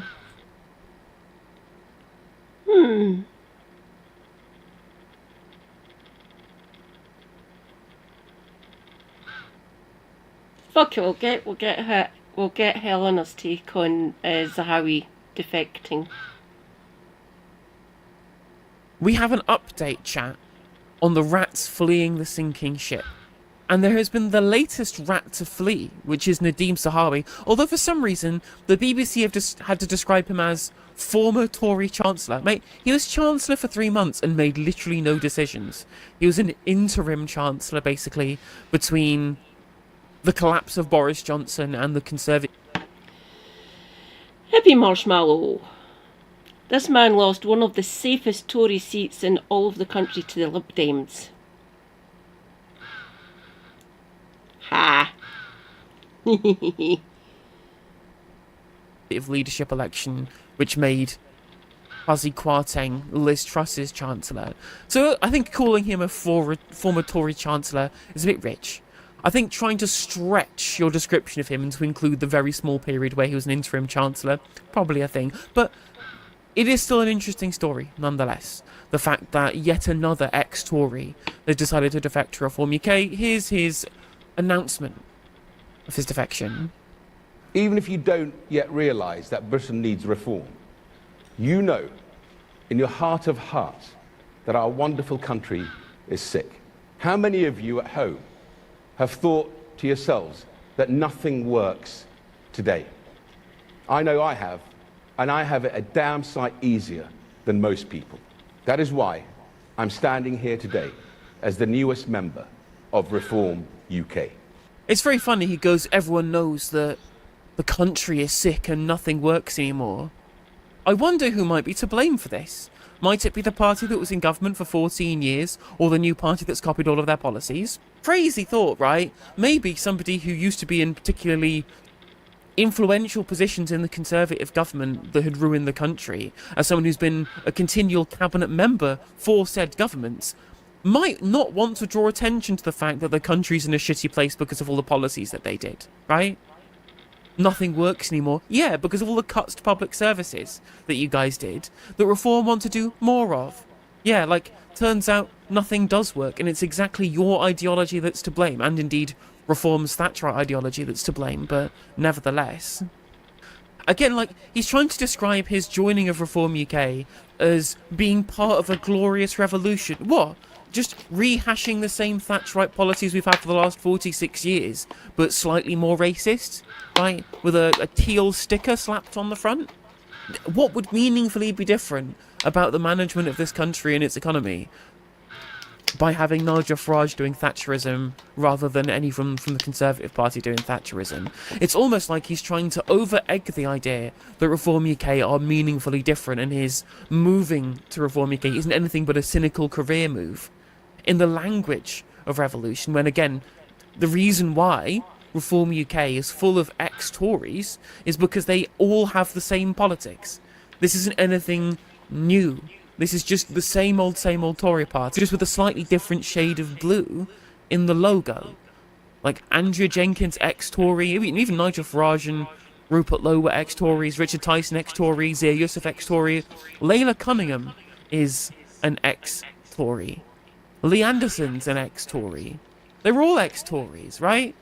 Fuck it, we'll get Helena's take on Zahawi defecting. We have an update, chat, on the rats fleeing the sinking ship. And there has been the latest rat to flee, which is Nadeem Zahawi, although for some reason the BBC have just had to describe him as former Tory Chancellor. Mate, he was Chancellor for 3 months and made literally no decisions. He was an interim Chancellor, basically, between the collapse of Boris Johnson and the Conservative... Hippie Marshmallow. This man lost one of the safest Tory seats in all of the country to the Lib Dems. Ha! leadership election, which made Kwasi Kwarteng Liz Truss's Chancellor. So I think calling him a former Tory Chancellor is a bit rich. I think trying to stretch your description of him and to include the very small period where he was an interim Chancellor, probably a thing. But it is still an interesting story, nonetheless. The fact that yet another ex-Tory has decided to defect to Reform UK. Here's his announcement of his defection. Even if you don't yet realise that Britain needs reform, you know in your heart of hearts that our wonderful country is sick. How many of you at home have thought to yourselves that nothing works today? I know I have, and I have it a damn sight easier than most people. That is why I'm standing here today as the newest member of Reform UK. It's very funny, he goes, everyone knows that the country is sick and nothing works anymore. I wonder who might be to blame for this. Might it be the party that was in government for 14 years, or the new party that's copied all of their policies? Crazy thought, right? Maybe somebody who used to be in particularly influential positions in the Conservative government that had ruined the country, as someone who's been a continual cabinet member for said governments, might not want to draw attention to the fact that the country's in a shitty place because of all the policies that they did, right? Nothing works anymore. Yeah, because of all the cuts to public services that you guys did, that Reform want to do more of. Yeah, like, turns out nothing does work, and it's exactly your ideology that's to blame, and indeed Reform's Thatcherite ideology that's to blame, but nevertheless. Again, like, he's trying to describe his joining of Reform UK as being part of a glorious revolution. What? Just rehashing the same Thatcherite policies we've had for the last 46 years, but slightly more racist, right? With a teal sticker slapped on the front? What would meaningfully be different about the management of this country and its economy by having Nigel Farage doing Thatcherism rather than any from the Conservative Party doing Thatcherism? It's almost like he's trying to over-egg the idea that Reform UK are meaningfully different, and his moving to Reform UK isn't anything but a cynical career move in the language of revolution, when again, the reason why Reform UK is full of ex-Tories is because they all have the same politics. This isn't anything new. This is just the same old Tory party, just with a slightly different shade of blue in the logo. Like Andrea Jenkins, ex-Tory, even Nigel Farage and Rupert Lowe were ex-Tories, Richard Tyson, ex-Tory, Zia Youssef, ex-Tory. Layla Cunningham is an ex-Tory. Lee Anderson's an ex-Tory. They were all ex-Tories, right?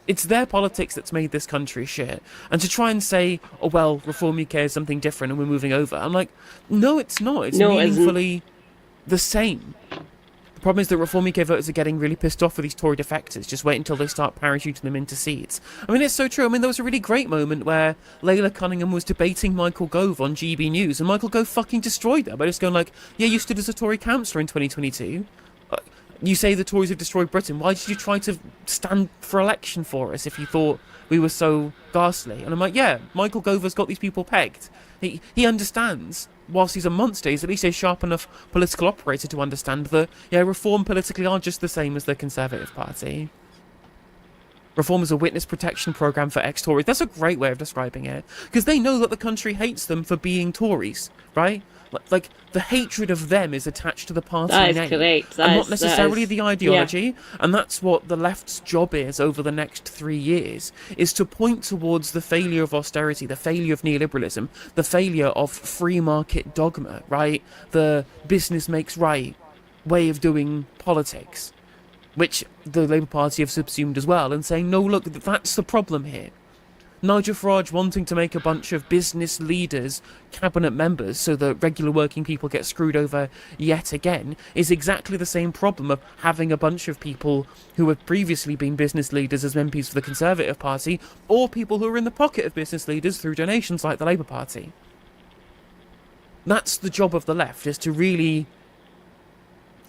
It's their politics that's made this country shit. And to try and say, oh, well, Reform UK is something different and we're moving over. I'm like, no, it's not. It's meaningfully the same. The problem is that Reform UK voters are getting really pissed off with these Tory defectors. Just wait until they start parachuting them into seats. I mean, it's so true. I mean, there was a really great moment where Layla Cunningham was debating Michael Gove on GB News, and Michael Gove fucking destroyed her by just going like, yeah, you stood as a Tory councillor in 2022. You say the Tories have destroyed Britain. Why did you try to stand for election for us if you thought we were so ghastly? And I'm like, yeah, Michael Gove has got these people pegged. He understands. Whilst he's a monster, he's at least a sharp enough political operator to understand that, yeah, Reform politically are just the same as the Conservative Party. Reform is a witness protection programme for ex-Tories. That's a great way of describing it. Because they know that the country hates them for being Tories, right? Like the hatred of them is attached to the party name. That is correct. And not necessarily the ideology. Yeah. And that's what the left's job is over the next 3 years, is to point towards the failure of austerity, the failure of neoliberalism, the failure of free market dogma, right? The business makes right way of doing politics, which the Labour Party have subsumed as well, and saying, no, look, that's the problem here. Nigel Farage wanting to make a bunch of business leaders cabinet members so that regular working people get screwed over yet again is exactly the same problem of having a bunch of people who have previously been business leaders as MPs for the Conservative Party, or people who are in the pocket of business leaders through donations like the Labour Party. That's the job of the left, is to really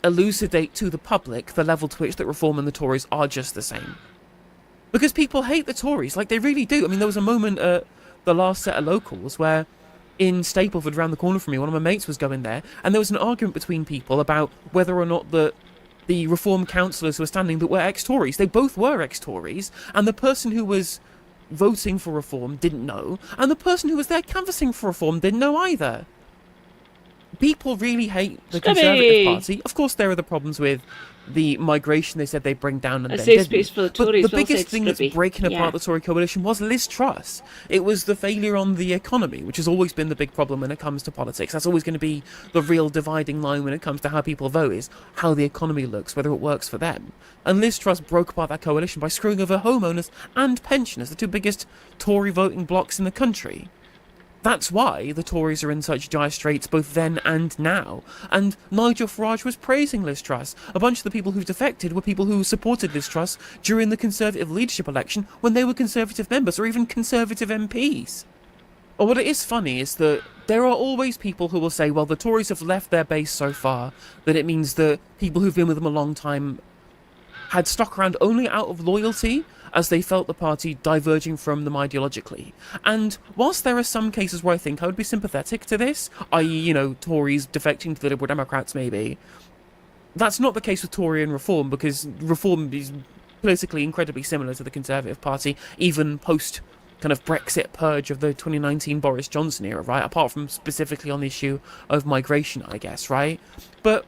elucidate to the public the level to which that Reform and the Tories are just the same. Because people hate the Tories, like they really do. I mean, there was a moment at the last set of locals where in Stapleford, around the corner from me, one of my mates was going there, and there was an argument between people about whether or not the Reform councillors who were standing that were ex-Tories. They both were ex-Tories, and the person who was voting for Reform didn't know, and the person who was there canvassing for Reform didn't know either. People really hate the Conservative Party. Of course, there are the problems with the migration they said they bring down and then didn't. For the Tories, but the biggest thing that's breaking apart the Tory coalition was Liz Truss. It was the failure on the economy, which has always been the big problem when it comes to politics. That's always going to be the real dividing line when it comes to how people vote, is how the economy looks, whether it works for them. And Liz Truss broke apart that coalition by screwing over homeowners and pensioners, the two biggest Tory voting blocs in the country. That's why the Tories are in such dire straits both then and now. And Nigel Farage was praising Liz Truss. A bunch of the people who defected were people who supported Liz Truss during the Conservative leadership election when they were Conservative members or even Conservative MPs. Or what it is funny is that there are always people who will say, well, the Tories have left their base so far that it means that people who've been with them a long time had stuck around only out of loyalty, as they felt the party diverging from them ideologically. And whilst there are some cases where I think I would be sympathetic to this, i.e., you know, Tories defecting to the Liberal Democrats maybe, that's not the case with Tory and Reform, because Reform is politically incredibly similar to the Conservative Party, even post kind of Brexit purge of the 2019 Boris Johnson era, right? Apart from specifically on the issue of migration, I guess, right? But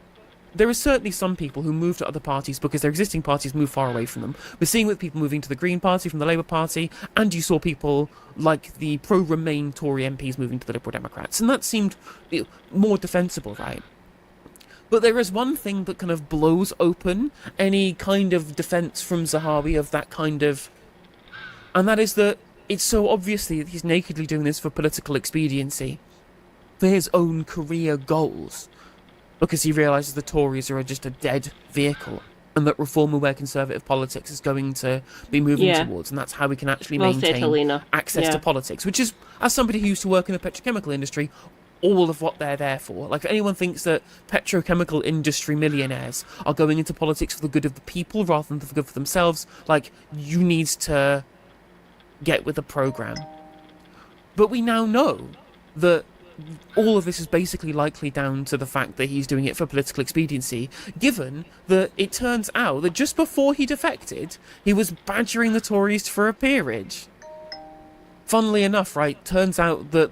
there are certainly some people who move to other parties because their existing parties move far away from them. We're seeing with people moving to the Green Party from the Labour Party, and you saw people like the pro-Remain Tory MPs moving to the Liberal Democrats, and that seemed more defensible, right? But there is one thing that kind of blows open any kind of defence from Zahawi of that kind of... And that is that it's so obviously that he's nakedly doing this for political expediency, for his own career goals, because he realises the Tories are just a dead vehicle, and that Reform and where Conservative politics is going to be moving towards, and that's how we can actually maintain access to politics, which is, as somebody who used to work in the petrochemical industry, all of what they're there for. Like, if anyone thinks that petrochemical industry millionaires are going into politics for the good of the people rather than for the good for themselves, like, you need to get with the programme. But we now know that all of this is basically likely down to the fact that he's doing it for political expediency, given that it turns out that just before he defected, he was badgering the Tories for a peerage. Funnily enough, right, turns out that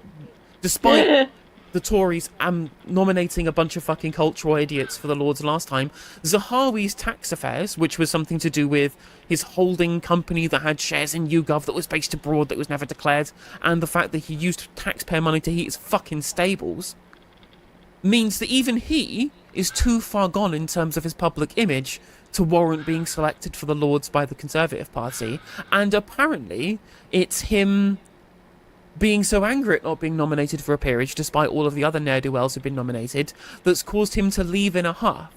despite the Tories nominating a bunch of fucking cultural idiots for the Lords last time, Zahawi's tax affairs, which was something to do with his holding company that had shares in YouGov that was based abroad that was never declared, and the fact that he used taxpayer money to heat his fucking stables, means that even he is too far gone in terms of his public image to warrant being selected for the Lords by the Conservative Party. And apparently it's him being so angry at not being nominated for a peerage, despite all of the other ne'er-do-wells who've been nominated, that's caused him to leave in a huff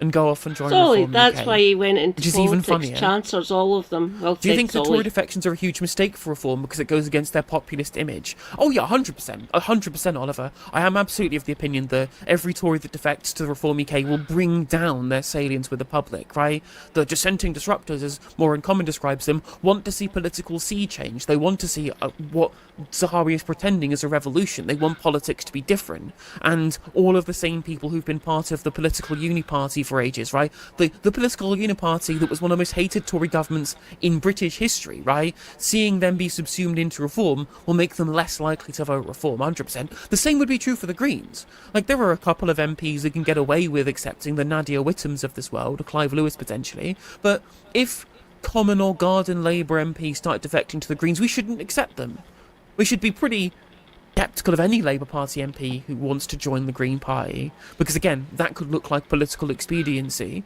and go off and join Reform that's UK, why he went into which is politics. even funnier. Chancellors, all of them. Well, Do you think the Solly. Tory defections are a huge mistake for Reform because it goes against their populist image? Oh yeah, 100%. 100%, Oliver. I am absolutely of the opinion that every Tory that defects to Reform UK will bring down their salience with the public, right? The dissenting disruptors, as Maureen Common describes them, want to see political sea change. They want to see what Zahawi is pretending is a revolution. They want politics to be different. And all of the same people who've been part of the political uniparty for ages, right? The political uniparty that was one of the most hated Tory governments in British history, right? Seeing them be subsumed into Reform will make them less likely to vote Reform, 100%. The same would be true for the Greens. Like, there are a couple of MPs who can get away with accepting the Nadia Whittams of this world, or Clive Lewis potentially, but if Common or Garden Labour MPs start defecting to the Greens, we shouldn't accept them. We should be pretty skeptical of any Labour Party MP who wants to join the Green Party, because again, that could look like political expediency.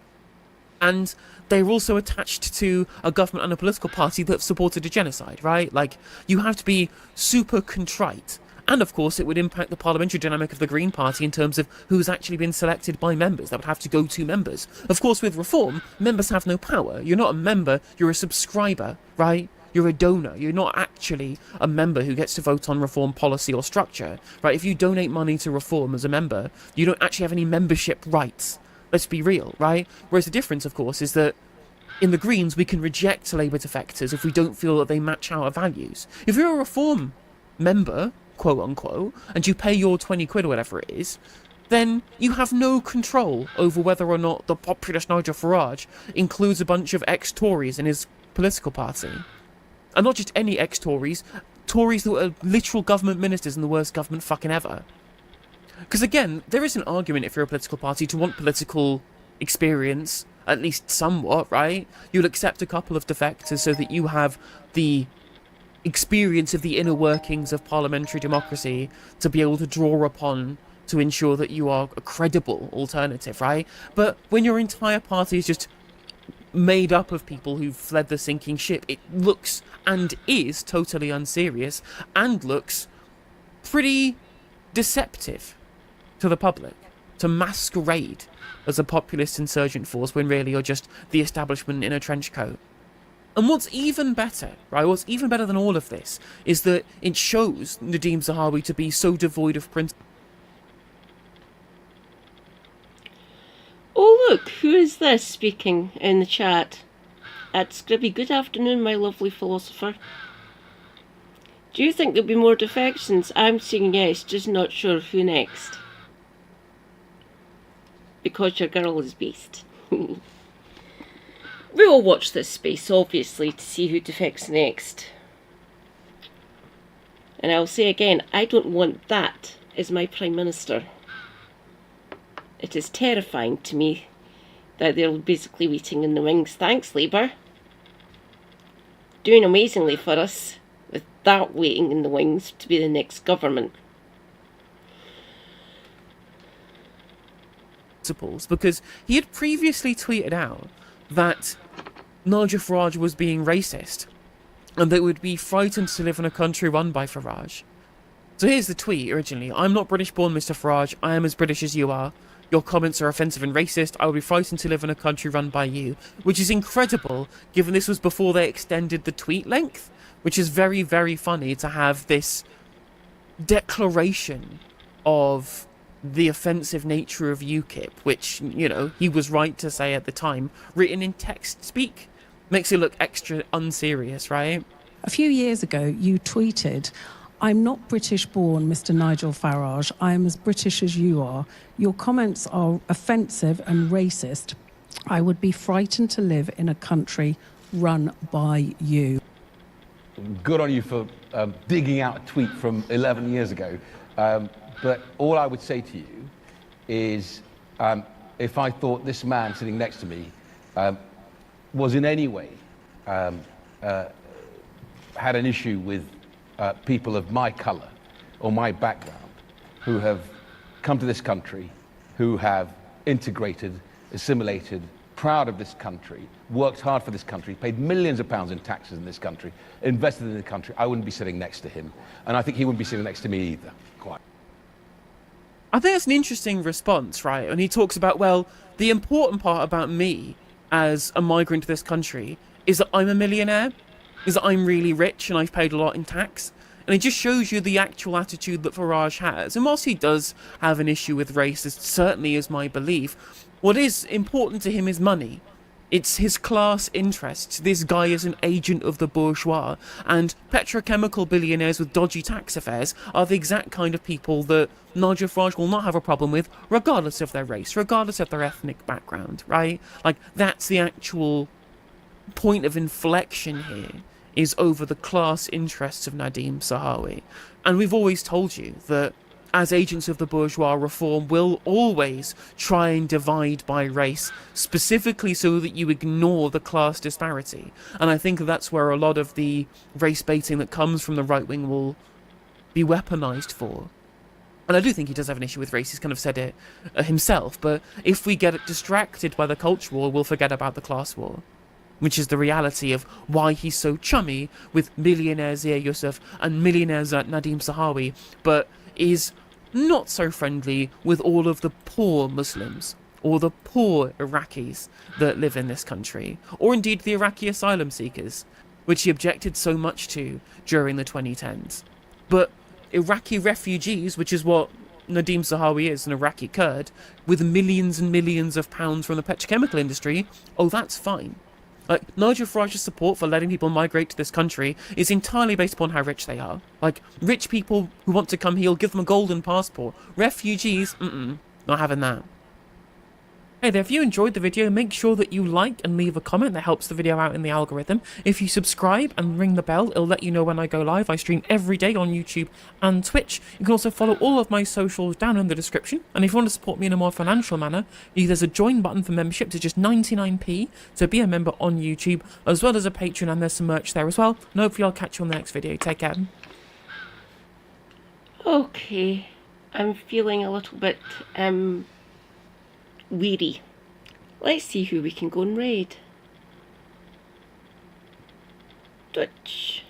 And they're also attached to a government and a political party that have supported a genocide, right? Like, you have to be super contrite. And of course, it would impact the parliamentary dynamic of the Green Party in terms of who's actually been selected by members. That would have to go to members. Of course, with Reform, members have no power. You're not a member, you're a subscriber, right? You're a donor. You're not actually a member who gets to vote on Reform policy or structure, right? If you donate money to Reform as a member, you don't actually have any membership rights. Let's be real, right? Whereas the difference, of course, is that in the Greens, we can reject Labour defectors if we don't feel that they match our values. If you're a Reform member, quote-unquote, and you pay your 20 quid or whatever it is, then you have no control over whether or not the populist Nigel Farage includes a bunch of ex-Tories in his political party. And not just any ex-Tories, Tories that are literal government ministers in the worst government fucking ever. Because again, there is an argument if you're a political party to want political experience, at least somewhat, right? You'll accept a couple of defectors so that you have the experience of the inner workings of parliamentary democracy to be able to draw upon to ensure that you are a credible alternative, right? But when your entire party is just made up of people who've fled the sinking ship, it looks and is totally unserious and looks pretty deceptive to the public, to masquerade as a populist insurgent force when really you're just the establishment in a trench coat. And what's even better, right, what's even better than all of this is that it shows Nadeem Zahawi to be so devoid of principle. Oh look, who is this speaking in the chat? At Scribby, good afternoon, my lovely philosopher. Do you think there'll be more defections? I'm saying yes, just not sure who next. Because your girl is beast. We will watch this space, obviously, to see who defects next. And I'll say again, I don't want that as my Prime Minister. It is terrifying to me that they're basically waiting in the wings. Thanks, Labour. Doing amazingly for us with that waiting in the wings to be the next government. Because he had previously tweeted out that Nigel Farage was being racist and they would be frightened to live in a country run by Farage. So here's the tweet originally. I'm not British born, Mr. Farage. I am as British as you are. Your comments are offensive and racist. I will be frightened to live in a country run by you. Which is incredible, given this was before they extended the tweet length. Which is very, very funny to have this declaration of the offensive nature of UKIP, which, you know, he was right to say at the time, written in text speak. Makes it look extra unserious, right? A few years ago, you tweeted, I'm not British born, Mr. Nigel Farage. I am as British as you are. Your comments are offensive and racist. I would be frightened to live in a country run by you. Good on you for digging out a tweet from 11 years ago. But all I would say to you is, if I thought this man sitting next to me was in any way had an issue with people of my colour or my background who have come to this country, who have integrated, assimilated, proud of this country, worked hard for this country, paid millions of pounds in taxes in this country, invested in the country, I wouldn't be sitting next to him. And I think he wouldn't be sitting next to me either. Quite. I think that's an interesting response, right? And he talks about, well, the important part about me as a migrant to this country is that I'm a millionaire, is that I'm really rich and I've paid a lot in tax. And it just shows you the actual attitude that Farage has. And whilst he does have an issue with race, this certainly is my belief, what is important to him is money. It's his class interests. This guy is an agent of the bourgeois, and petrochemical billionaires with dodgy tax affairs are the exact kind of people that Nigel Farage will not have a problem with, regardless of their race, regardless of their ethnic background, right? Like, that's the actual point of inflection here, is over the class interests of Nadim Zahawi. And we've always told you that as agents of the bourgeois, reform will always try and divide by race, specifically so that you ignore the class disparity. And I think that's where a lot of the race baiting that comes from the right wing will be weaponized for. And I do think he does have an issue with race, he's kind of said it himself, but if we get distracted by the culture war, we'll forget about the class war, which is the reality of why he's so chummy with millionaire Zia Yusuf and millionaire Nadim Zahawi, but is not so friendly with all of the poor Muslims or the poor Iraqis that live in this country, or indeed the Iraqi asylum seekers, which he objected so much to during the 2010s. But Iraqi refugees, which is what Nadim Zahawi is, an Iraqi Kurd, with millions and millions of pounds from the petrochemical industry, oh, that's fine. Like, Nigel Farage's support for letting people migrate to this country is entirely based upon how rich they are. Like, rich people who want to come here, give them a golden passport. Refugees, not having that. Hey there, if you enjoyed the video, make sure that you like and leave a comment. That helps the video out in the algorithm. If you subscribe and ring the bell, it'll let you know when I go live. I stream every day on YouTube and Twitch. You can also follow all of my socials down in the description. And if you want to support me in a more financial manner, there's a join button for membership to just 99p to be a member on YouTube, as well as a Patreon, and there's some merch there as well. And hopefully I'll catch you on the next video. Take care. Okay, I'm feeling a little bit weary. Let's see who we can go and raid. Dutch.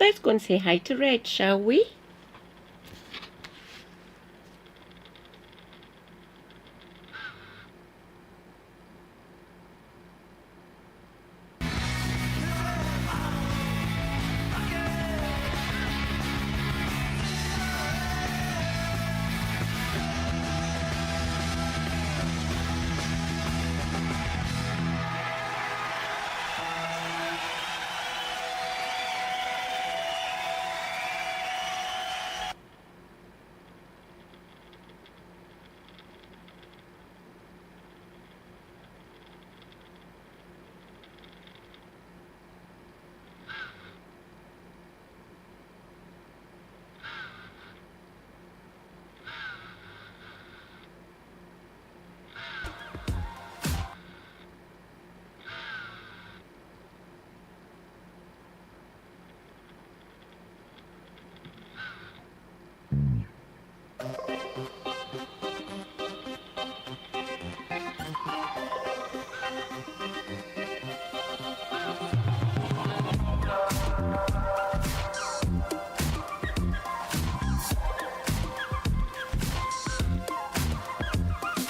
Let's go and say hi to Red, shall we?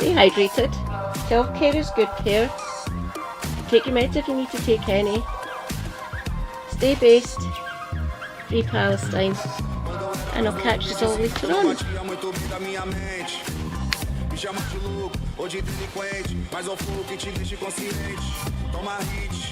Stay hydrated. Self-care is good care. Take your meds if you need to take any. Stay based. Free Palestine. And I'll catch us all later on. Me chama de louco ou de delinquente, mas ao fogo que te deixe consciente. Toma hit.